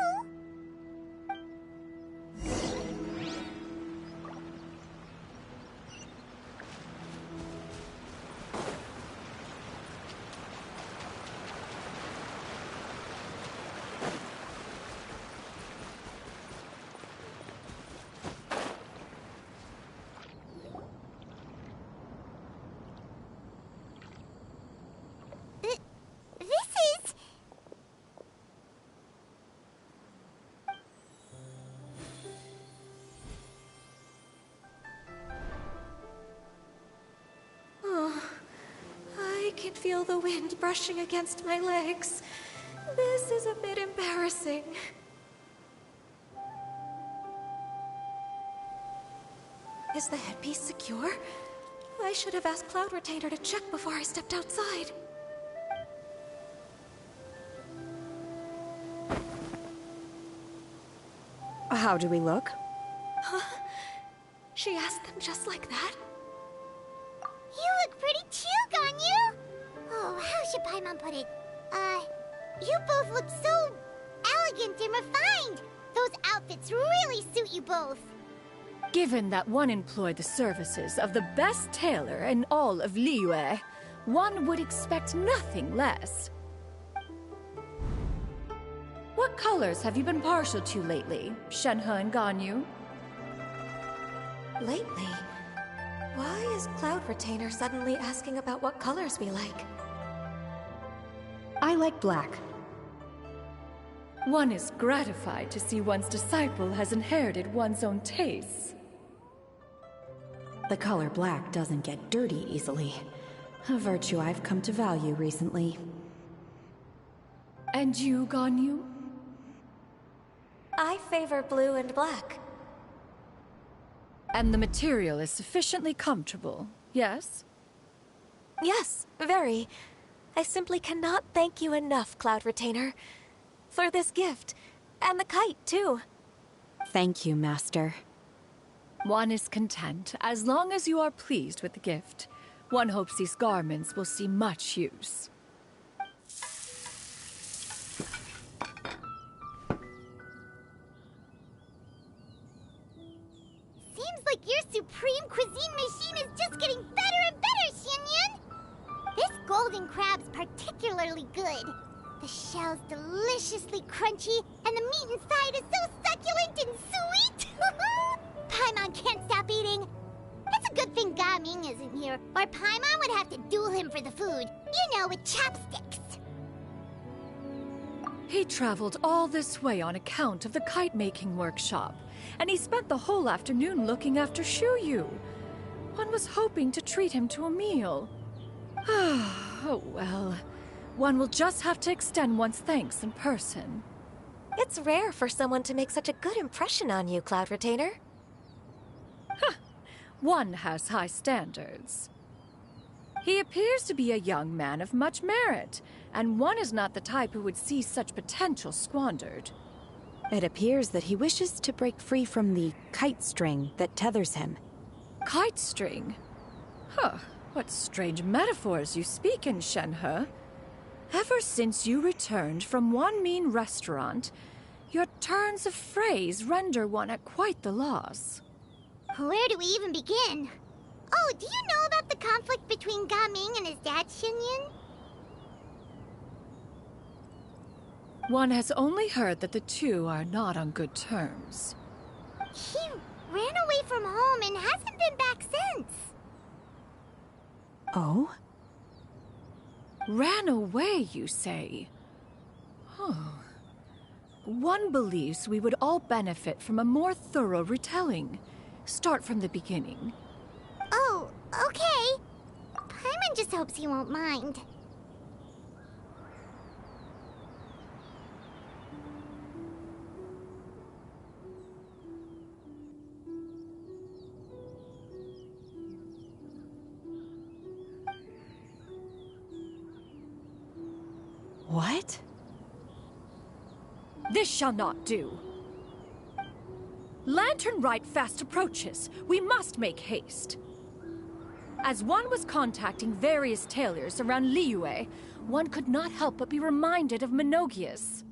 I can feel the wind brushing against my legs. This is a bit embarrassing. Is the headpiece secure? I should have asked Cloud Retainer to check before I stepped outside. How do we look? Huh? She asked them just like that? You look pretty too, Ganyu! Oh, how should Paimon put it? You both look so elegant and refined! Those outfits really suit you both! Given that one employed the services of the best tailor in all of Liyue, one would expect nothing less. What colors have you been partial to lately, Shenhe and Ganyu? Lately? Why is Cloud Retainer suddenly asking about what colors we like? I like black. One is gratified to see one's disciple has inherited one's own tastes. The color black doesn't get dirty easily. A virtue I've come to value recently. And you, Ganyu? I favor blue and black. And the material is sufficiently comfortable, yes? Yes, very. I simply cannot thank you enough, Cloud Retainer. For this gift. And the kite, too. Thank you, Master. One is content, as long as you are pleased with the gift. One hopes these garments will see much use. Seems like your supreme cuisine machine is just getting better and better, Xianyun! This golden crab's particularly good. The shell's deliciously crunchy, and the meat inside is so succulent and sweet! Paimon can't stop eating. It's a good thing Gaming isn't here, or Paimon would have to duel him for the food. You know, with chopsticks. He traveled all this way on account of the kite-making workshop, and he spent the whole afternoon looking after Shuyu. One was hoping to treat him to a meal. Oh well. One will just have to extend one's thanks in person. It's rare for someone to make such a good impression on you, Cloud Retainer. One has high standards. He appears to be a young man of much merit, and one is not the type who would see such potential squandered. It appears that he wishes to break free from the kite string that tethers him. Kite string? Huh, what strange metaphors you speak in, Shenhe. Ever since you returned from one mean restaurant, your turns of phrase render one at quite the loss. Where do we even begin? Oh, do you know about the conflict between Gaming and his dad, Xianyun? One has only heard that the two are not on good terms. He ran away from home and hasn't been back since. Oh? Ran away, you say? Oh. One believes we would all benefit from a more thorough retelling. Start from the beginning. Oh, okay. Paimon just hopes he won't mind. What? This shall not do. Lantern Rite fast approaches. We must make haste. As one was contacting various tailors around Liyue, one could not help but be reminded of Menogias.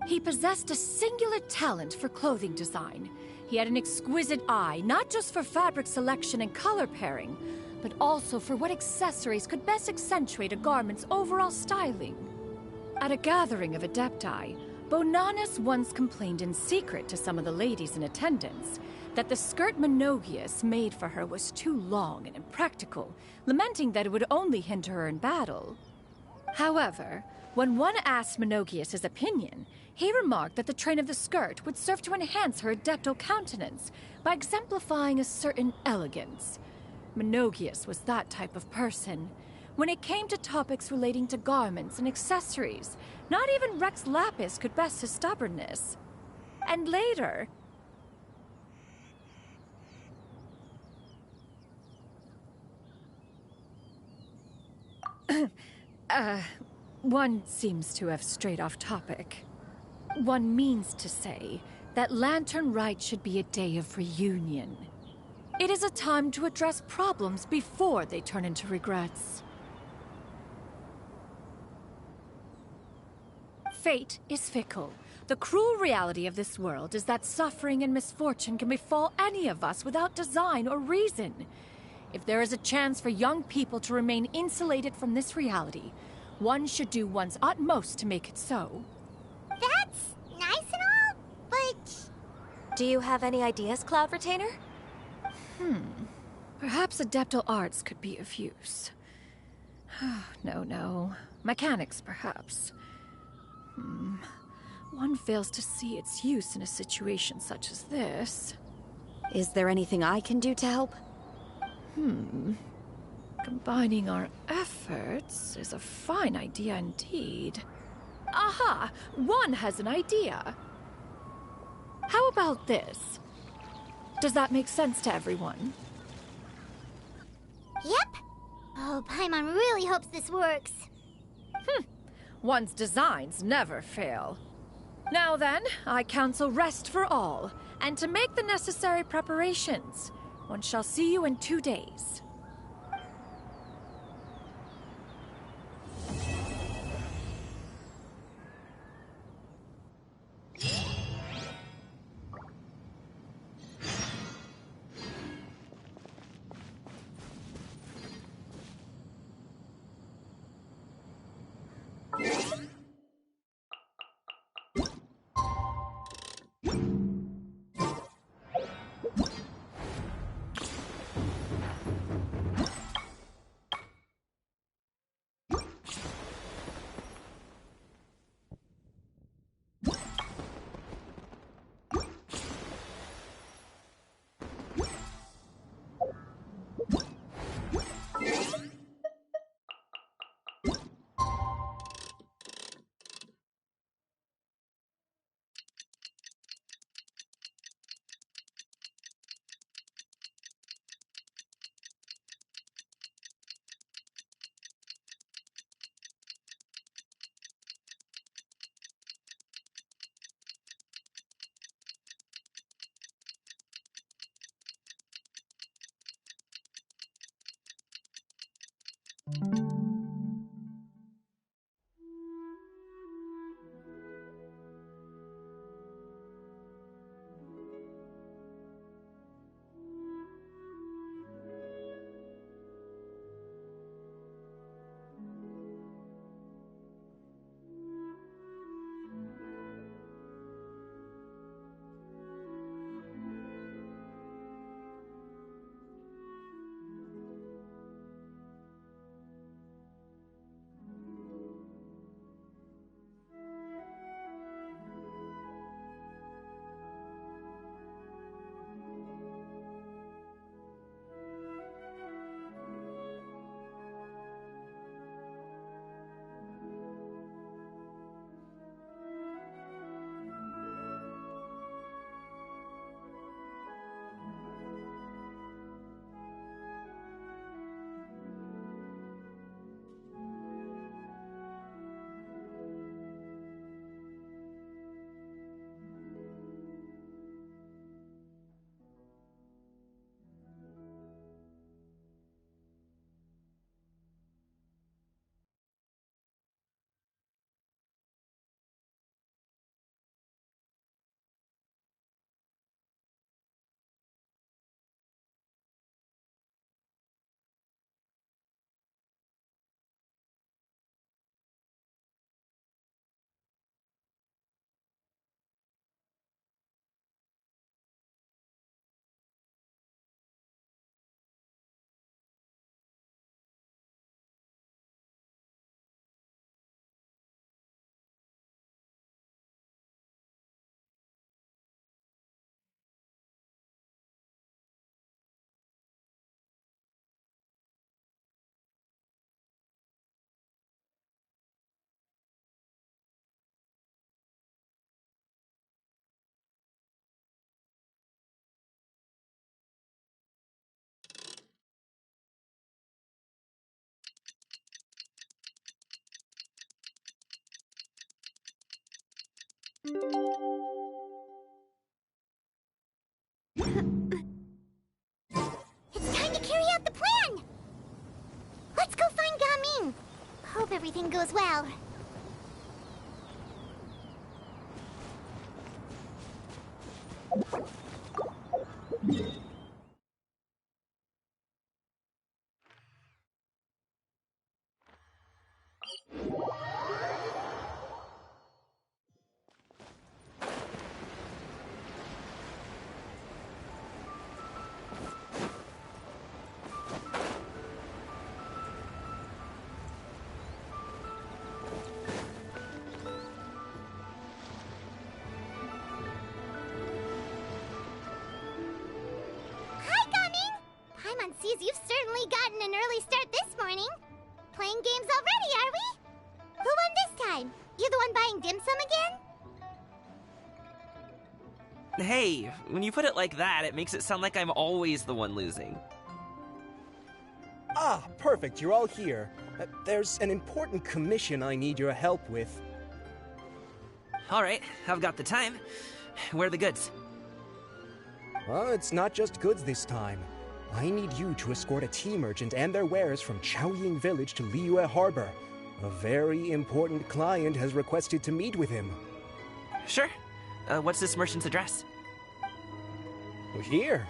He possessed a singular talent for clothing design. He had an exquisite eye, not just for fabric selection and color pairing, but also for what accessories could best accentuate a garment's overall styling. At a gathering of Adepti, Bonanis once complained in secret to some of the ladies in attendance that the skirt Menogias made for her was too long and impractical, lamenting that it would only hinder her in battle. However, when one asked Menogias his opinion, he remarked that the train of the skirt would serve to enhance her adeptal countenance by exemplifying a certain elegance. Menogias was that type of person. When it came to topics relating to garments and accessories, not even Rex Lapis could best his stubbornness. And later... one seems to have strayed off topic. One means to say that Lantern Rite should be a day of reunion. It is a time to address problems before they turn into regrets. Fate is fickle. The cruel reality of this world is that suffering and misfortune can befall any of us without design or reason. If there is a chance for young people to remain insulated from this reality, one should do one's utmost to make it so. That's nice and all, but... Do you have any ideas, Cloud Retainer? Perhaps adeptal arts could be of use. No. Mechanics, perhaps. One fails to see its use in a situation such as this. Is there anything I can do to help? Combining our efforts is a fine idea indeed. Aha! One has an idea. How about this? Does that make sense to everyone? Yep. Oh, Paimon really hopes this works. One's designs never fail. Now then, I counsel rest for all, and to make the necessary preparations. One shall see you in 2 days. It's time to carry out the plan! Let's go find Gaming! Hope everything goes well. Sees you've certainly gotten an early start this morning. Playing games already, are we? Who won this time? You the one buying dim sum again? Hey, when you put it like that, it makes it sound like I'm always the one losing. Ah, perfect, you're all here. There's an important commission I need your help with. Alright, I've got the time. Where are the goods? Well, it's not just goods this time. I need you to escort a tea merchant and their wares from Chaoying Village to Liyue Harbor. A very important client has requested to meet with him. Sure. What's this merchant's address? Here.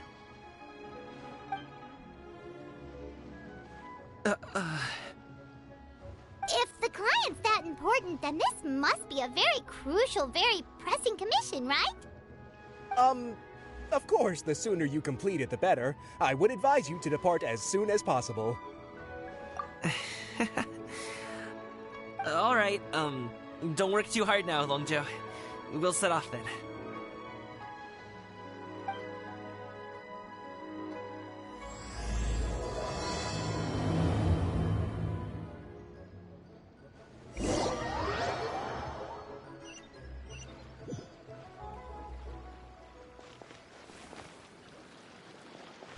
If the client's that important, then this must be a very crucial, very pressing commission, right? Of course, the sooner you complete it, the better. I would advise you to depart as soon as possible. Alright, don't work too hard now, Longzhou. We'll set off then.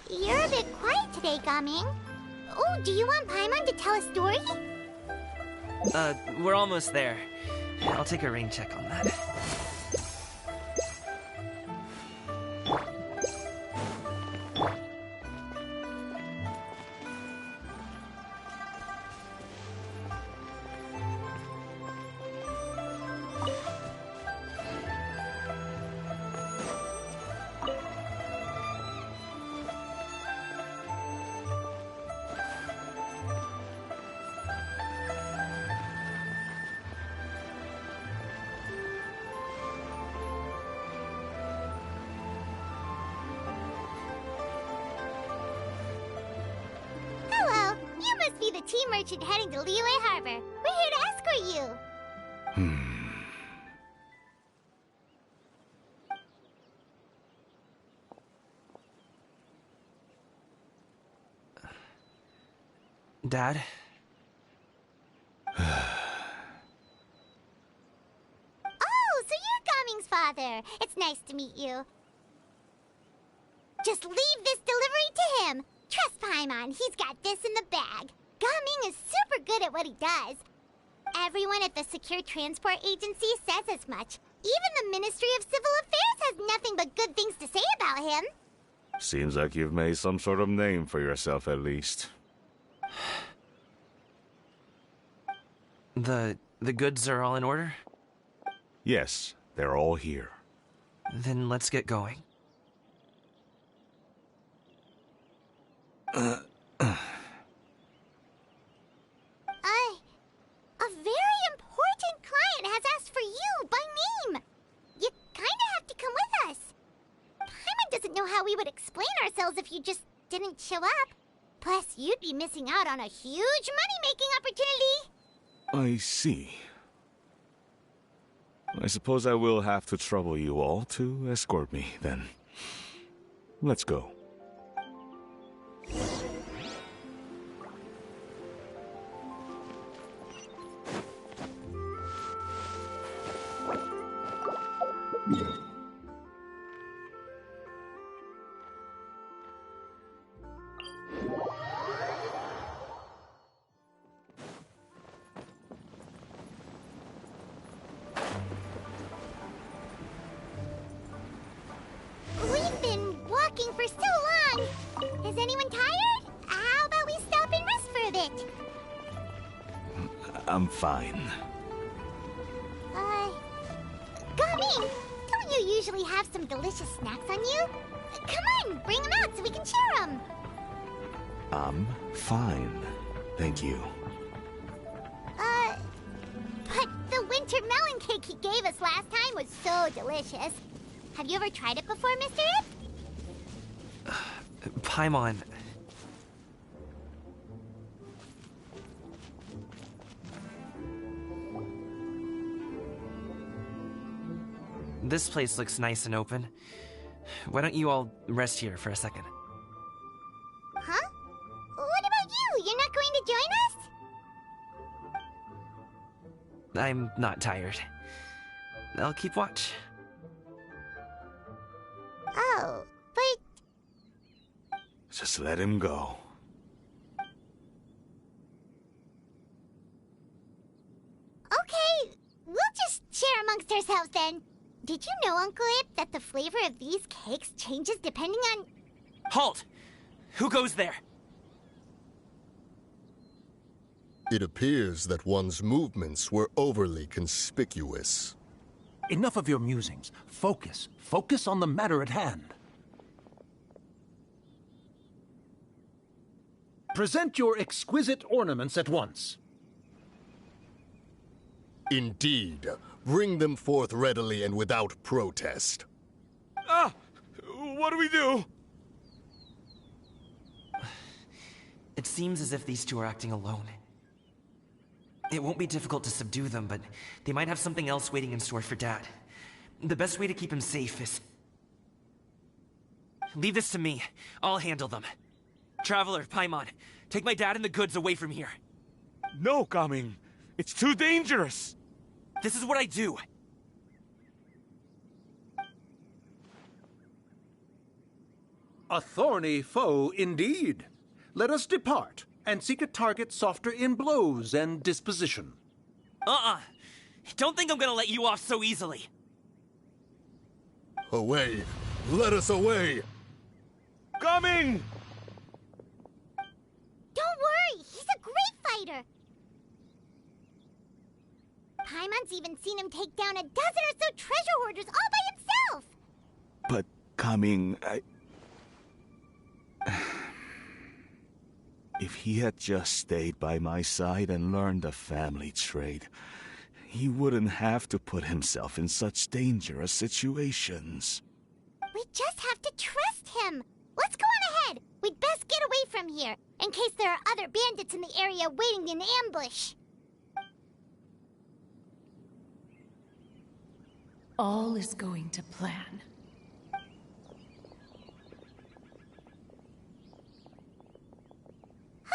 You're a bit quiet today, Gaming. Oh, do you want Paimon to tell a story? We're almost there. I'll take a rain check on that. Hello, you must be the tea merchant heading to Liyue Harbor. We're here to escort you. Dad? Oh, so you're Gaming's father. It's nice to meet you. Just leave this delivery to him. Trust Paimon, he's got this in the bag. Gaming is super good at what he does. Everyone at the Secure Transport Agency says as much. Even the Ministry of Civil Affairs has nothing but good things to say about him. Seems like you've made some sort of name for yourself, at least. The goods are all in order? Yes, they're all here. Then let's get going. A very important client has asked for you by name. You kinda have to come with us. Paimon doesn't know how we would explain ourselves if you just didn't show up. Plus, you'd be missing out on a huge money-making opportunity. I see. I suppose I will have to trouble you all to escort me, then. Let's go. We've been walking for so long. Is anyone tired? How about we stop and rest for a bit? I'm fine. Gaming, don't you usually have some delicious snacks on you? Come on, bring them out so we can share them. I'm fine. Thank you. But the winter melon cake he gave us last time was so delicious. Have you ever tried it before, Mr. Ip? Paimon. This place looks nice and open. Why don't you all rest here for a second? Huh? What about you? You're not going to join us? I'm not tired. I'll keep watch. Oh, but... Just let him go. Okay, we'll just share amongst ourselves then. Did you know, Uncle Ip, that the flavor of these cakes changes depending on... Halt! Who goes there? It appears that one's movements were overly conspicuous. Enough of your musings. Focus. Focus on the matter at hand. Present your exquisite ornaments at once. Indeed. Bring them forth readily and without protest. Ah! What do we do? It seems as if these two are acting alone. It won't be difficult to subdue them, but they might have something else waiting in store for Dad. The best way to keep him safe is... Leave this to me. I'll handle them. Traveler, Paimon, take my dad and the goods away from here. No, Gaming. It's too dangerous. This is what I do. A thorny foe indeed. Let us depart and seek a target softer in blows and disposition. Don't think I'm gonna let you off so easily. Away! Let us away! Coming! Don't worry, he's a great fighter. Paimon's even seen him take down a dozen or so treasure hoarders all by himself. But, Coming, If he had just stayed by my side and learned the family trade, he wouldn't have to put himself in such dangerous situations. We just have to trust him. Let's go on ahead. We'd best get away from here, in case there are other bandits in the area waiting in ambush. All is going to plan.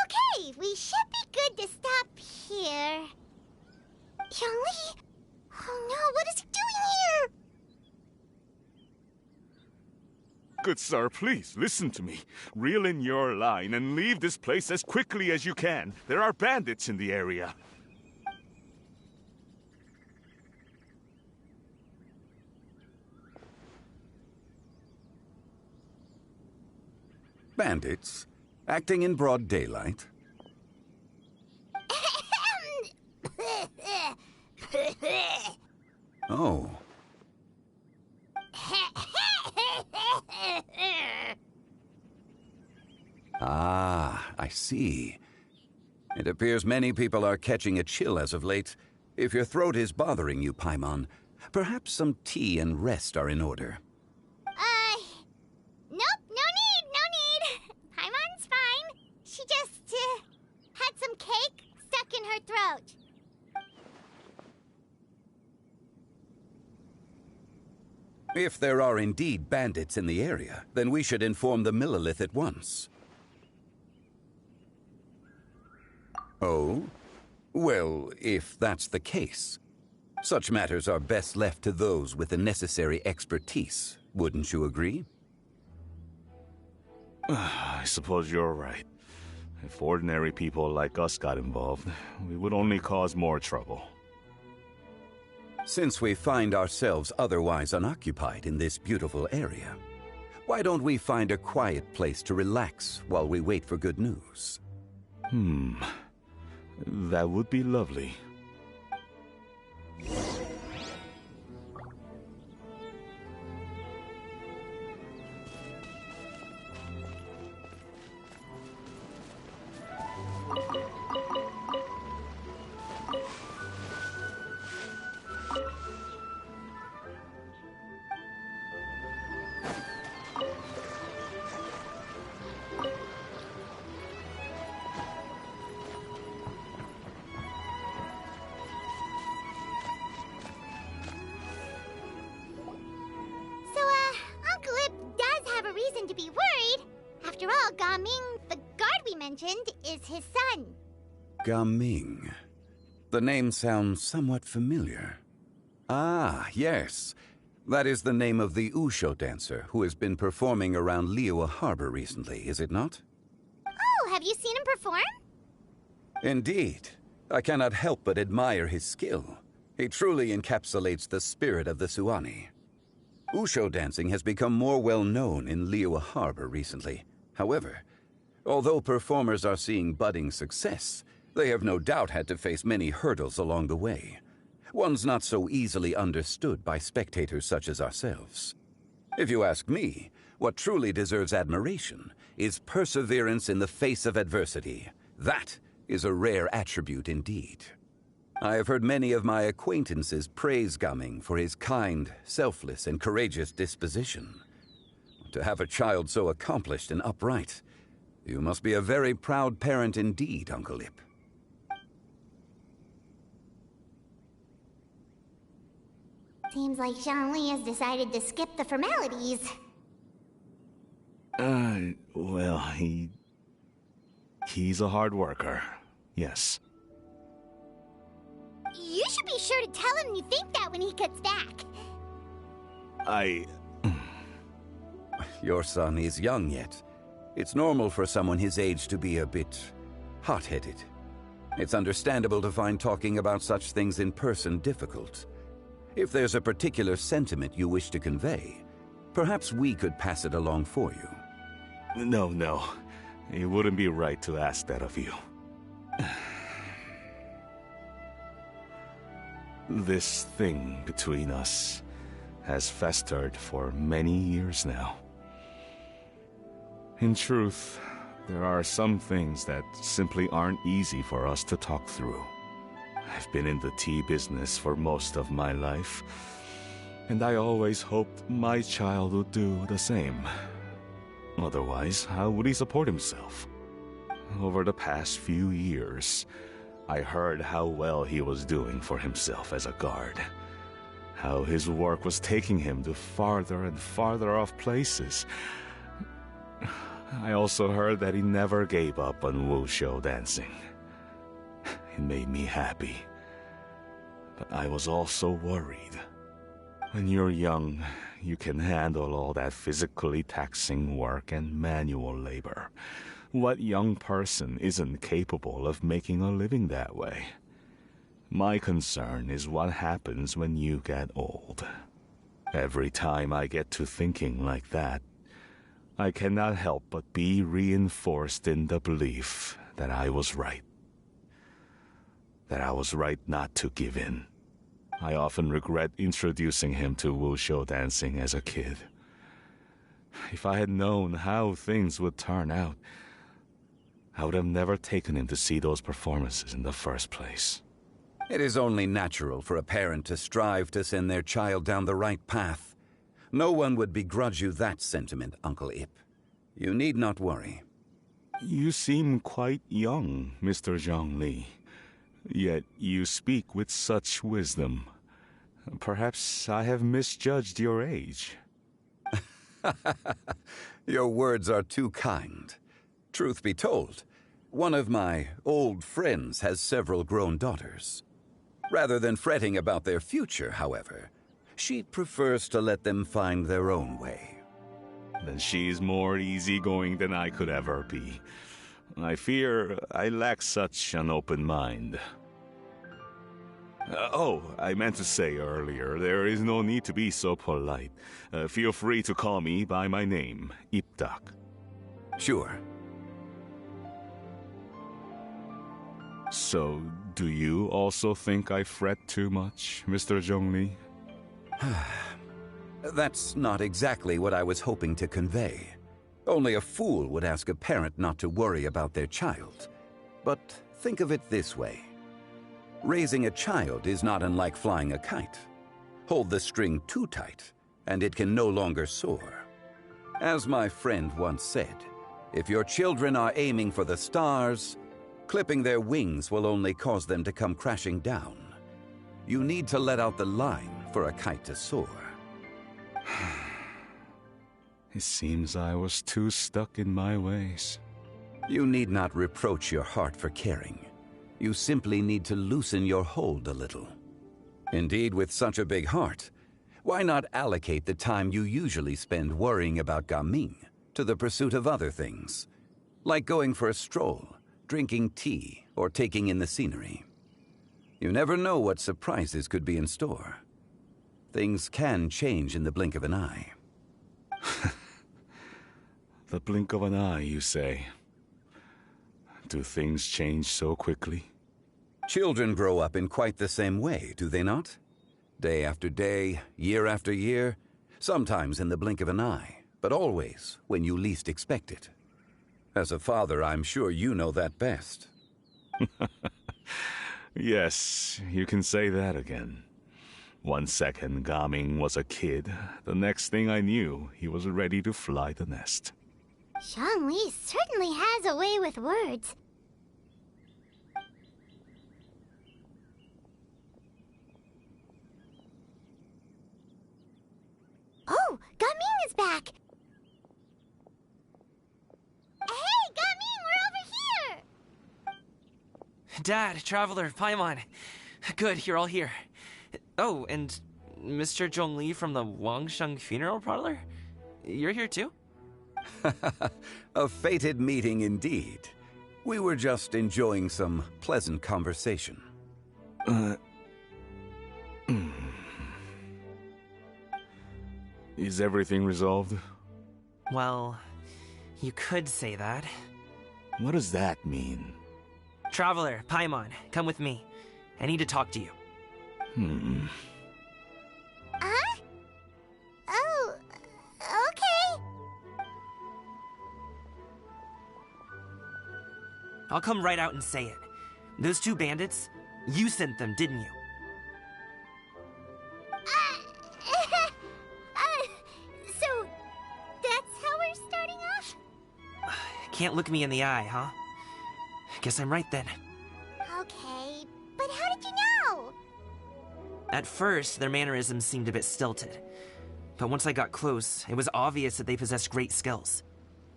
Okay, we should be good to stop here. Youngli? Oh no, what is he doing here? Good sir, please, listen to me. Reel in your line and leave this place as quickly as you can. There are bandits in the area. Bandits? Acting in broad daylight? Oh. Ah, I see. It appears many people are catching a chill as of late. If your throat is bothering you, Paimon, perhaps some tea and rest are in order. Nope, no need. Paimon's fine. She just, had some cake stuck in her throat. If there are indeed bandits in the area, then we should inform the Millelith at once. Oh? Well, if that's the case, such matters are best left to those with the necessary expertise, wouldn't you agree? I suppose you're right. If ordinary people like us got involved, we would only cause more trouble. Since we find ourselves otherwise unoccupied in this beautiful area, why don't we find a quiet place to relax while we wait for good news? That would be lovely. To be worried. After all, Gaming, the guard we mentioned, is his son. Gaming. The name sounds somewhat familiar. Ah, yes. That is the name of the Usho dancer who has been performing around Liyue Harbor recently, is it not? Oh, have you seen him perform? Indeed. I cannot help but admire his skill. He truly encapsulates the spirit of the Suani. Usho dancing has become more well known in Liyue Harbor recently. However, although performers are seeing budding success, they have no doubt had to face many hurdles along the way. Ones not so easily understood by spectators such as ourselves. If you ask me, what truly deserves admiration is perseverance in the face of adversity. That is a rare attribute indeed. I have heard many of my acquaintances praise Gaming for his kind, selfless, and courageous disposition. To have a child so accomplished and upright, you must be a very proud parent indeed, Uncle Ip. Seems like Zhongli has decided to skip the formalities. Well, he's a hard worker. Yes. You should be sure to tell him you think that when he gets back. Your son is young yet. It's normal for someone his age to be a bit hot-headed. It's understandable to find talking about such things in person difficult. If there's a particular sentiment you wish to convey, perhaps we could pass it along for you. No. It wouldn't be right to ask that of you. This thing between us has festered for many years now. In truth, there are some things that simply aren't easy for us to talk through. I've been in the tea business for most of my life, and I always hoped my child would do the same. Otherwise, how would he support himself? Over the past few years, I heard how well he was doing for himself as a guard. How his work was taking him to farther and farther off places. I also heard that he never gave up on wushu dancing. It made me happy. But I was also worried. When you're young, you can handle all that physically taxing work and manual labor. What young person isn't capable of making a living that way? My concern is what happens when you get old. Every time I get to thinking like that, I cannot help but be reinforced in the belief that I was right. That I was right not to give in. I often regret introducing him to wushu dancing as a kid. If I had known how things would turn out, I would have never taken him to see those performances in the first place. It is only natural for a parent to strive to send their child down the right path. No one would begrudge you that sentiment, Uncle Ip. You need not worry. You seem quite young, Mr. Zhongli. Yet you speak with such wisdom. Perhaps I have misjudged your age. Your words are too kind. Truth be told, one of my old friends has several grown daughters. Rather than fretting about their future, however, she prefers to let them find their own way. Then she's more easygoing than I could ever be. I fear I lack such an open mind. I meant to say earlier, there is no need to be so polite. Feel free to call me by my name, Ipdak. Sure. So, do you also think I fret too much, Mr. Zhongli? That's not exactly what I was hoping to convey. Only a fool would ask a parent not to worry about their child. But think of it this way. Raising a child is not unlike flying a kite. Hold the string too tight, and it can no longer soar. As my friend once said, if your children are aiming for the stars, clipping their wings will only cause them to come crashing down. You need to let out the line for a kite to soar. It seems I was too stuck in my ways. You need not reproach your heart for caring. You simply need to loosen your hold a little. Indeed, with such a big heart, Why not allocate the time you usually spend worrying about Gaming to the pursuit of other things, like going for a stroll, drinking tea, or taking in the scenery? You never know what surprises could be in store. Things can change in the blink of an eye. The blink of an eye, you say? Do things change so quickly? Children grow up in quite the same way, do they not? Day after day, year after year, sometimes in the blink of an eye, but always when you least expect it. As a father, I'm sure you know that best. Yes, you can say that again. 1 second Gaming was a kid, the next thing I knew, he was ready to fly the nest. Zhongli certainly has a way with words. Oh, Gaming is back! Hey, Gaming, we're over here! Dad, Traveler, Paimon. Good, you're all here. Oh, and Mr. Zhongli from the Wangsheng Funeral Parlor? You're here too? A fated meeting indeed. We were just enjoying some pleasant conversation. Is everything resolved? Well, you could say that. What does that mean? Traveler, Paimon, come with me. I need to talk to you. Huh? Oh, okay. I'll come right out and say it. Those two bandits, you sent them, didn't you? So, that's how we're starting off? Can't look me in the eye, huh? Guess I'm right then. Okay, but how did you know? At first, their mannerisms seemed a bit stilted. But once I got close, it was obvious that they possessed great skills.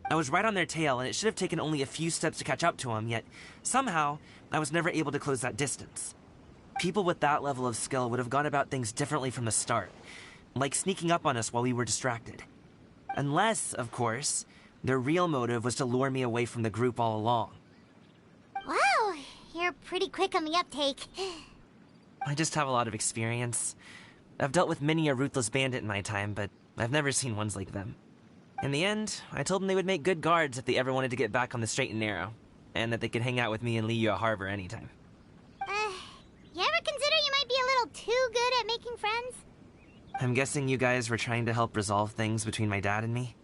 I was right on their tail, and it should have taken only a few steps to catch up to them, yet somehow, I was never able to close that distance. People with that level of skill would have gone about things differently from the start, like sneaking up on us while we were distracted. Unless, of course, their real motive was to lure me away from the group all along. Wow, you're pretty quick on the uptake. I just have a lot of experience. I've dealt with many a ruthless bandit in my time, but I've never seen ones like them. In the end, I told them they would make good guards if they ever wanted to get back on the straight and narrow, and that they could hang out with me in Liyue Harbor anytime. You ever consider you might be a little too good at making friends? I'm guessing you guys were trying to help resolve things between my dad and me?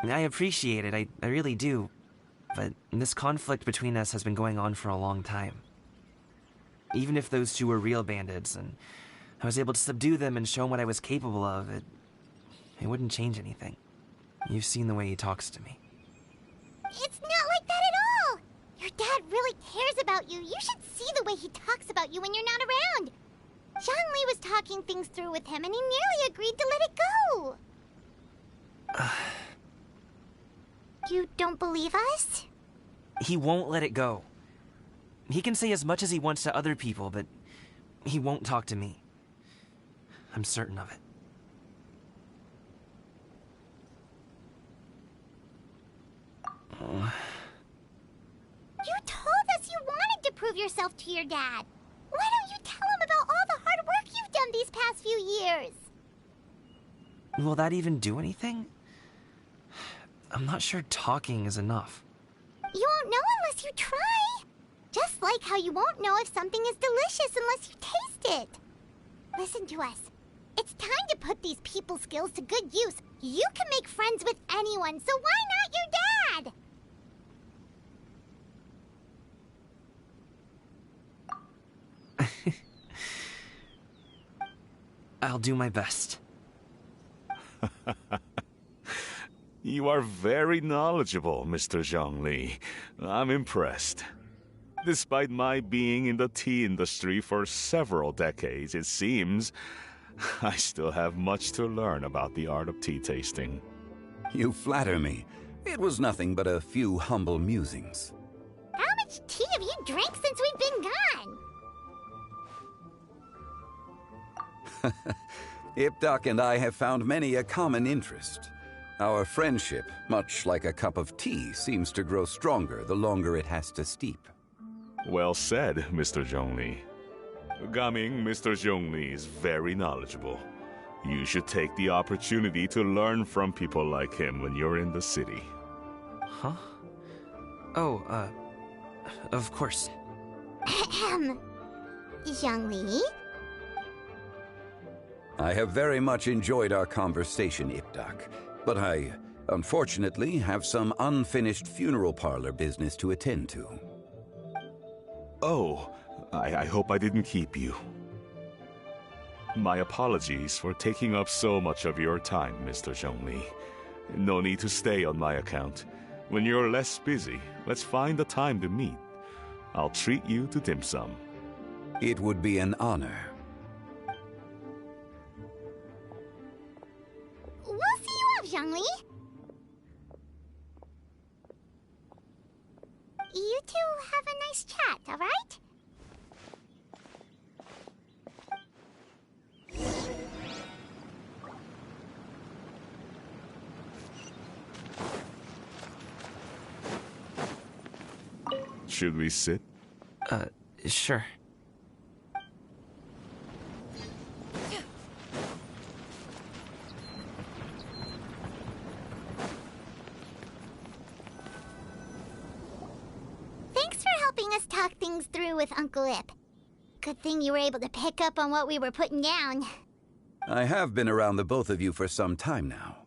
I appreciate it, I really do. But this conflict between us has been going on for a long time. Even if those two were real bandits, and I was able to subdue them and show them what I was capable of, it wouldn't change anything. You've seen the way he talks to me. It's not like that at all! Your dad really cares about you. You should see the way he talks about you when you're not around. Zhongli was talking things through with him, and he nearly agreed to let it go. You don't believe us? He won't let it go. He can say as much as he wants to other people, but he won't talk to me. I'm certain of it. You told us you wanted to prove yourself to your dad. Why don't you tell him about all the hard work you've done these past few years? Will that even do anything? I'm not sure talking is enough. You won't know unless you try. Just like how you won't know if something is delicious unless you taste it. Listen to us. It's time to put these people skills to good use. You can make friends with anyone, so why not your dad? I'll do my best. You are very knowledgeable, Mr. Zhongli. I'm impressed. Despite my being in the tea industry for several decades, it seems I still have much to learn about the art of tea tasting. You flatter me. It was nothing but a few humble musings. How much tea have you drank since we've been gone? Ipdak and I have found many a common interest. Our friendship, much like a cup of tea, seems to grow stronger the longer it has to steep. Well said, Mr. Zhongli. Gaming, Mr. Zhongli is very knowledgeable. You should take the opportunity to learn from people like him when you're in the city. Huh? Oh, of course. Zhongli? I have very much enjoyed our conversation, Ipdak, but I, unfortunately, have some unfinished funeral parlor business to attend to. Oh, I hope I didn't keep you. My apologies for taking up so much of your time, Mr. Zhongli. No need to stay on my account. When you're less busy, let's find a time to meet. I'll treat you to dim sum. It would be an honor. We'll see you off, Zhongli. You two have a nice chat, all right? Should we sit? Sure. Thanks for helping us talk things through with Uncle Ip. Good thing you were able to pick up on what we were putting down. I have been around the both of you for some time now.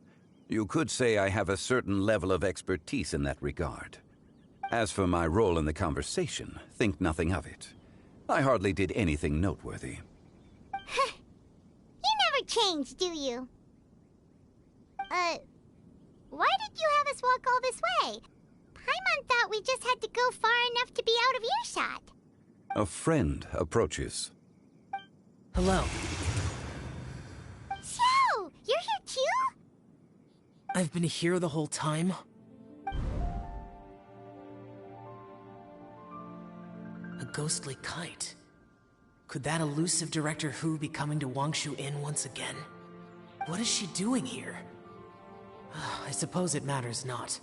You could say I have a certain level of expertise in that regard. As for my role in the conversation, think nothing of it. I hardly did anything noteworthy. You never change, do you? Why did you have us walk all this way? Paimon thought we just had to go far enough to be out of earshot. A friend approaches. Hello. So, you're here too? I've been here the whole time? A ghostly kite. Could that elusive Director Hu be coming to Wangshu Inn once again? What is she doing here? I suppose it matters not.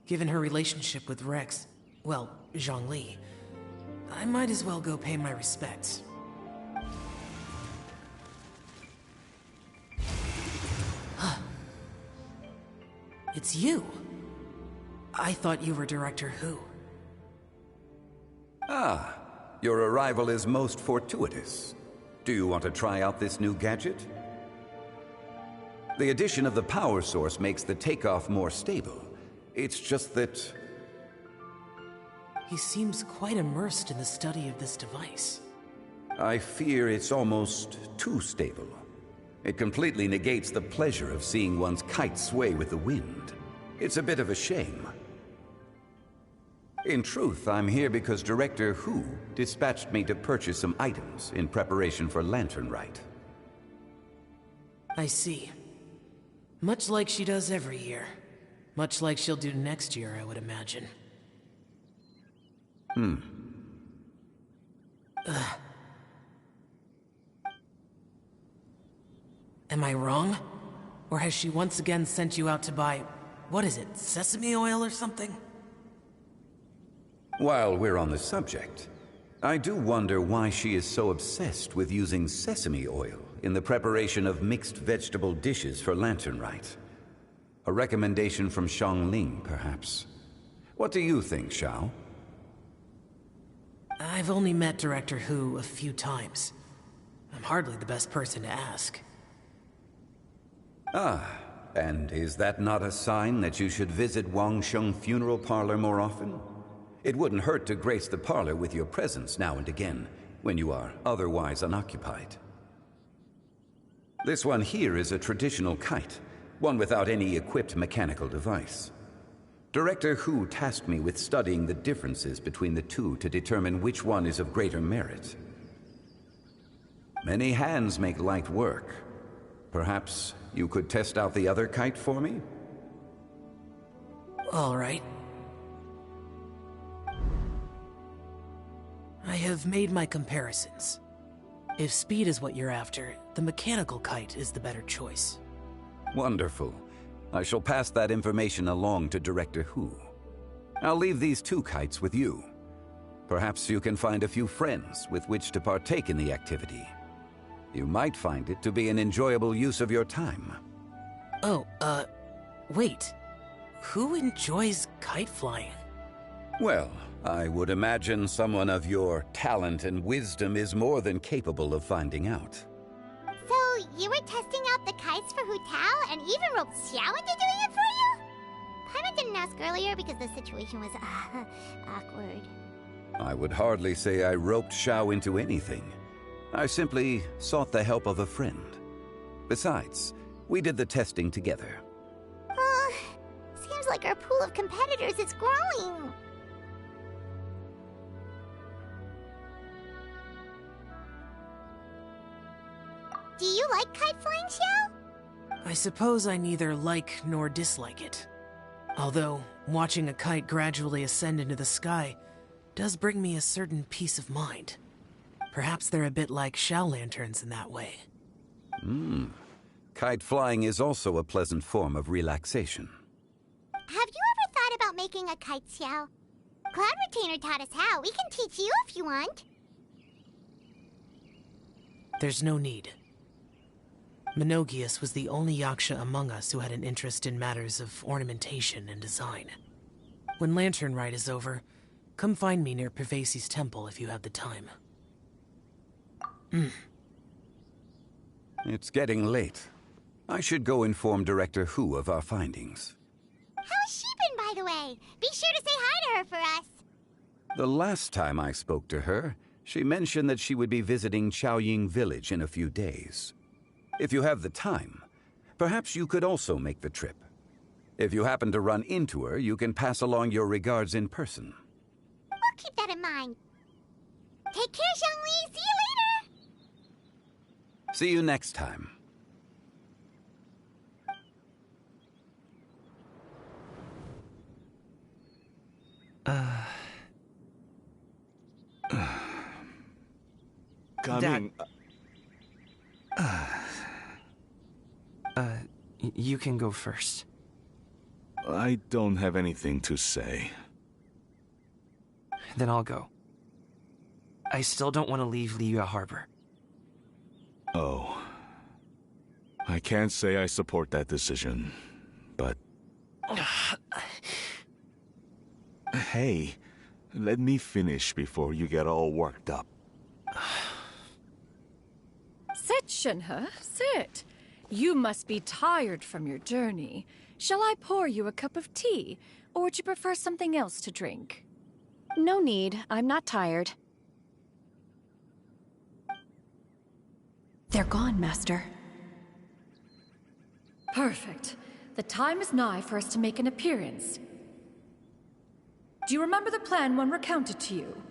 Given her relationship with Rex, well, Zhongli, I might as well go pay my respects. It's you. I thought you were Director Hu. Ah, your arrival is most fortuitous. Do you want to try out this new gadget? The addition of the power source makes the takeoff more stable. It's just that... He seems quite immersed in the study of this device. I fear it's almost too stable. It completely negates the pleasure of seeing one's kite sway with the wind. It's a bit of a shame. In truth, I'm here because Director Hu dispatched me to purchase some items in preparation for Lantern Rite. I see. Much like she does every year. Much like she'll do next year, I would imagine. Am I wrong? Or has she once again sent you out to buy... what is it, sesame oil or something? While we're on the subject, I do wonder why she is so obsessed with using sesame oil in the preparation of mixed vegetable dishes for Lantern Rite. A recommendation from Xiangling, perhaps. What do you think, Xiao? I've only met Director Hu a few times. I'm hardly the best person to ask. Ah, and is that not a sign that you should visit Wangsheng Funeral Parlor more often? It wouldn't hurt to grace the parlor with your presence now and again, when you are otherwise unoccupied. This one here is a traditional kite, one without any equipped mechanical device. Director Hu tasked me with studying the differences between the two to determine which one is of greater merit. Many hands make light work. Perhaps you could test out the other kite for me? All right. I have made my comparisons. If speed is what you're after, the mechanical kite is the better choice. Wonderful. I shall pass that information along to Director Hu. I'll leave these 2 kites with you. Perhaps you can find a few friends with which to partake in the activity. You might find it to be an enjoyable use of your time. Oh, wait. Who enjoys kite flying? Well, I would imagine someone of your talent and wisdom is more than capable of finding out. So, you were testing out the kites for Hu Tao and even roped Xiao into doing it for you? Paimon didn't ask earlier because the situation was, awkward. I would hardly say I roped Xiao into anything. I simply sought the help of a friend. Besides, we did the testing together. Seems like our pool of competitors is growing. Do you like kite flying, Xiao? I suppose I neither like nor dislike it. Although, watching a kite gradually ascend into the sky does bring me a certain peace of mind. Perhaps they're a bit like Xiao lanterns in that way. Kite flying is also a pleasant form of relaxation. Have you ever thought about making a kite, Xiao? Cloud Retainer taught us how. We can teach you if you want. There's no need. Menogias was the only Yaksha among us who had an interest in matters of ornamentation and design. When Lantern Rite is over, come find me near Pervasi's temple if you have the time. It's getting late. I should go inform Director Hu of our findings. How's she been, by the way? Be sure to say hi to her for us. The last time I spoke to her, she mentioned that she would be visiting Chaoying Village in a few days. If you have the time, perhaps you could also make the trip. If you happen to run into her, you can pass along your regards in person. We'll keep that in mind. Take care, Zhongli. See you later. See you next time. Coming. You can go first. I don't have anything to say. Then I'll go. I still don't want to leave Liyue Harbor. Oh. I can't say I support that decision, but... Hey, let me finish before you get all worked up. Sit, Shenhe, sit. You must be tired from your journey. Shall I pour you a cup of tea, or would you prefer something else to drink? No need. I'm not tired. They're gone, Master. Perfect. The time is nigh for us to make an appearance. Do you remember the plan one recounted to you?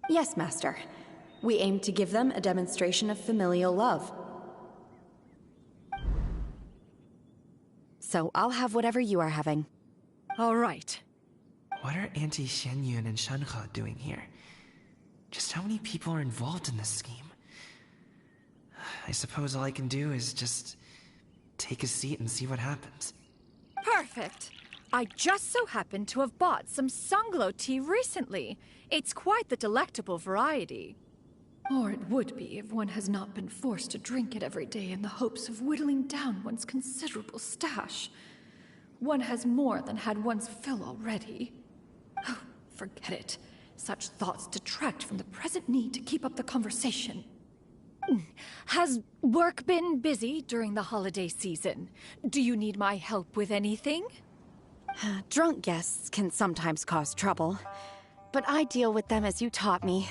Yes, Master. We aim to give them a demonstration of familial love. So I'll have whatever you are having. All right. What are Auntie Xianyun and Shenhe doing here? Just how many people are involved in this scheme? I suppose all I can do is just take a seat and see what happens. Perfect. I just so happen to have bought some Sunglow tea recently. It's quite the delectable variety. Or it would be if one has not been forced to drink it every day in the hopes of whittling down one's considerable stash. One has more than had one's fill already. Oh, forget it. Such thoughts detract from the present need to keep up the conversation. Has work been busy during the holiday season? Do you need my help with anything? Drunk guests can sometimes cause trouble, but I deal with them as you taught me,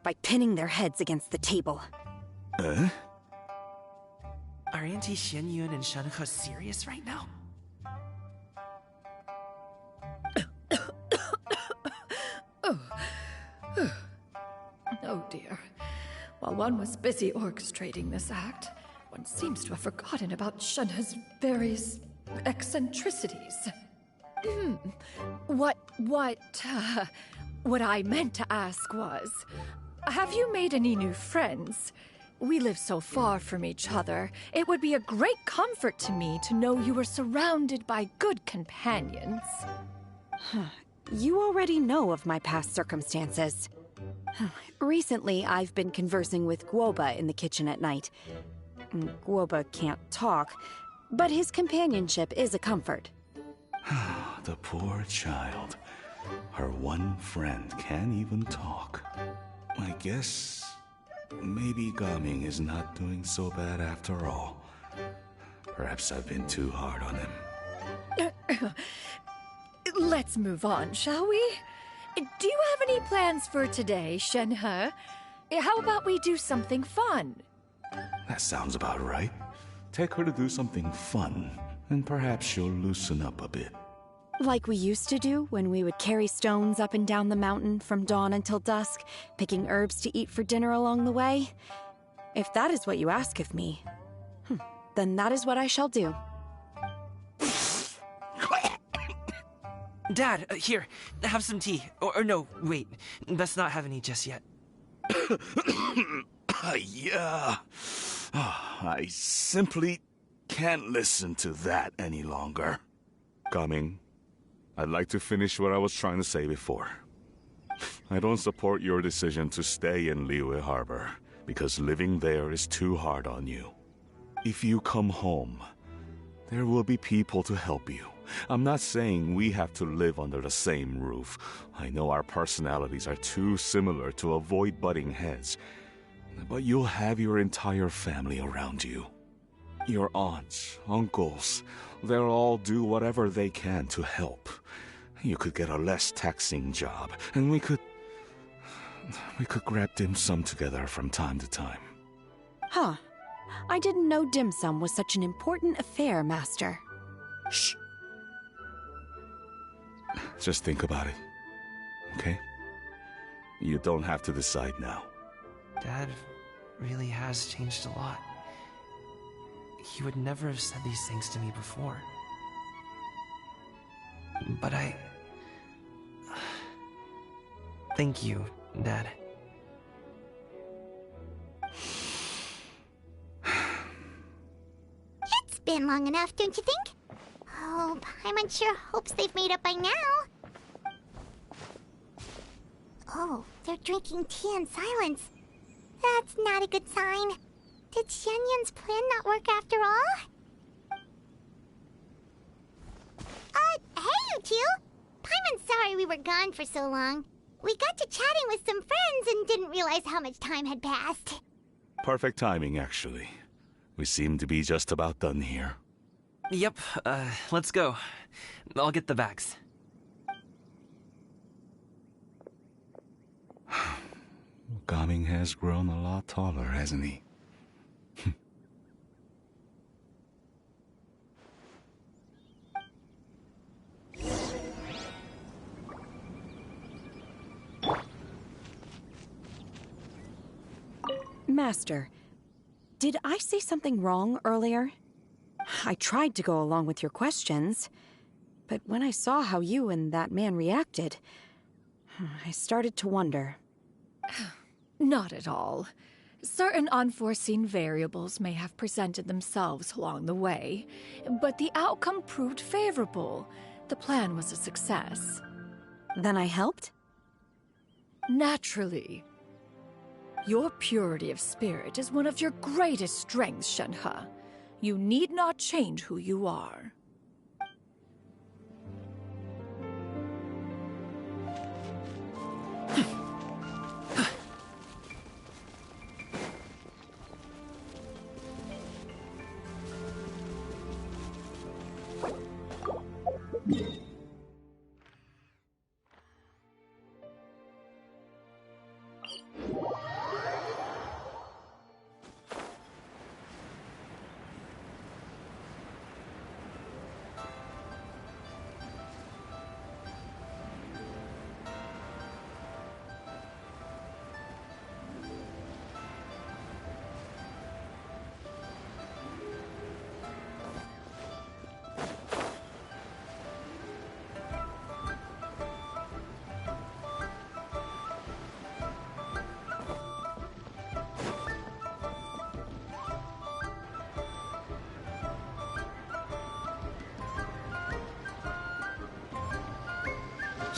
by pinning their heads against the table. Are Auntie Xianyun and Shenhe serious right now? Oh dear. While one was busy orchestrating this act, one seems to have forgotten about Shenhe's various eccentricities. What I meant to ask was, have you made any new friends? We live so far from each other. It would be a great comfort to me to know you are surrounded by good companions. You already know of my past circumstances. Recently, I've been conversing with Guoba in the kitchen at night. Guoba can't talk, but his companionship is a comfort. The poor child. Her one friend can't even talk. I guess maybe Gaming is not doing so bad after all. Perhaps I've been too hard on him. Let's move on, shall we? Do you have any plans for today, Shenhe? How about we do something fun? That sounds about right. Take her to do something fun, and perhaps she'll loosen up a bit. Like we used to do when we would carry stones up and down the mountain from dawn until dusk, picking herbs to eat for dinner along the way? If that is what you ask of me, then that is what I shall do. Dad, here, have some tea. Or no, wait, let's not have any just yet. Yeah. I simply can't listen to that any longer. Coming. I'd like to finish what I was trying to say before. I don't support your decision to stay in Liyue Harbor, because living there is too hard on you. If you come home, there will be people to help you. I'm not saying we have to live under the same roof. I know our personalities are too similar to avoid butting heads. But you'll have your entire family around you. Your aunts, uncles, they'll all do whatever they can to help. You could get a less taxing job, and we could grab dim sum together from time to time. Huh. I didn't know dim sum was such an important affair, Master. Shh. Just think about it, okay? You don't have to decide now. Dad really has changed a lot. He would never have said these things to me before. But thank you, Dad. It's been long enough, don't you think? Oh, Paimon sure hopes they've made up by now. Oh, they're drinking tea in silence. That's not a good sign. Did Xianyun's plan not work after all? Hey you two! Paimon's sorry we were gone for so long. We got to chatting with some friends and didn't realize how much time had passed. Perfect timing, actually. We seem to be just about done here. Yep, let's go. I'll get the bags. Gaming has grown a lot taller, hasn't he? Master, did I say something wrong earlier? I tried to go along with your questions, but when I saw how you and that man reacted, I started to wonder. Not at all. Certain unforeseen variables may have presented themselves along the way, but the outcome proved favorable. The plan was a success. Then I helped? Naturally. Your purity of spirit is one of your greatest strengths, Shenhe. You need not change who you are.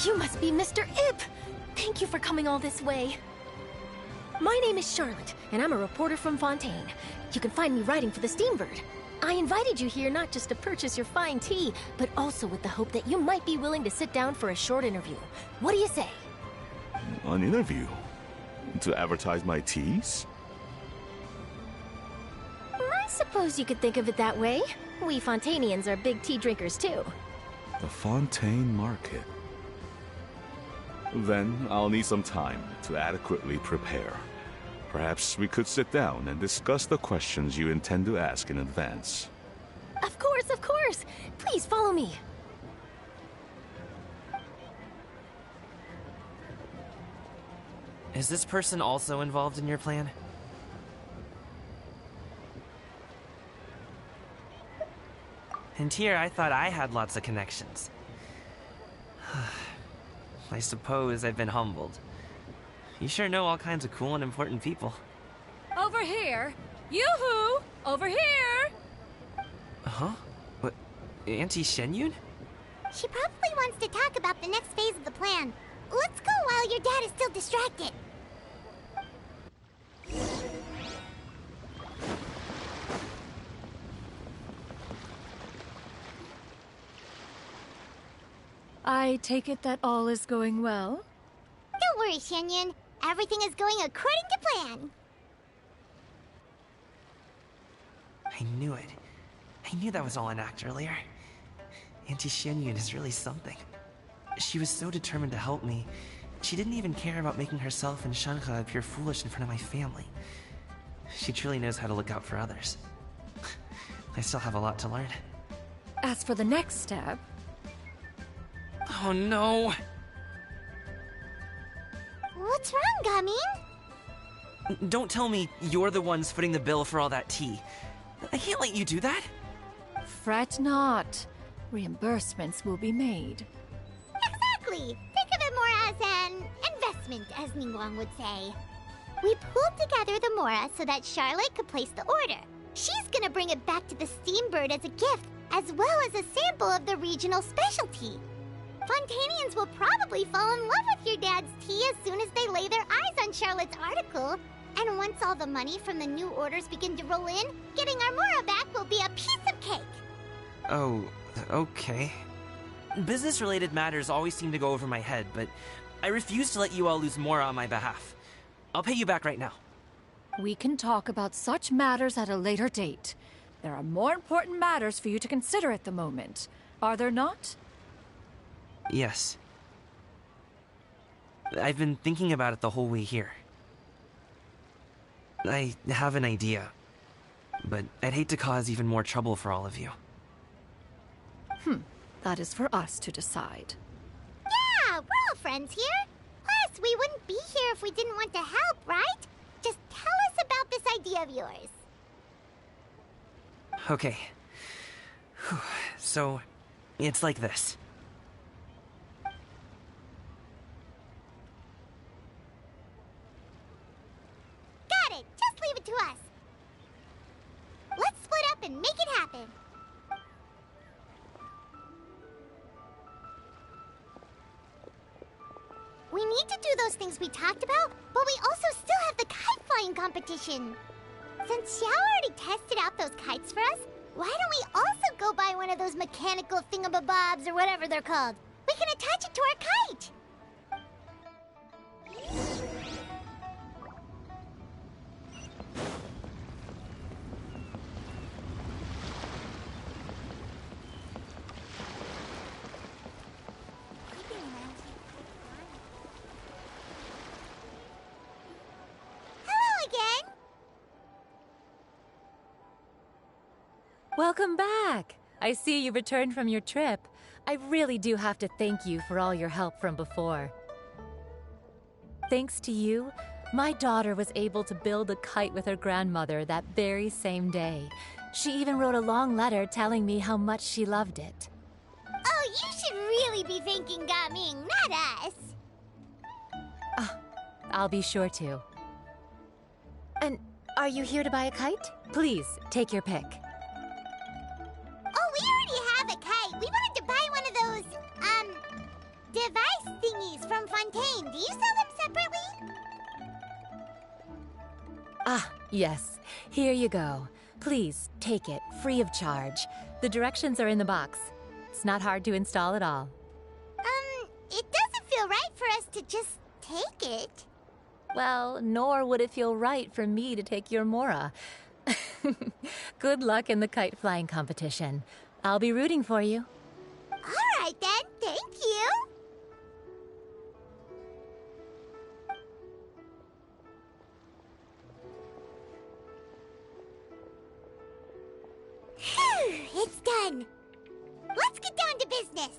You must be Mr. Ip! Thank you for coming all this way. My name is Charlotte, and I'm a reporter from Fontaine. You can find me writing for the Steambird. I invited you here not just to purchase your fine tea, but also with the hope that you might be willing to sit down for a short interview. What do you say? An interview? To advertise my teas? I suppose you could think of it that way. We Fontainians are big tea drinkers, too. The Fontaine Market. Then I'll need some time to adequately prepare. Perhaps we could sit down and discuss the questions you intend to ask in advance. Of course, of course! Please follow me. Is this person also involved in your plan? And here I thought I had lots of connections. I suppose I've been humbled. You sure know all kinds of cool and important people. Over here! Yoo-hoo! Over here! Huh? What? Auntie Shenyun? She probably wants to talk about the next phase of the plan. Let's go while your dad is still distracted. I take it that all is going well? Don't worry, Shenyun. Everything is going according to plan. I knew it. I knew that was all an act earlier. Auntie Shenyun is really something. She was so determined to help me. She didn't even care about making herself and Shanhe appear foolish in front of my family. She truly knows how to look out for others. I still have a lot to learn. As for the next step... Oh no! What's wrong, Gamin? Don't tell me you're the ones footing the bill for all that tea. I can't let you do that. Fret not. Reimbursements will be made. Exactly! Think of it more as an investment, as Ningguang would say. We pooled together the Mora so that Charlotte could place the order. She's gonna bring it back to the Steambird as a gift, as well as a sample of the regional specialty. Fontainians will probably fall in love with your dad's tea as soon as they lay their eyes on Charlotte's article. And once all the money from the new orders begin to roll in, getting our Mora back will be a piece of cake. Oh, okay. Business-related matters always seem to go over my head, but I refuse to let you all lose Mora on my behalf. I'll pay you back right now. We can talk about such matters at a later date. There are more important matters for you to consider at the moment, are there not? Yes. I've been thinking about it the whole way here. I have an idea, but I'd hate to cause even more trouble for all of you. That is for us to decide. Yeah, we're all friends here. Plus, we wouldn't be here if we didn't want to help, right? Just tell us about this idea of yours. Okay. So, it's like this. Got it! Just leave it to us. Let's split up and make it happen. We need to do those things we talked about, but we also still have the kite flying competition. Since Xiao already tested out those kites for us, why don't we also go buy one of those mechanical thingamabobs or whatever they're called? We can attach it to our kite. Welcome back! I see you returned from your trip. I really do have to thank you for all your help from before. Thanks to you, my daughter was able to build a kite with her grandmother that very same day. She even wrote a long letter telling me how much she loved it. Oh, you should really be thanking Gaming, not us. I'll be sure to. And are you here to buy a kite? Please, take your pick. Oh, we already have a kite. We wanted to buy one of those, device Fontaine, do you sell them separately? Ah, yes. Here you go. Please, take it, free of charge. The directions are in the box. It's not hard to install at all. It doesn't feel right for us to just take it. Well, nor would it feel right for me to take your Mora. Good luck in the kite flying competition. I'll be rooting for you. All right then, thank you. Phew, it's done. Let's get down to business.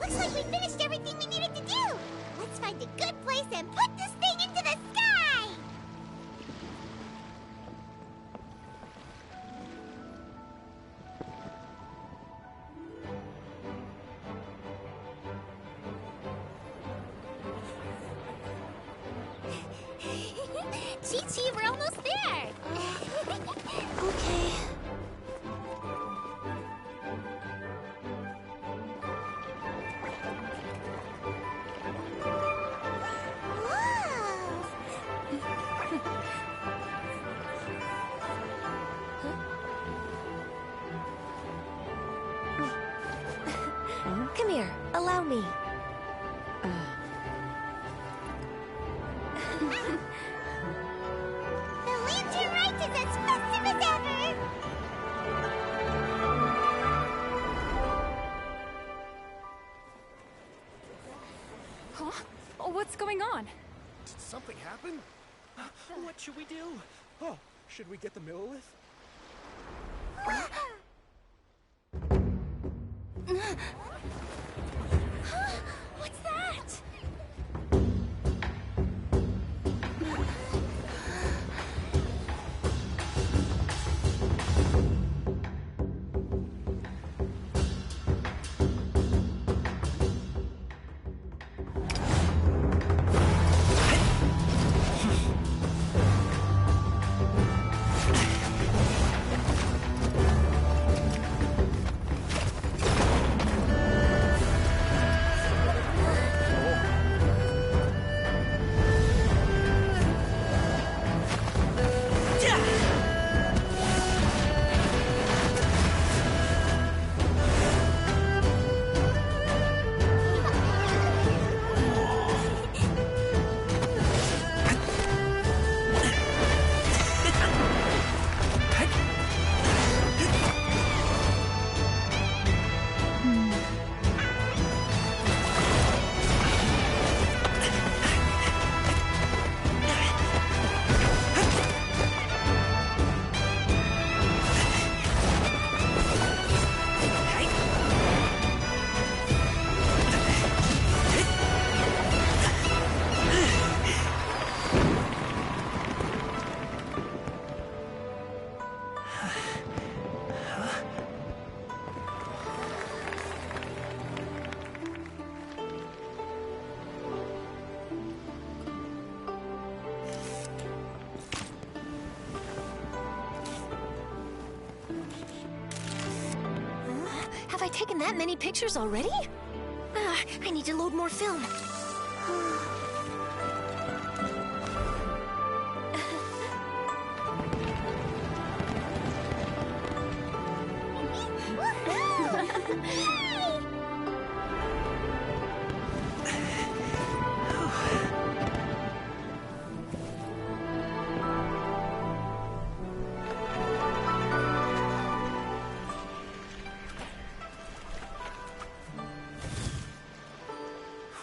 Looks like we finished everything we needed to do. Let's find a good place and put this thing into the sky. Chi-Chi, we're almost there! Okay. Come here, allow me. The lantern rite is as festive as ever. Huh? Oh, what's going on? Did something happen? What should we do? Oh, should we get the Millilith? What's that? Have I taken that many pictures already? I need to load more film.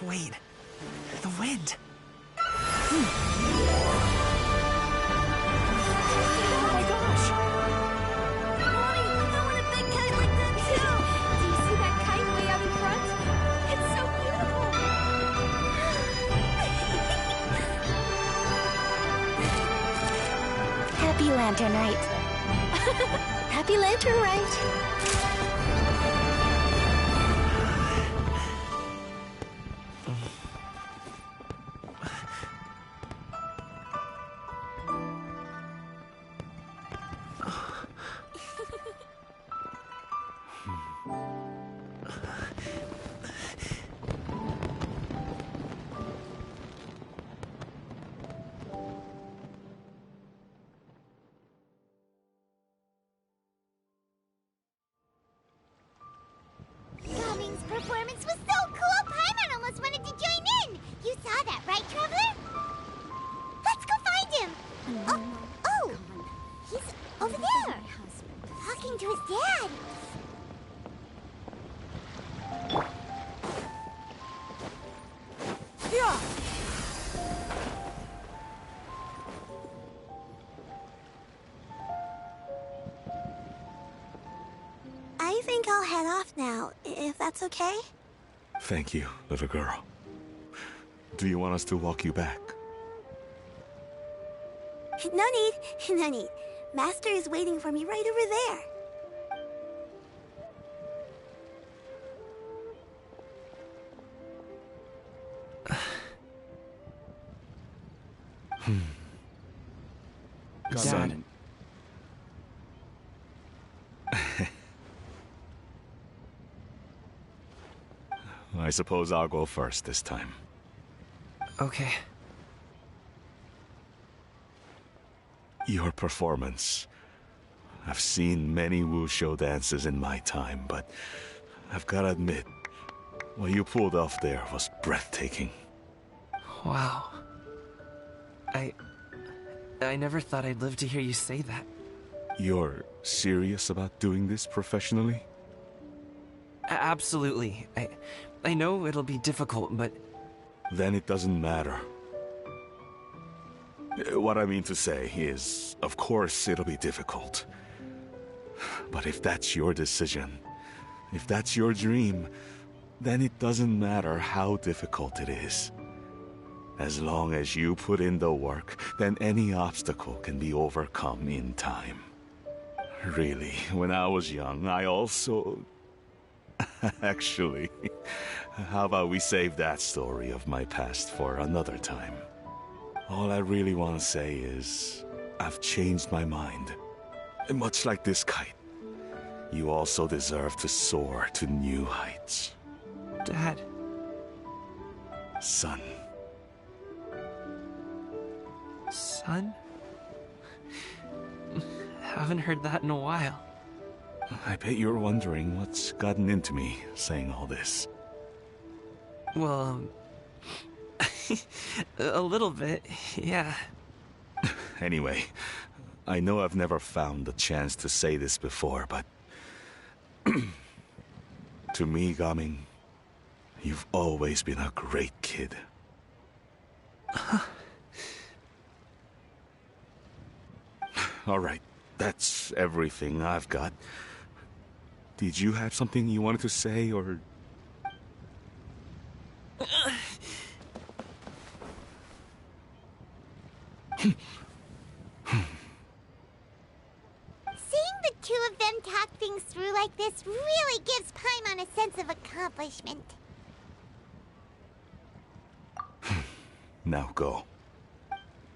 Wait, the wind. Oh my gosh! Mommy, I want a big kite like that too! Do you see that kite way out in front? It's so beautiful! Happy Lantern Rite. Happy Lantern Rite. head off now, if that's okay? Thank you, little girl. Do you want us to walk you back? No need, no need. Master is waiting for me right over there. Son. I suppose I'll go first this time. Okay. Your performance. I've seen many wushou dances in my time, but I've gotta admit, what you pulled off there was breathtaking. Wow. I never thought I'd live to hear you say that. You're serious about doing this professionally? Absolutely. I know it'll be difficult, but... Then it doesn't matter. What I mean to say is, of course it'll be difficult. But if that's your decision, if that's your dream, then it doesn't matter how difficult it is. As long as you put in the work, then any obstacle can be overcome in time. Really, when I was young, I also... Actually, how about we save that story of my past for another time? All I really want to say is, I've changed my mind. And much like this kite, you also deserve to soar to new heights. Dad. Son. Son? Haven't heard that in a while. I bet you're wondering what's gotten into me saying all this. Well, a little bit, yeah. Anyway, I know I've never found the chance to say this before, but... to me, Gaming, you've always been a great kid. Alright, that's everything I've got. Did you have something you wanted to say, or... Seeing the two of them talk things through like this really gives Paimon a sense of accomplishment. Now go.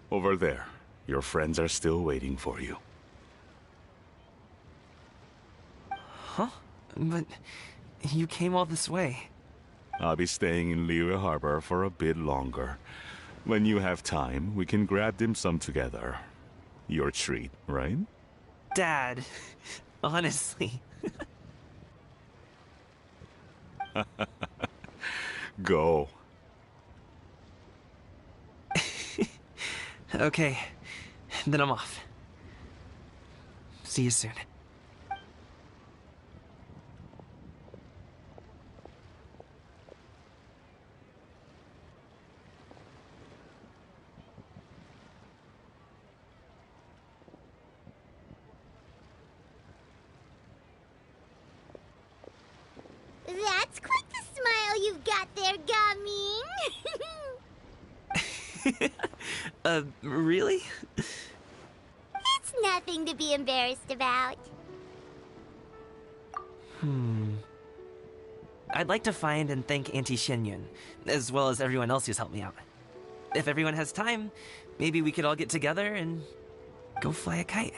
Over there. Your friends are still waiting for you. Huh? But you came all this way. I'll be staying in Liyue Harbor for a bit longer. When you have time, we can grab dim sum together. Your treat, right? Dad, honestly. Go. Okay, then I'm off. See you soon. That's quite the smile you've got there, Gaming. Really? It's nothing to be embarrassed about. I'd like to find and thank Auntie Xinyun, as well as everyone else who's helped me out. If everyone has time, maybe we could all get together and go fly a kite.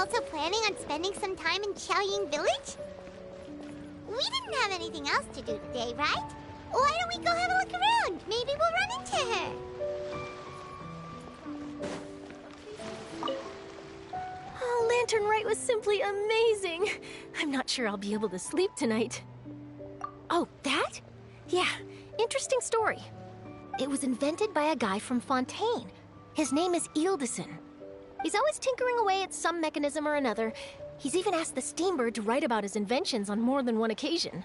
also planning on spending some time in Qiaoying Village? We didn't have anything else to do today, right? Why don't we go have a look around? Maybe we'll run into her. Oh, Lantern Rite was simply amazing. I'm not sure I'll be able to sleep tonight. Oh, that? Yeah, interesting story. It was invented by a guy from Fontaine. His name is Ildison. He's always tinkering away at some mechanism or another. He's even asked the Steambird to write about his inventions on more than one occasion.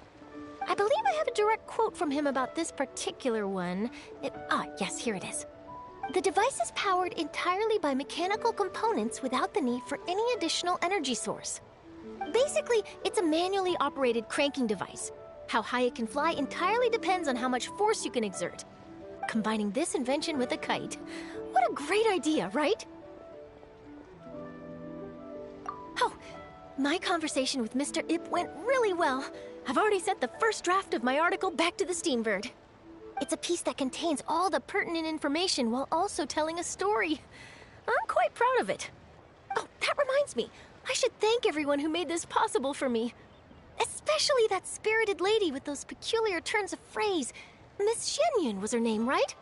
I believe I have a direct quote from him about this particular one. Yes, here it is. The device is powered entirely by mechanical components without the need for any additional energy source. Basically, it's a manually operated cranking device. How high it can fly entirely depends on how much force you can exert. Combining this invention with a kite. What a great idea, right? Oh, my conversation with Mr. Ip went really well. I've already sent the first draft of my article back to the Steambird. It's a piece that contains all the pertinent information while also telling a story. I'm quite proud of it. Oh, that reminds me. I should thank everyone who made this possible for me. Especially that spirited lady with those peculiar turns of phrase. Miss Shenyun was her name, right?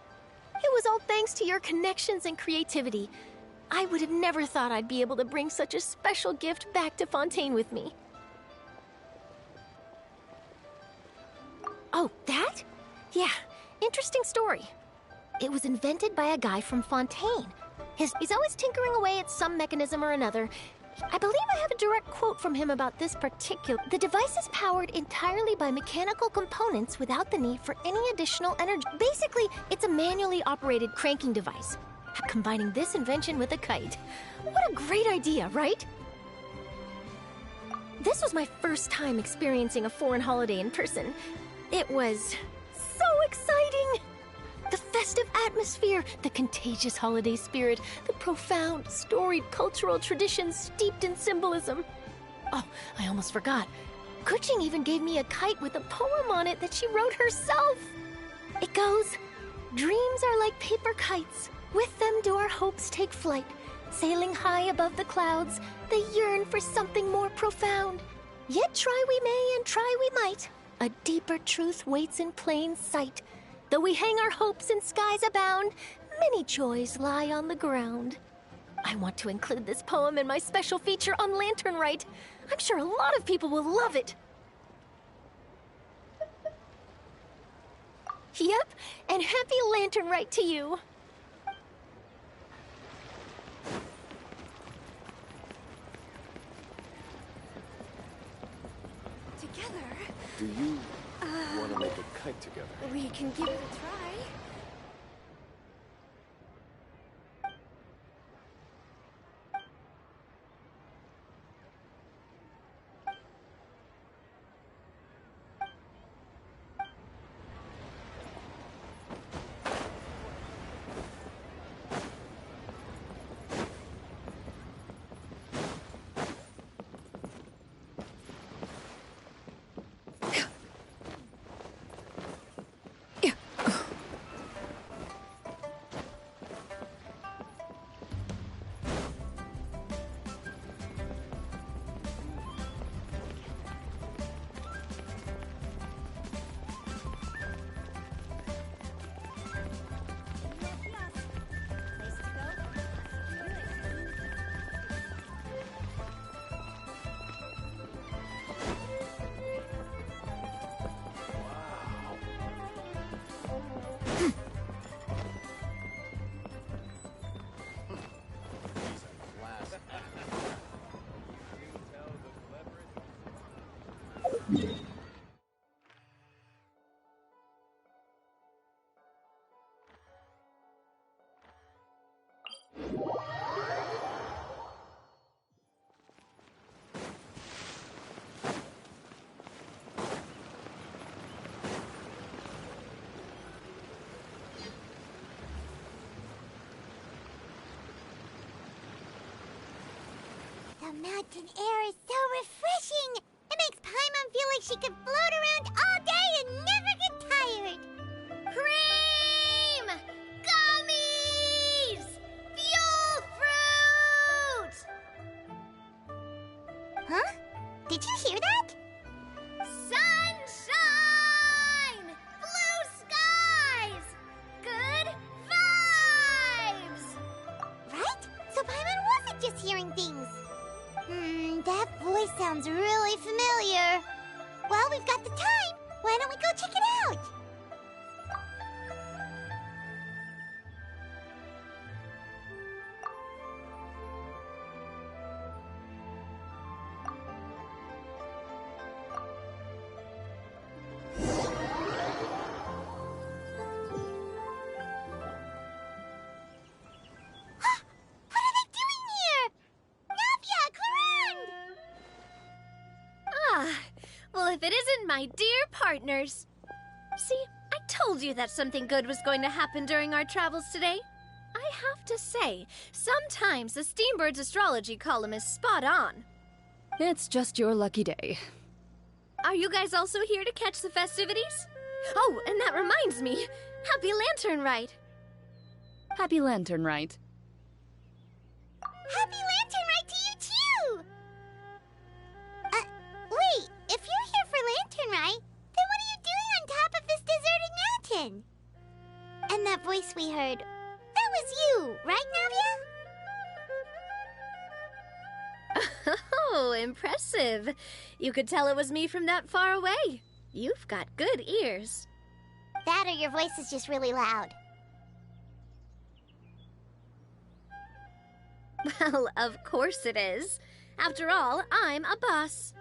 It was all thanks to your connections and creativity. I would have never thought I'd be able to bring such a special gift back to Fontaine with me. Oh, that? Yeah, interesting story. It was invented by a guy from Fontaine. He's always tinkering away at some mechanism or another. I believe I have a direct quote from him about this particular... The device is powered entirely by mechanical components without the need for any additional energy. Basically, it's a manually operated cranking device. Combining this invention with a kite. What a great idea, right? This was my first time experiencing a foreign holiday in person. It was so exciting! The festive atmosphere, the contagious holiday spirit, the profound, storied cultural traditions steeped in symbolism. Oh, I almost forgot. Kuching even gave me a kite with a poem on it that she wrote herself. It goes, "Dreams are like paper kites. With them do our hopes take flight. Sailing high above the clouds, they yearn for something more profound. Yet try we may and try we might. A deeper truth waits in plain sight. Though we hang our hopes in skies abound, many joys lie on the ground." I want to include this poem in my special feature on Lantern Rite. I'm sure a lot of people will love it. Yep, and happy Lantern Rite to you. Together? Do you want to make a kite together? We can give it a try. The mountain air is so refreshing! It makes Paimon feel like she could float around all day and never get tired! Cream! Gummies! Fuel fruit! Did you hear that? Sunshine! Blue skies! Good vibes! Right? So Paimon wasn't just hearing things. That voice sounds really familiar. Well, we've got the time. Why don't we go check it out? Well, if it isn't my dear partners. See, I told you that something good was going to happen during our travels today. I have to say, sometimes the Steambird's astrology column is spot on. It's just your lucky day. Are you guys also here to catch the festivities? Oh, and that reminds me. Happy Lantern Rite. Happy Lantern Rite. Happy Lantern Rite to you, too! Wait, if you're here for Lantern Rite, then what are you doing on top of this deserted mountain? And that voice we heard, that was you, right, Navia? Oh, impressive. You could tell it was me from that far away. You've got good ears. That or your voice is just really loud. Well, of course it is. After all, I'm a boss.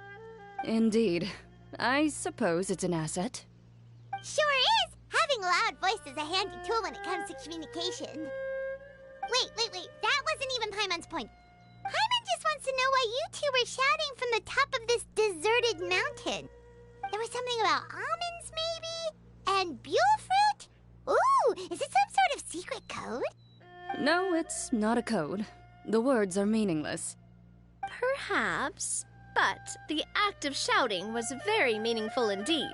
Indeed. I suppose it's an asset. Sure is! Having a loud voice is a handy tool when it comes to communication. Wait, that wasn't even Paimon's point. Paimon just wants to know why you two were shouting from the top of this deserted mountain. There was something about almonds, maybe? And buell fruit? Ooh, is it some sort of secret code? No, it's not a code. The words are meaningless. Perhaps, but the act of shouting was very meaningful indeed.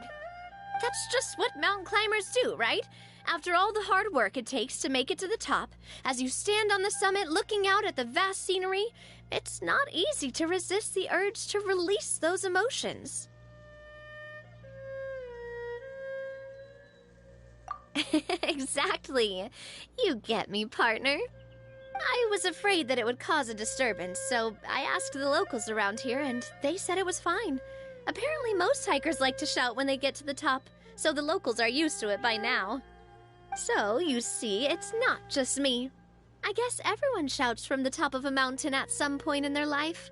That's just what mountain climbers do, right? After all the hard work it takes to make it to the top, as you stand on the summit looking out at the vast scenery, it's not easy to resist the urge to release those emotions. Exactly. You get me, partner. I was afraid that it would cause a disturbance, so I asked the locals around here, and they said it was fine. Apparently most hikers like to shout when they get to the top, so the locals are used to it by now. So, you see, it's not just me. I guess everyone shouts from the top of a mountain at some point in their life.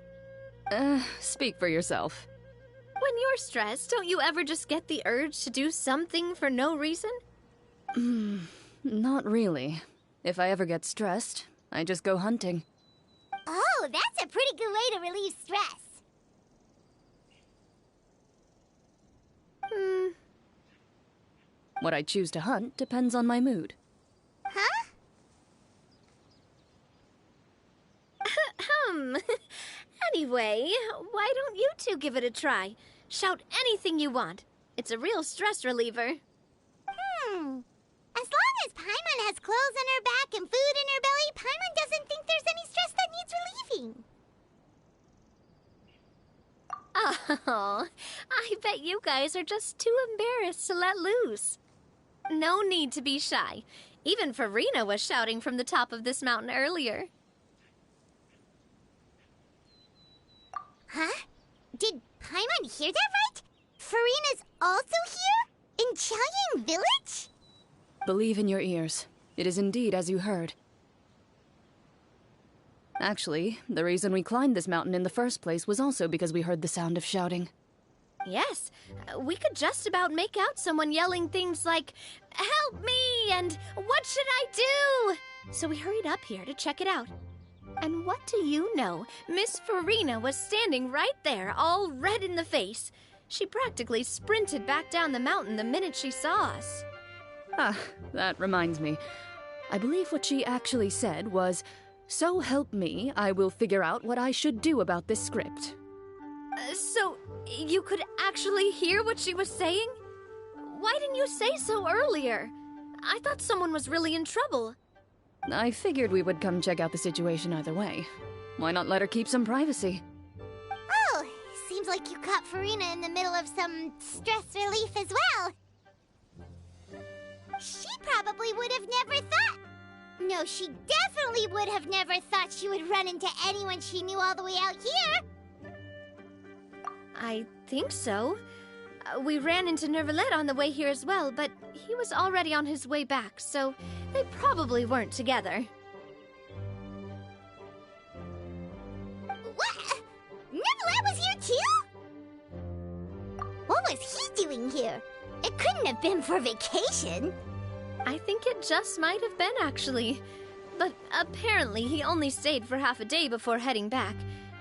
Speak for yourself. When you're stressed, don't you ever just get the urge to do something for no reason? Not really. If I ever get stressed, I just go hunting. Oh, that's a pretty good way to relieve stress. What I choose to hunt depends on my mood. Huh? Anyway, why don't you two give it a try? Shout anything you want. It's a real stress reliever. As long as Paimon has clothes on her back and food in her belly, Paimon doesn't think there's any stress that needs relieving. Oh, I bet you guys are just too embarrassed to let loose. No need to be shy. Even Farina was shouting from the top of this mountain earlier. Huh? Did Paimon hear that right? Farina's also here? In Qiaoying Village? Believe in your ears. It is indeed as you heard. Actually, the reason we climbed this mountain in the first place was also because we heard the sound of shouting. Yes, we could just about make out someone yelling things like, "Help me!" and "What should I do?" So we hurried up here to check it out. And what do you know? Miss Farina was standing right there, all red in the face. She practically sprinted back down the mountain the minute she saw us. Ah, that reminds me. I believe what she actually said was, "So help me, I will figure out what I should do about this script." So, you could actually hear what she was saying? Why didn't you say so earlier? I thought someone was really in trouble. I figured we would come check out the situation either way. Why not let her keep some privacy? Oh, seems seems like you caught Farina in the middle of some stress relief as well. She probably would have never thought... No, she definitely would have never thought she would run into anyone she knew all the way out here. I think so. We ran into Nervalette on the way here as well, but he was already on his way back, so they probably weren't together. What? Nervalette was here too? What was he doing here? It couldn't have been for vacation. I think it just might have been, actually. But apparently he only stayed for half a day before heading back.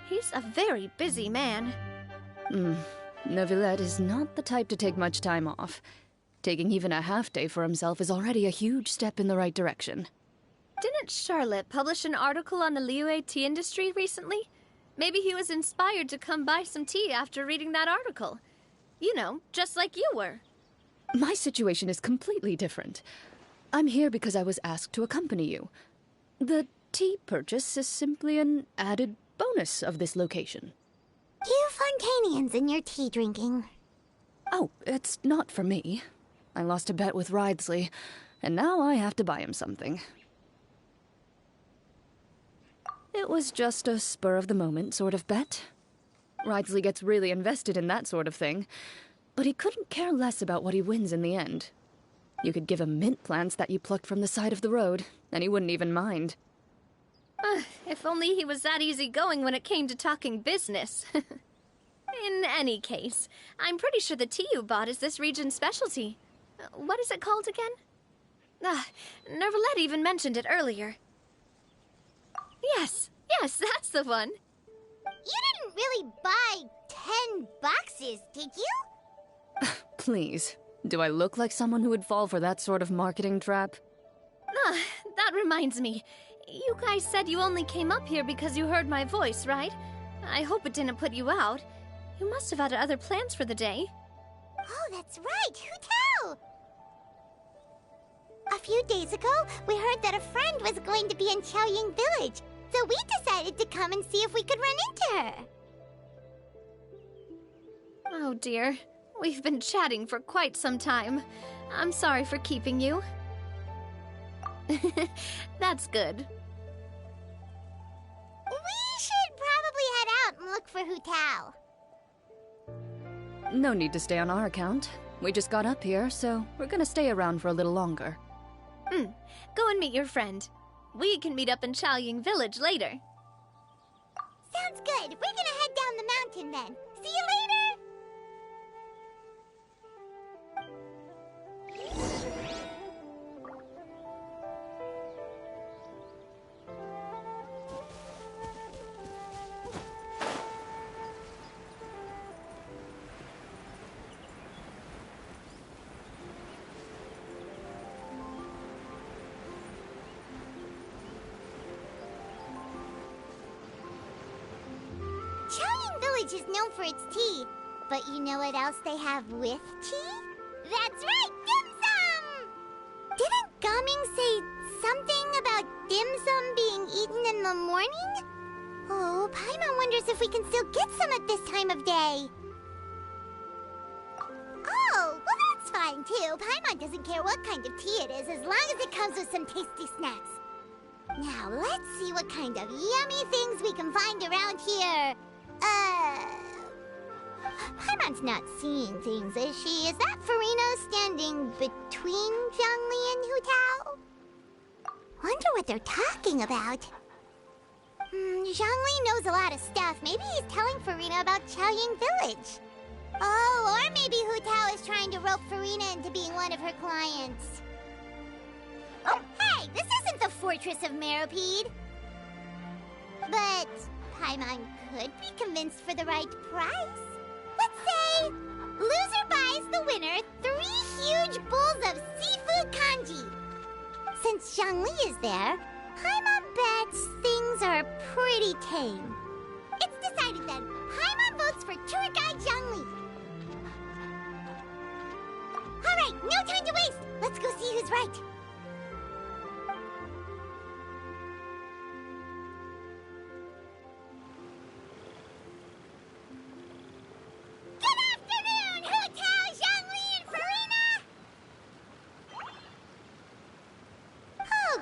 He's a very busy man. Neuvillette is not the type to take much time off. Taking even a half day for himself is already a huge step in the right direction. Didn't Charlotte publish an article on the Liyue tea industry recently? Maybe he was inspired to come buy some tea after reading that article. You know, just like you were. My situation is completely different. I'm here because I was asked to accompany you. The tea purchase is simply an added bonus of this location. You Fontanians and your tea drinking. Oh, it's not for me. I lost a bet with Ridesley, and now I have to buy him something. It was just a spur-of-the-moment sort of bet. Ridesley gets really invested in that sort of thing, but he couldn't care less about what he wins in the end. You could give him mint plants that you plucked from the side of the road, and he wouldn't even mind. If only he was that easygoing when it came to talking business. In any case, I'm pretty sure the tea you bought is this region's specialty. What is it called again? Nervalette even mentioned it earlier. Yes, that's the one. You didn't really buy 10 boxes, did you? Please, do I look like someone who would fall for that sort of marketing trap? That reminds me. You guys said you only came up here because you heard my voice, right? I hope it didn't put you out. You must have had other plans for the day. Oh, that's right. Hu Tao! A few days ago, we heard that a friend was going to be in Qiaoying Village, so we decided to come and see if we could run into her. Oh dear. We've been chatting for quite some time. I'm sorry for keeping you. That's good. We should probably head out and look for Hu Tao. No need to stay on our account. We just got up here, so we're gonna stay around for a little longer. Go and meet your friend. We can meet up in Qiaoying Village later. Sounds good. We're gonna head down the mountain then. See you later! Qiaoying Village is known for its tea, but you know what else they have with tea? That's right, dim sum! Didn't Gaming say something about dim sum being eaten in the morning? Oh, Paimon wonders if we can still get some at this time of day. Oh, well that's fine too. Paimon doesn't care what kind of tea it is as long as it comes with some tasty snacks. Now, let's see what kind of yummy things we can find around here. Paimon's not seeing things, is she? Is that Farina standing between Zhongli and Hu Tao? Wonder what they're talking about. Zhongli knows a lot of stuff. Maybe he's telling Farina about Qiaoying Village. Oh, or maybe Hu Tao is trying to rope Farina into being one of her clients. Oh, hey! This isn't the Fortress of Meropide! But Paimon could be convinced for the right price. Let's say, loser buys the winner 3 huge bowls of seafood kanji. Since Zhongli is there, Paimon bets things are pretty tame. It's decided then. Paimon votes for tour guide Zhongli. Alright, no time to waste! Let's go see who's right.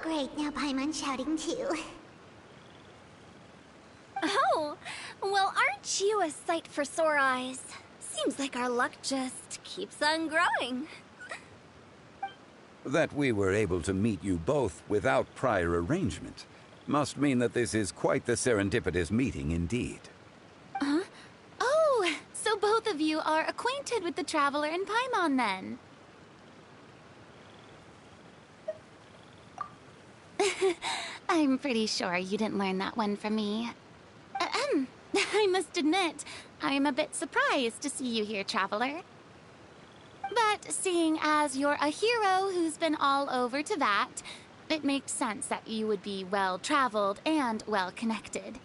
great, now Paimon's shouting too. Oh, well, aren't you a sight for sore eyes? Seems like our luck just keeps on growing. That we were able to meet you both without prior arrangement must mean that this is quite the serendipitous meeting indeed. Huh? Oh, so both of you are acquainted with the Traveler and Paimon then? I'm pretty sure you didn't learn that one from me. I must admit, I'm a bit surprised to see you here, Traveler. But seeing as you're a hero who's been all over Teyvat, it makes sense that you would be well-traveled and well-connected.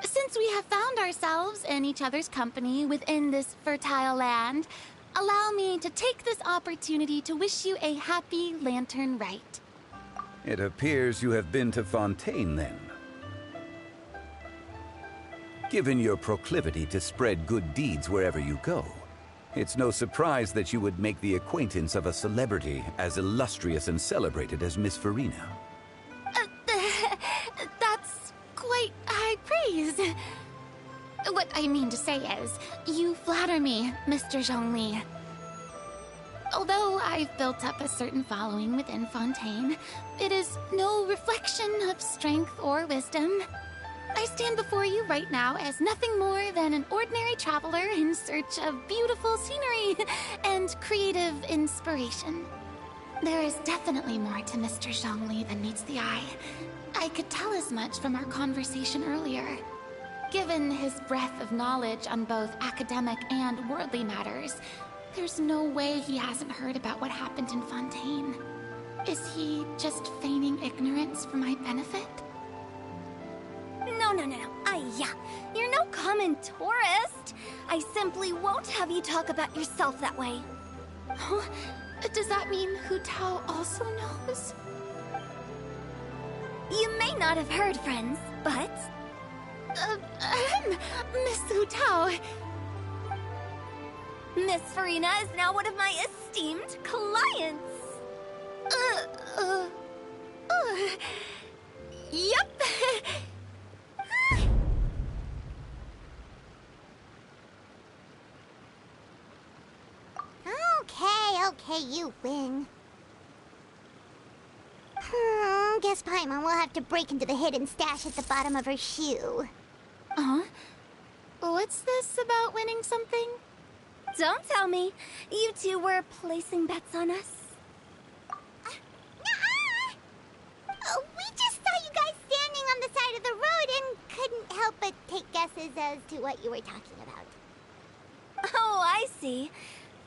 Since we have found ourselves in each other's company within this fertile land, allow me to take this opportunity to wish you a happy Lantern Rite. It appears you have been to Fontaine, then. Given your proclivity to spread good deeds wherever you go, it's no surprise that you would make the acquaintance of a celebrity as illustrious and celebrated as Miss Farina. That's quite high praise. What I mean to say is, you flatter me, Mr. Zhongli. Although I've built up a certain following within Fontaine, it is no reflection of strength or wisdom. I stand before you right now as nothing more than an ordinary traveler in search of beautiful scenery and creative inspiration. There is definitely more to Mr. Zhongli than meets the eye. I could tell as much from our conversation earlier. Given his breadth of knowledge on both academic and worldly matters, there's no way he hasn't heard about what happened in Fontaine. Is he just feigning ignorance for my benefit? No. You're no common tourist. I simply won't have you talk about yourself that way. Huh? Does that mean Hu Tao also knows? You may not have heard, friends, but... Miss Hu Tao... Miss Farina is now one of my esteemed clients. Yep. Okay, you win. Guess Paimon will have to break into the hidden stash at the bottom of her shoe. Huh? What's this about winning something? Don't tell me. You two were placing bets on us. We just saw you guys standing on the side of the road and couldn't help but take guesses as to what you were talking about. Oh, I see.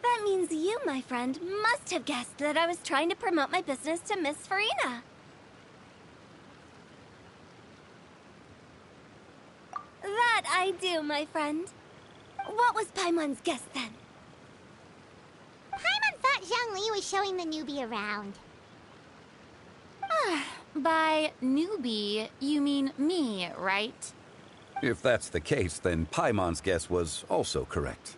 That means you, my friend, must have guessed that I was trying to promote my business to Miss Farina. That I do, my friend. What was Paimon's guess then? Paimon thought Zhongli was showing the newbie around. By newbie, you mean me, right? If that's the case, then Paimon's guess was also correct.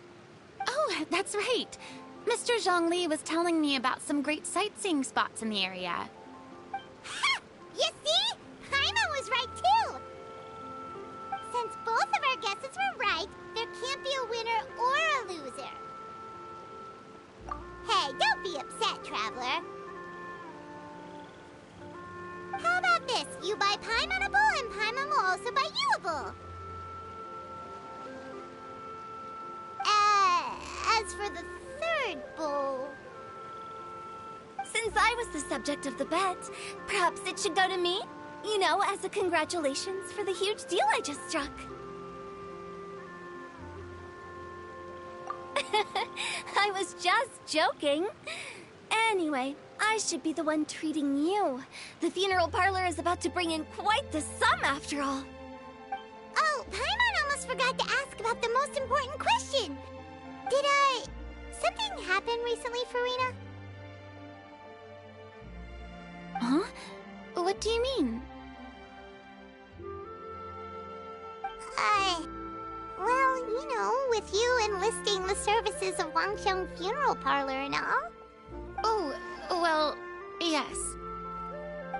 Oh, that's right. Mr. Zhongli was telling me about some great sightseeing spots in the area. Ha! You see? Paimon was right too! Since both of our guesses were right, there can't be a winner or a loser. Hey, don't be upset, Traveler. How about this? You buy Paimon a bowl, and Paimon will also buy you a bowl. As for the third bowl... Since I was the subject of the bet, perhaps it should go to me? You know, as a congratulations for the huge deal I just struck. I was just joking. Anyway, I should be the one treating you. The funeral parlor is about to bring in quite the sum after all. Oh, Paimon almost forgot to ask about the most important question. Did, something happen recently, Farina? Huh? What do you mean? Well, you know, with you enlisting the services of Wangsheng Funeral Parlor and all. Oh, well, yes.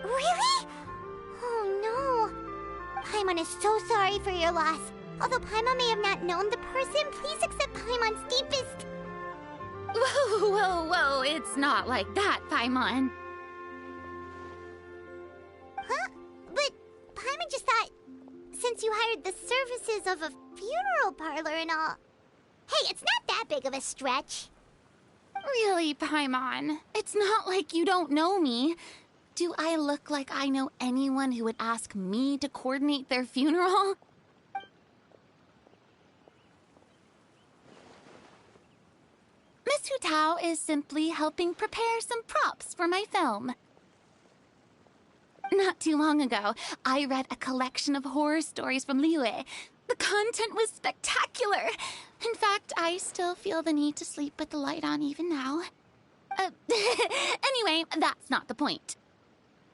Really? Oh no. Paimon is so sorry for your loss. Although Paimon may have not known the person, please accept Paimon's deepest... Whoa, whoa, whoa, it's not like that, Paimon. Huh? But Paimon just thought, since you hired the services of a funeral parlor and all... Hey, it's not that big of a stretch. Really, Paimon? It's not like you don't know me. Do I look like I know anyone who would ask me to coordinate their funeral? Miss Hu Tao is simply helping prepare some props for my film. Not too long ago, I read a collection of horror stories from Liyue. The content was spectacular. In fact, I still feel the need to sleep with the light on even now. Anyway, that's not the point.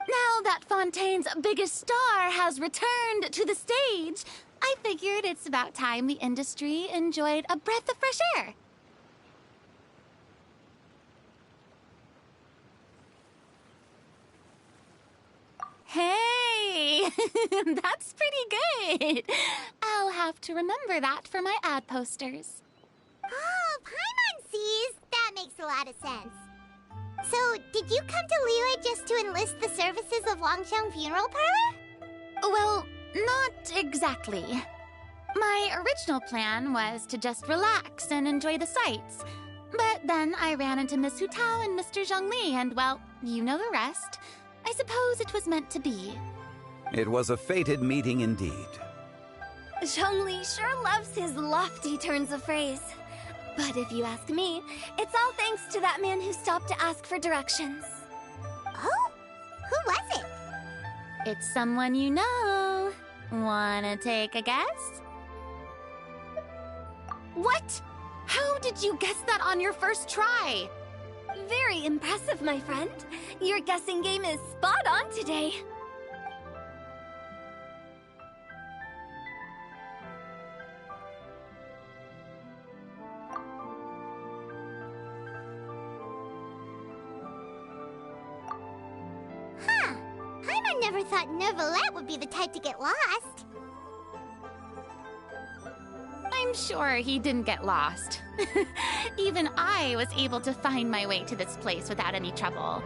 Now that Fontaine's biggest star has returned to the stage, I figured it's about time the industry enjoyed a breath of fresh air. Hey, that's pretty good. I'll have to remember that for my ad posters. Oh, Paimon sees. That makes a lot of sense. So, did you come to Liyue just to enlist the services of Wangxiang Funeral Parlor? Well, not exactly. My original plan was to just relax and enjoy the sights. But then I ran into Miss Hu Tao and Mr. Zhongli, and well, you know the rest. I suppose it was meant to be. It was a fated meeting indeed. Zhongli sure loves his lofty turns of phrase. But if you ask me, it's all thanks to that man who stopped to ask for directions. Oh? Who was it? It's someone you know. Wanna take a guess? What? How did you guess that on your first try? Very impressive, my friend. Your guessing game is spot on today. Huh. Paimon never thought Neuvillette would be the type to get lost. I'm sure he didn't get lost. Even I was able to find my way to this place without any trouble.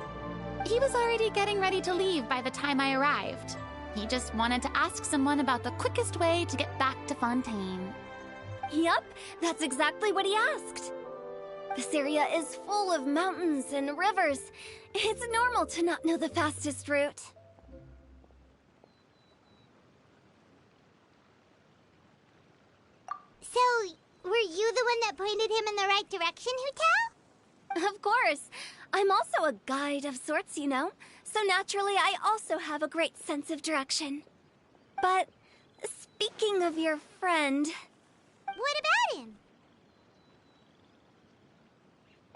He was already getting ready to leave by the time I arrived. He just wanted to ask someone about the quickest way to get back to Fontaine. Yup, that's exactly what he asked. This area is full of mountains and rivers. It's normal to not know the fastest route. So, were you the one that pointed him in the right direction, Hu Tao? Of course. I'm also a guide of sorts, you know. So naturally, I also have a great sense of direction. But speaking of your friend... What about him?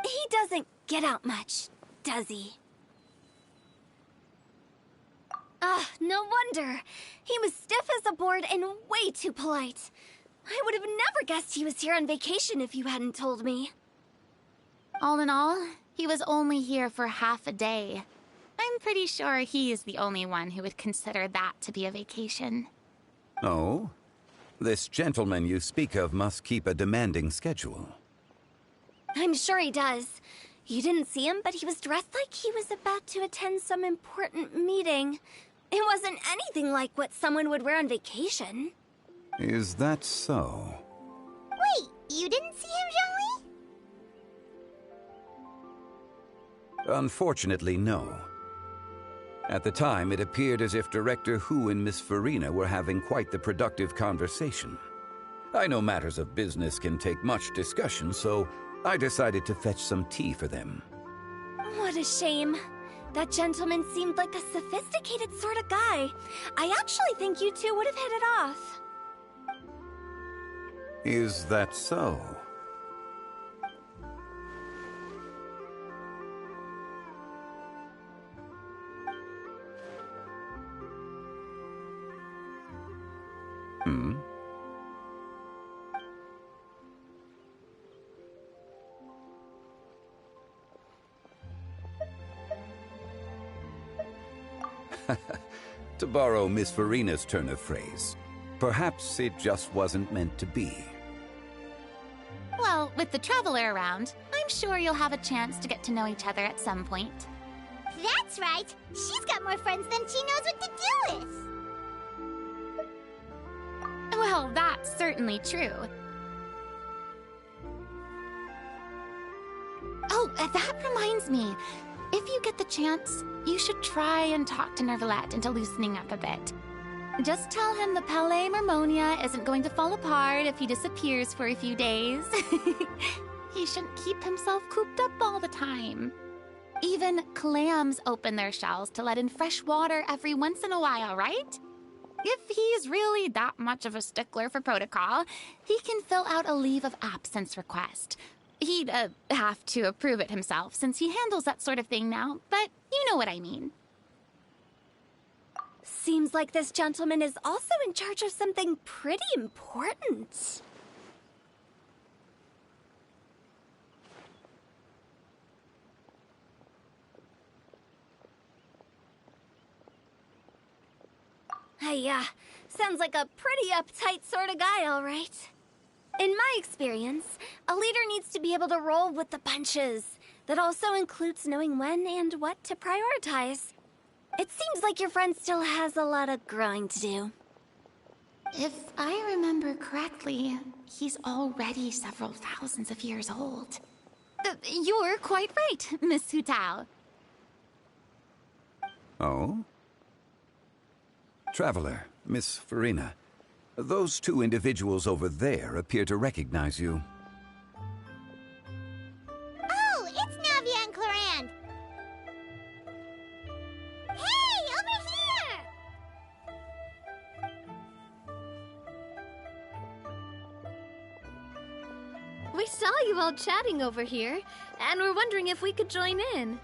He doesn't get out much, does he? Ah, no wonder. He was stiff as a board and way too polite. I would have never guessed he was here on vacation if you hadn't told me. All in all, he was only here for half a day. I'm pretty sure he is the only one who would consider that to be a vacation. Oh? This gentleman you speak of must keep a demanding schedule. I'm sure he does. You didn't see him, but he was dressed like he was about to attend some important meeting. It wasn't anything like what someone would wear on vacation. Is that so? Wait, you didn't see him, Zhongli? Unfortunately, no. At the time, it appeared as if Director Hu and Miss Farina were having quite the productive conversation. I know matters of business can take much discussion, so I decided to fetch some tea for them. What a shame. That gentleman seemed like a sophisticated sort of guy. I actually think you two would have hit it off. Is that so? Hmm? To borrow Miss Farina's turn of phrase, perhaps it just wasn't meant to be. Well, with the Traveler around, I'm sure you'll have a chance to get to know each other at some point. That's right. She's got more friends than she knows what to do with. Well, that's certainly true. Oh, that reminds me. If you get the chance, you should try and talk to Nervalette into loosening up a bit. Just tell him the Palais Mermonia isn't going to fall apart if he disappears for a few days. He shouldn't keep himself cooped up all the time. Even clams open their shells to let in fresh water every once in a while, right? If he's really that much of a stickler for protocol, he can fill out a leave of absence request. He'd have to approve it himself since he handles that sort of thing now, but you know what I mean. Seems like this gentleman is also in charge of something pretty important. Yeah, sounds like a pretty uptight sort of guy, all right. In my experience, a leader needs to be able to roll with the punches. That also includes knowing when and what to prioritize. It seems like your friend still has a lot of growing to do. If I remember correctly, he's already several thousands of years old. You're quite right, Miss Hu Tao. Oh? Traveler, Miss Farina, those two individuals over there appear to recognize you. Oh, it's Navia and Clorand. Hey, over here! We saw you all chatting over here, and we're wondering if we could join in.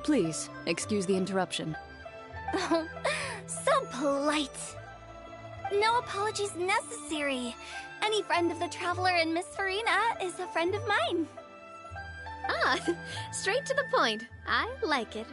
Please, excuse the interruption. Oh, so polite. No apologies necessary. Any friend of the Traveler and Miss Farina is a friend of mine. Ah, straight to the point. I like it.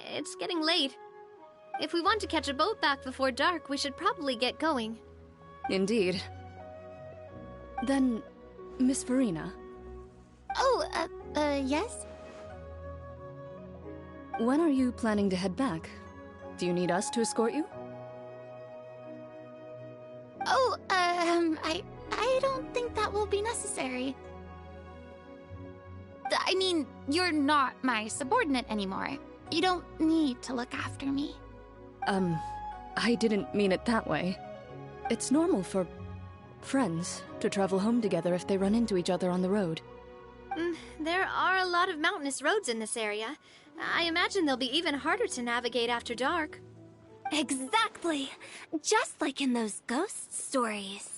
It's getting late. If we want to catch a boat back before dark, we should probably get going. Indeed. Then, Miss Farina? Oh, yes? When are you planning to head back? Do you need us to escort you? Oh, I don't think that will be necessary. I mean, you're not my subordinate anymore. You don't need to look after me. I didn't mean it that way. It's normal for friends to travel home together if they run into each other on the road. There are a lot of mountainous roads in this area. I imagine they'll be even harder to navigate after dark. Exactly. Just like in those ghost stories.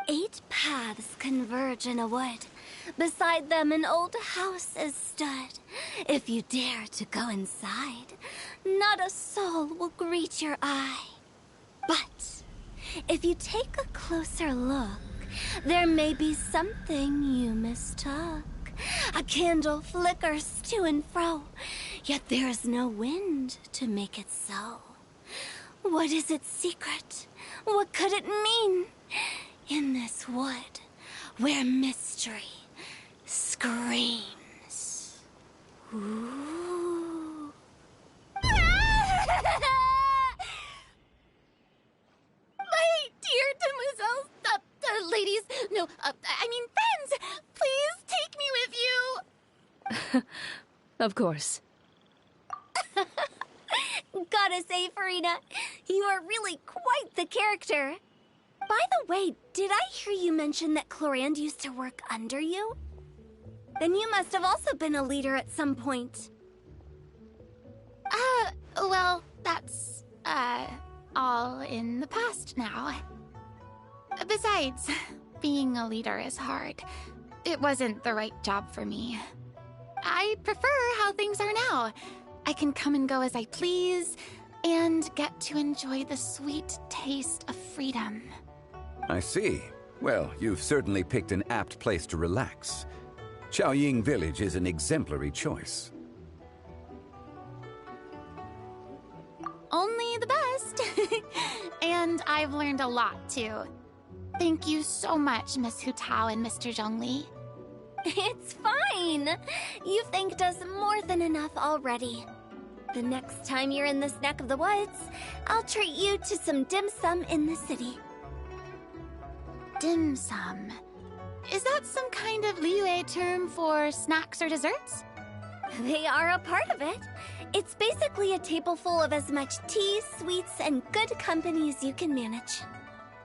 8 paths converge in a wood. Beside them an old house is stood. If you dare to go inside, not a soul will greet your eye. But if you take a closer look, there may be something you mistook. A candle flickers to and fro, yet there is no wind to make it so. What is its secret? What could it mean? In this wood, where mystery screams. Ooh. My dear demoiselles, ladies, no, I mean friends, please take me with you. Of course. Gotta say, Farina, you are really quite the character. By the way, did I hear you mention that Clorand used to work under you? Then you must have also been a leader at some point. Well, that's, all in the past now. Besides, being a leader is hard. it wasn't the right job for me. I prefer how things are now. I can come and go as I please, and get to enjoy the sweet taste of freedom. I see. Well, you've certainly picked an apt place to relax. Xiaoying Village is an exemplary choice. Only the best. And I've learned a lot, too. Thank you so much, Miss Hu Tao and Mr. Zhongli. It's fine. You've thanked us more than enough already. The next time you're in this neck of the woods, I'll treat you to some dim sum in the city. Dim sum. Is that some kind of Liyue term for snacks or desserts? They are a part of it. It's basically a table full of as much tea, sweets, and good company as you can manage.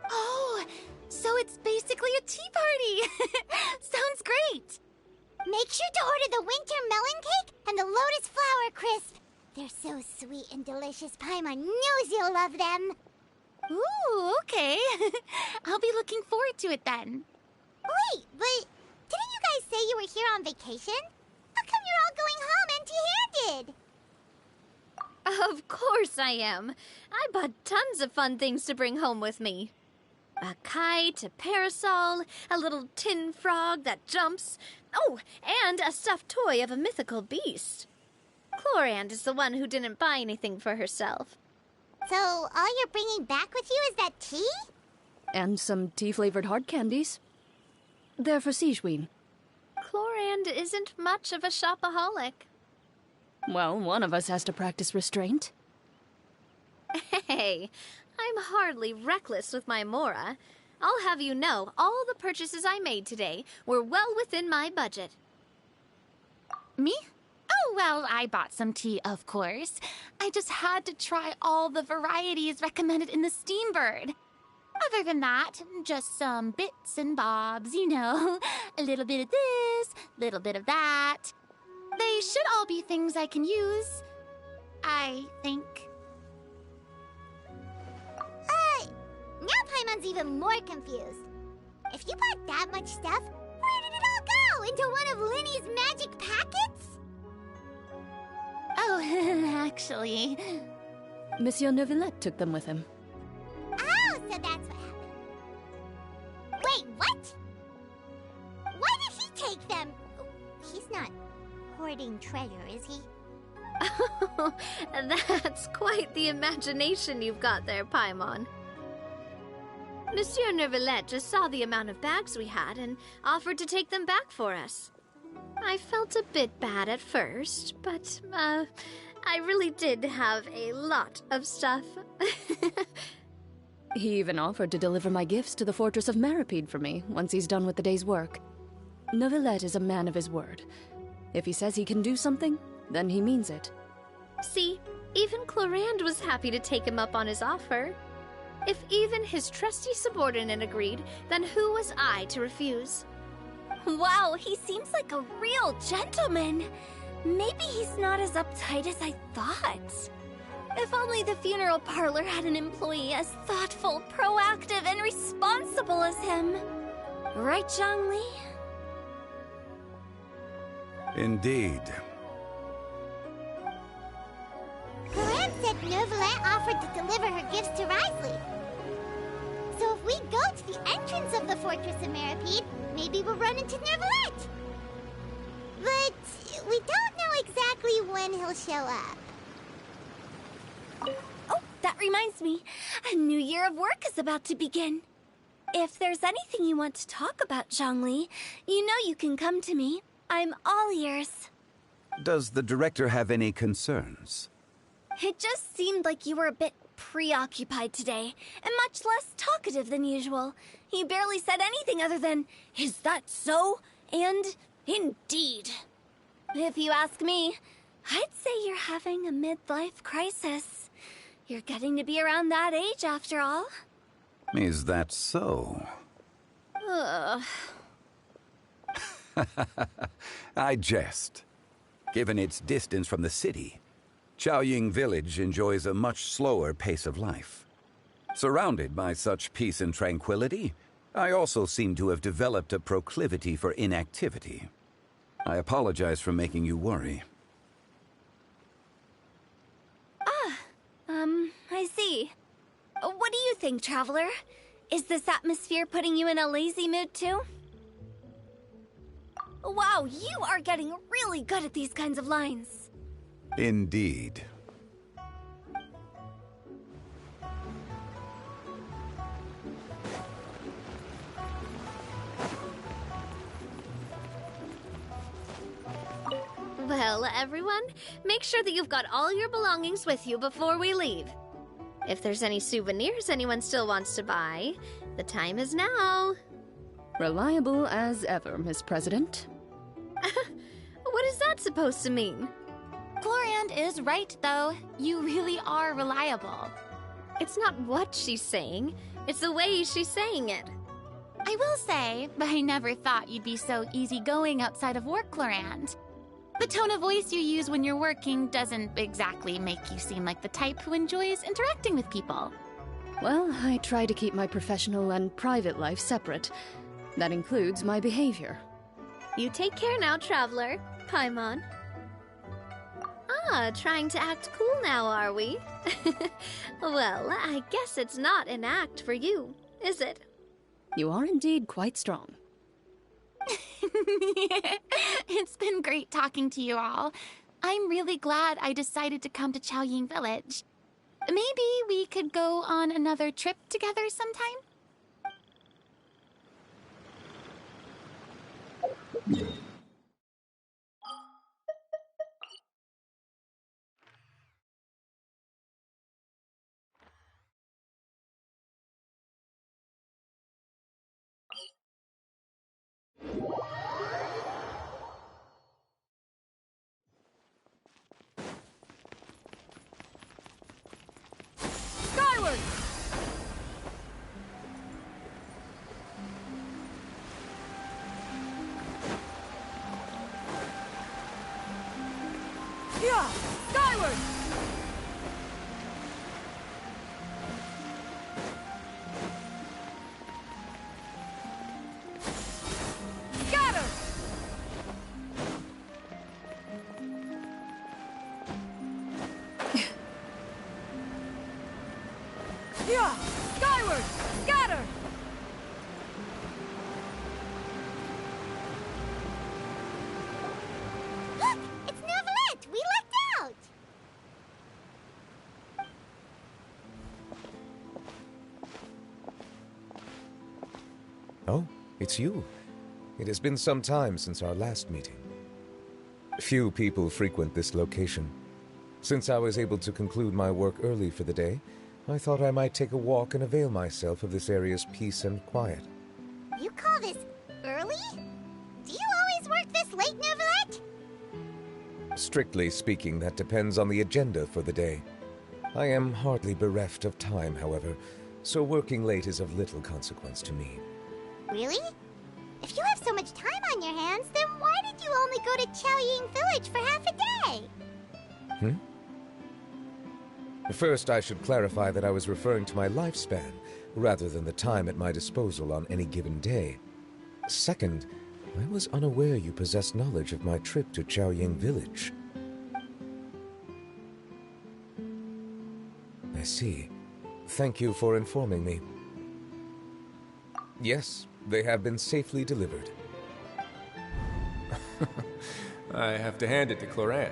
Oh, so it's basically a tea party. Sounds great. Make sure to order the winter melon cake and the lotus flower crisp. They're so sweet and delicious, Paimon knows you'll love them. Ooh, okay. I'll be looking forward to it then. Wait, but didn't you guys say you were here on vacation? How come you're all going home empty-handed? Of course I am. I bought tons of fun things to bring home with me. A kite, a parasol, a little tin frog that jumps. Oh, and a stuffed toy of a mythical beast. Chlorand is the one who didn't buy anything for herself. So all you're bringing back with you is that tea? And some tea-flavored hard candies. They're for Sigewin. Chlorand isn't much of a shopaholic. Well, one of us has to practice restraint. Hey, I'm hardly reckless with my Mora. I'll have you know, all the purchases I made today were well within my budget. Me? Oh, well, I bought some tea, of course. I just had to try all the varieties recommended in the Steambird. Other than that, just some bits and bobs, you know. A little bit of this, little bit of that. They should all be things I can use, I think. Now Paimon's even more confused. If you bought that much stuff, where did it all go? Into one of Linny's magic packets? Oh, actually... Monsieur Neuvillette took them with him. Oh, so that's what happened. Wait, what? Why did he take them? He's not hoarding treasure, is he? Oh, that's quite the imagination you've got there, Paimon. Monsieur Neuvillette just saw the amount of bags we had and offered to take them back for us. I felt a bit bad at first, but, I really did have a lot of stuff. He even offered to deliver my gifts to the Fortress of Maripede for me once he's done with the day's work. Neuvillette is a man of his word. If he says he can do something, then he means it. See, even Chlorand was happy to take him up on his offer. If even his trusty subordinate agreed, then who was I to refuse? Wow, he seems like a real gentleman. Maybe he's not as uptight as I thought. If only the funeral parlor had an employee as thoughtful, proactive, and responsible as him. Right, Zhongli? Indeed. Chlorand said Neuvillette offered to deliver her gifts to Risley. So if we go to the entrance of the Fortress of Maripede, maybe we'll run into Neuvillette. But we don't know exactly when he'll show up. Oh, that reminds me. A new year of work is about to begin. If there's anything you want to talk about, Zhongli, you know you can come to me. I'm all ears. Does the director have any concerns? It just seemed like you were a bit preoccupied today, and much less talkative than usual. You barely said anything other than, "Is that so?" and "Indeed." If you ask me, I'd say you're having a midlife crisis. You're getting to be around that age after all. Is that so? Ugh. I jest. Given its distance from the city, Xiaoying Village enjoys a much slower pace of life. Surrounded by such peace and tranquility, I also seem to have developed a proclivity for inactivity. I apologize for making you worry. I see. What do you think, Traveler? Is this atmosphere putting you in a lazy mood too? Wow, you are getting really good at these kinds of lines. Indeed. Well, everyone, make sure that you've got all your belongings with you before we leave. If there's any souvenirs anyone still wants to buy, the time is now. Reliable as ever, Miss President. What is that supposed to mean? Chlorand is right, though. You really are reliable. It's not what she's saying, it's the way she's saying it. I will say, I never thought you'd be so easygoing outside of work, Chlorand. The tone of voice you use when you're working doesn't exactly make you seem like the type who enjoys interacting with people. Well, I try to keep my professional and private life separate. That includes my behavior. You take care now, Traveler. Paimon. Trying to act cool now, are we? Well, I guess it's not an act for you, is it? You are indeed quite strong. It's been great talking to you all. I'm really glad I decided to come to Chaoying Village. Maybe we could go on another trip together sometime? Skyward! Yeah! Skyward! Scatter! Yeah! Skyward! Scatter! Look! It's Neuvillette! We lucked out! Oh, it's you. It has been some time since our last meeting. Few people frequent this location. Since I was able to conclude my work early for the day, I thought I might take a walk and avail myself of this area's peace and quiet. You call this early? Do you always work this late, Neuvillette? Strictly speaking, that depends on the agenda for the day. I am hardly bereft of time, however, so working late is of little consequence to me. Really? If you have so much time on your hands, then why did you only go to Chaoying Village for half a day? First, I should clarify that I was referring to my lifespan, rather than the time at my disposal on any given day. Second, I was unaware you possessed knowledge of my trip to Chaoying Village. I see. Thank you for informing me. Yes, they have been safely delivered. I have to hand it to Chlorand.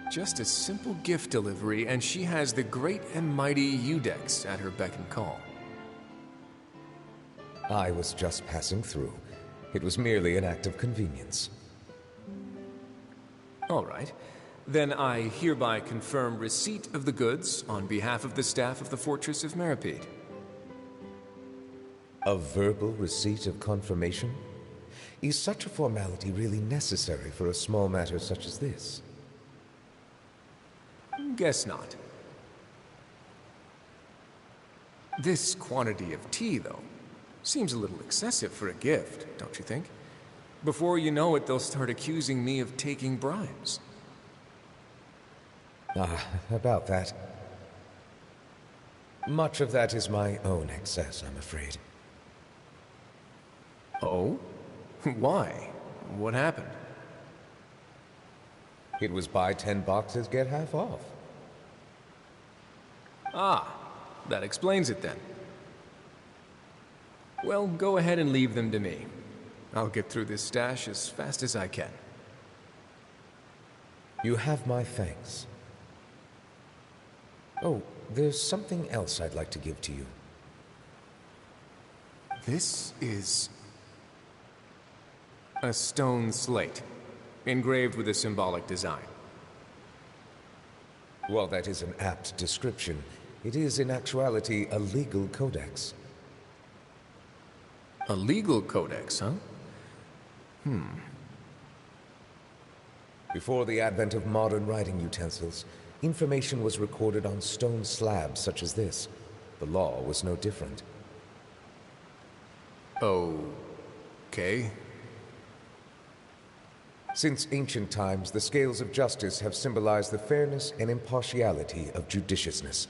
Just a simple gift delivery, and she has the great and mighty Udex at her beck and call. I was just passing through. It was merely an act of convenience. All right. Then I hereby confirm receipt of the goods on behalf of the staff of the Fortress of Meripede. A verbal receipt of confirmation? Is such a formality really necessary for a small matter such as this? Guess not. This quantity of tea, though, seems a little excessive for a gift, don't you think? Before you know it, they'll start accusing me of taking bribes. About that. Much of that is my own excess, I'm afraid. Oh? Why? What happened? It was buy 10 boxes, get half off. Ah, that explains it then. Well, go ahead and leave them to me. I'll get through this stash as fast as I can. You have my thanks. Oh, there's something else I'd like to give to you. This is a stone slate, engraved with a symbolic design. While that is an apt description, it is in actuality a legal codex. A legal codex, huh? Before the advent of modern writing utensils, information was recorded on stone slabs such as this. The law was no different. Okay. Since ancient times, the scales of justice have symbolized the fairness and impartiality of judiciousness.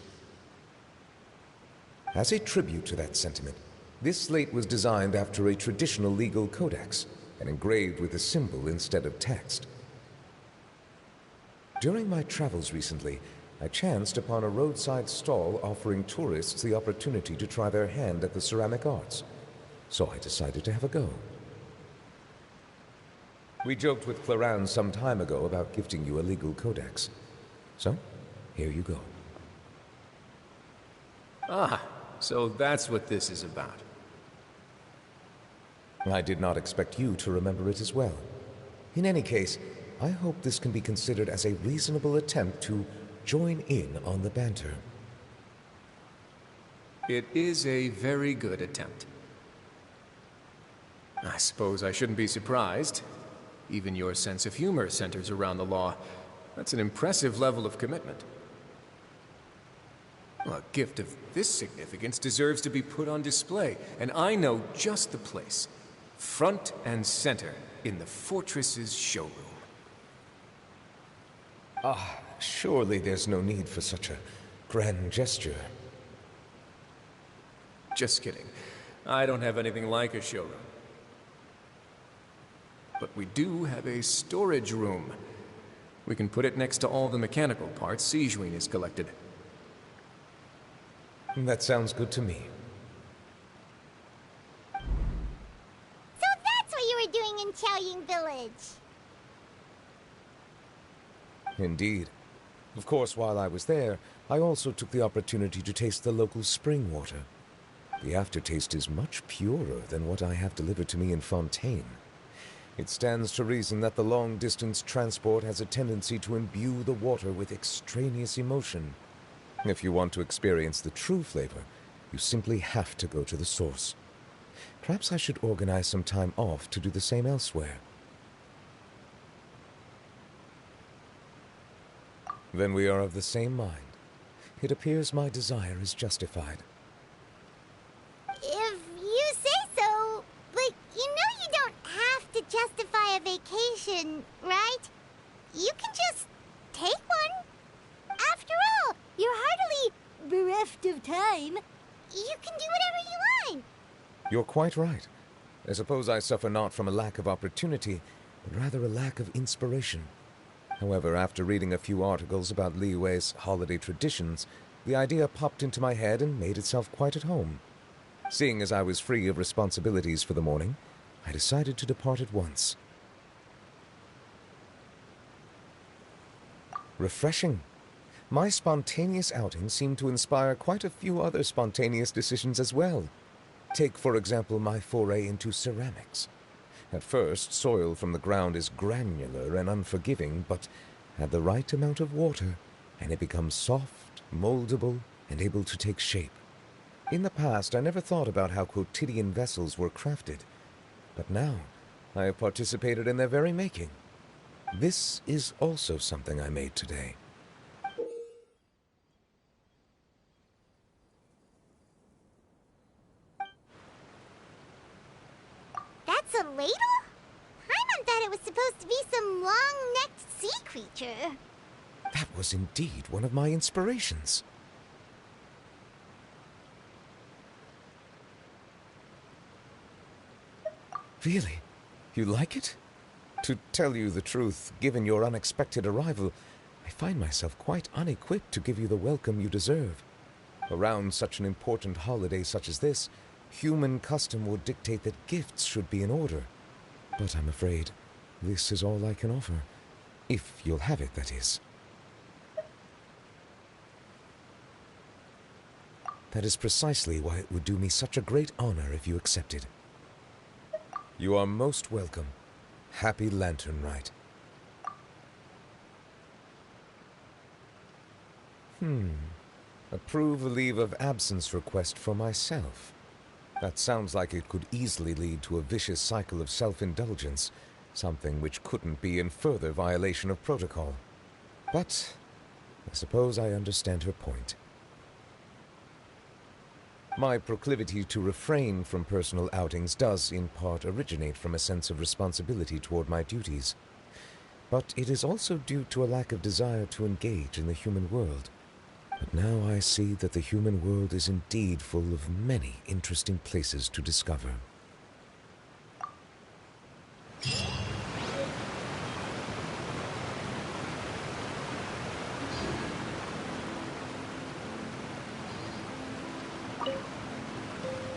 As a tribute to that sentiment, this slate was designed after a traditional legal codex and engraved with a symbol instead of text. During my travels recently, I chanced upon a roadside stall offering tourists the opportunity to try their hand at the ceramic arts, so I decided to have a go. We joked with Clarence some time ago about gifting you a legal codex. So, here you go. Ah, so that's what this is about. I did not expect you to remember it as well. In any case, I hope this can be considered as a reasonable attempt to join in on the banter. It is a very good attempt. I suppose I shouldn't be surprised. Even your sense of humor centers around the law. That's an impressive level of commitment. A gift of this significance deserves to be put on display, and I know just the place. Front and center in the fortress's showroom. Ah, surely there's no need for such a grand gesture. Just kidding. I don't have anything like a showroom. But we do have a storage room. We can put it next to all the mechanical parts Sijuin has collected. That sounds good to me. So that's what you were doing in Chaoying Village. Indeed. Of course, while I was there, I also took the opportunity to taste the local spring water. The aftertaste is much purer than what I have delivered to me in Fontaine. It stands to reason that the long-distance transport has a tendency to imbue the water with extraneous emotion. If you want to experience the true flavor, you simply have to go to the source. Perhaps I should organize some time off to do the same elsewhere. Then we are of the same mind. It appears my desire is justified. If you say so, but you know you don't have to justify a vacation, right? You can just take one. After all, you're hardly bereft of time. You can do whatever you want. You're quite right. I suppose I suffer not from a lack of opportunity, but rather a lack of inspiration. However, after reading a few articles about Liyue's holiday traditions, the idea popped into my head and made itself quite at home. Seeing as I was free of responsibilities for the morning, I decided to depart at once. Refreshing. My spontaneous outing seemed to inspire quite a few other spontaneous decisions as well. Take, for example, my foray into ceramics. At first, soil from the ground is granular and unforgiving, but add the right amount of water, and it becomes soft, moldable, and able to take shape. In the past, I never thought about how quotidian vessels were crafted, but now I have participated in their very making. This is also something I made today. That's a ladle? Paimon thought it was supposed to be some long-necked sea creature. That was indeed one of my inspirations. Really? You like it? To tell you the truth, given your unexpected arrival, I find myself quite unequipped to give you the welcome you deserve. Around such an important holiday such as this, human custom would dictate that gifts should be in order. But I'm afraid this is all I can offer. If you'll have it, that is. That is precisely why it would do me such a great honor if you accepted. You are most welcome. Happy Lantern Rite. Approve a leave of absence request for myself. That sounds like it could easily lead to a vicious cycle of self-indulgence, something which couldn't be in further violation of protocol. But I suppose I understand her point. My proclivity to refrain from personal outings does, in part, originate from a sense of responsibility toward my duties. But it is also due to a lack of desire to engage in the human world. But now I see that the human world is indeed full of many interesting places to discover.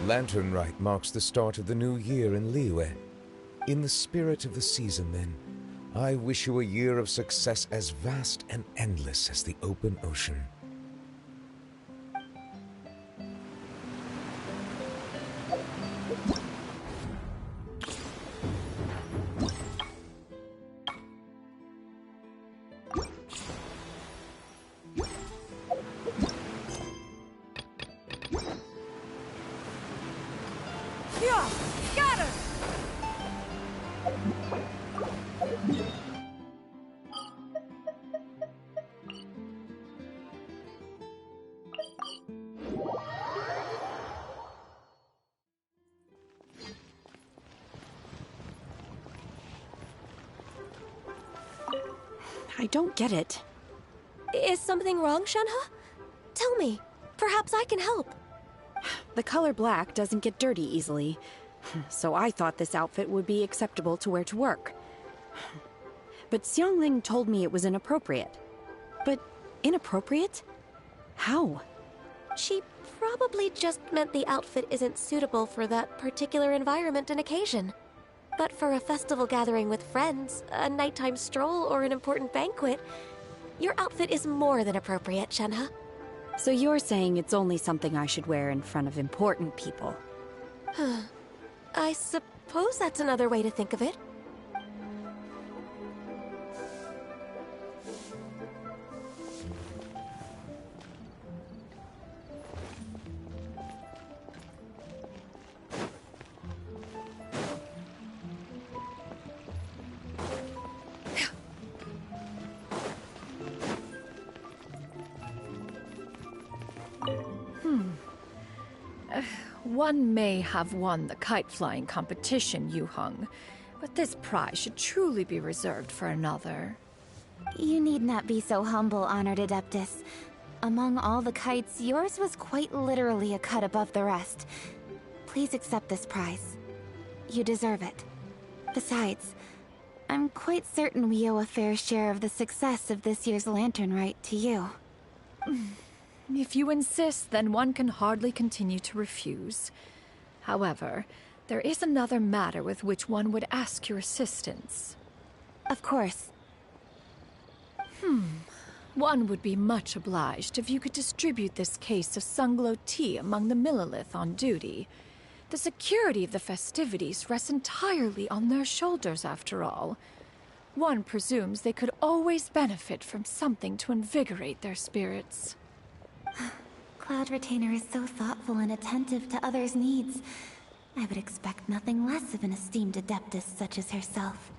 Lantern Rite marks the start of the new year in Liyue. In the spirit of the season, then, I wish you a year of success as vast and endless as the open ocean. Yeah, scatter! I don't get it. Is something wrong, Shenhe? Tell me. Perhaps I can help. The color black doesn't get dirty easily, so I thought this outfit would be acceptable to wear to work. But Xiangling told me it was inappropriate. But inappropriate? How? She probably just meant the outfit isn't suitable for that particular environment and occasion. But for a festival gathering with friends, a nighttime stroll, or an important banquet, your outfit is more than appropriate, Shenhe. So you're saying it's only something I should wear in front of important people? I suppose that's another way to think of it. One may have won the kite-flying competition, Yuheng, but this prize should truly be reserved for another. You need not be so humble, Honored Adeptus. Among all the kites, yours was quite literally a cut above the rest. Please accept this prize. You deserve it. Besides, I'm quite certain we owe a fair share of the success of this year's Lantern Rite to you. If you insist, then one can hardly continue to refuse. However, there is another matter with which one would ask your assistance. Of course. One would be much obliged if you could distribute this case of Sunglow tea among the Millilith on duty. The security of the festivities rests entirely on their shoulders, after all. One presumes they could always benefit from something to invigorate their spirits. Cloud Retainer is so thoughtful and attentive to others' needs. I would expect nothing less of an esteemed Adeptus such as herself.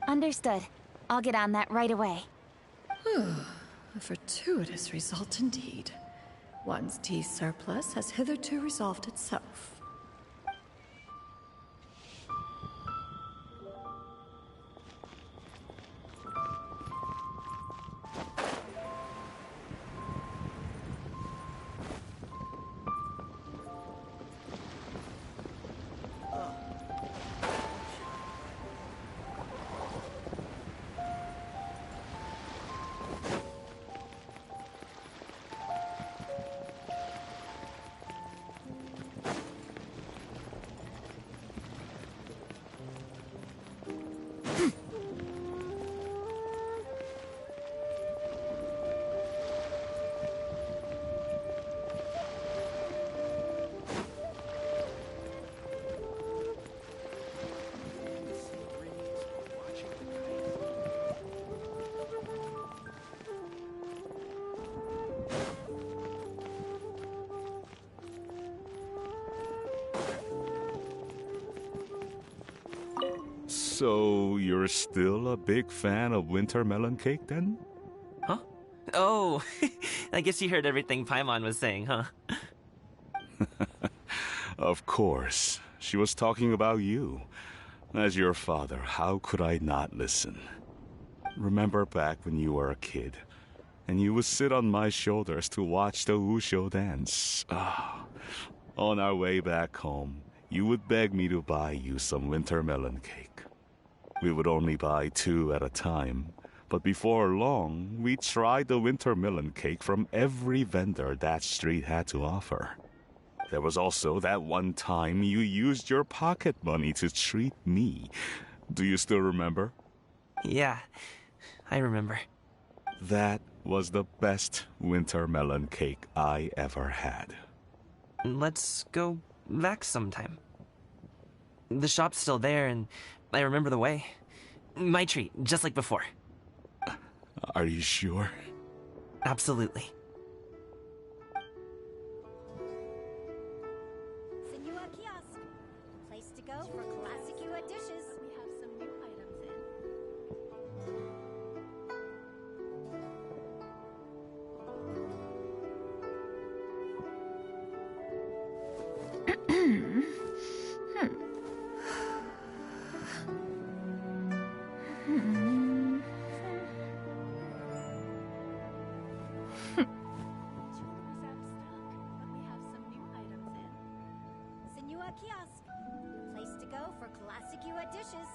Understood. I'll get on that right away. A fortuitous result indeed. One's tea surplus has hitherto resolved itself. So, you're still a big fan of winter melon cake, then? Huh? Oh, I guess you heard everything Paimon was saying, huh? Of course. She was talking about you. As your father, how could I not listen? Remember back when you were a kid, and you would sit on my shoulders to watch the Wushu dance. On our way back home, you would beg me to buy you some winter melon cake. We would only buy 2 at a time, but before long, we tried the winter melon cake from every vendor that street had to offer. There was also that one time you used your pocket money to treat me. Do you still remember? Yeah, I remember. That was the best winter melon cake I ever had. Let's go back sometime. The shop's still there, and I remember the way. My treat, just like before. Are you sure? Absolutely. Senua Kiosk, place to go for classic Yua dishes. We have some new items Senua Kiosk, place to go for classic Yua dishes.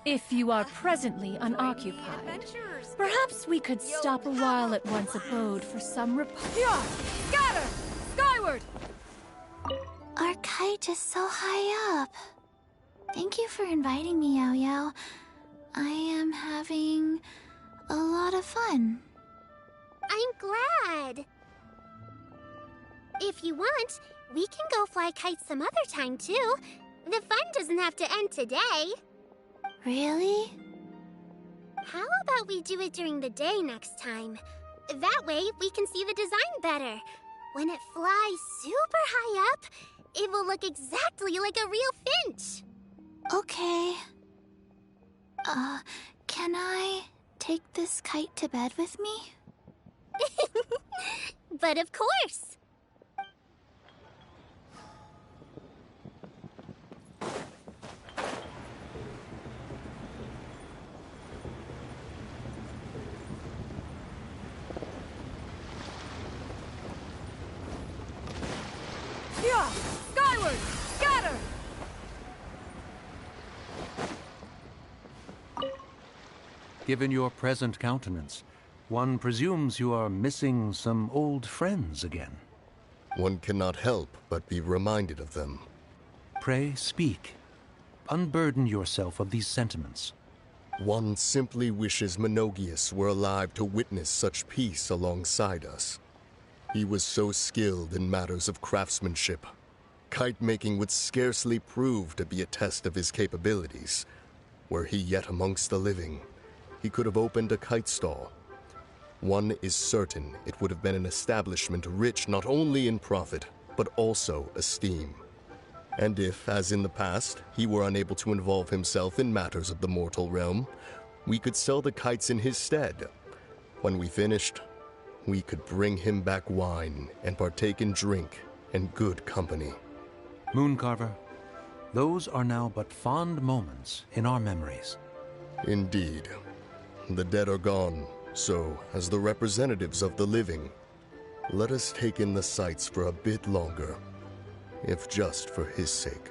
If you are presently unoccupied, perhaps we could stop a while at one's abode for some Scatter! Skyward! Our kite is so high up. Thank you for inviting me, Yao Yao. I am having a lot of fun. I'm glad. If you want, we can go fly kites some other time, too. The fun doesn't have to end today. Really? How about we do it during the day next time? That way, we can see the design better. When it flies super high up, it will look exactly like a real finch. Okay. Can I take this kite to bed with me? But of course. Skyward! Scatter! Given your present countenance, one presumes you are missing some old friends again. One cannot help but be reminded of them. Pray speak. Unburden yourself of these sentiments. One simply wishes Menogius were alive to witness such peace alongside us. He was so skilled in matters of craftsmanship. Kite-making would scarcely prove to be a test of his capabilities. Were he yet amongst the living, he could have opened a kite stall. One is certain it would have been an establishment rich not only in profit, but also esteem. And if, as in the past, he were unable to involve himself in matters of the mortal realm, we could sell the kites in his stead. When we finished, we could bring him back wine and partake in drink and good company. Mooncarver, those are now but fond moments in our memories. Indeed. The dead are gone, so, as the representatives of the living, let us take in the sights for a bit longer, if just for his sake.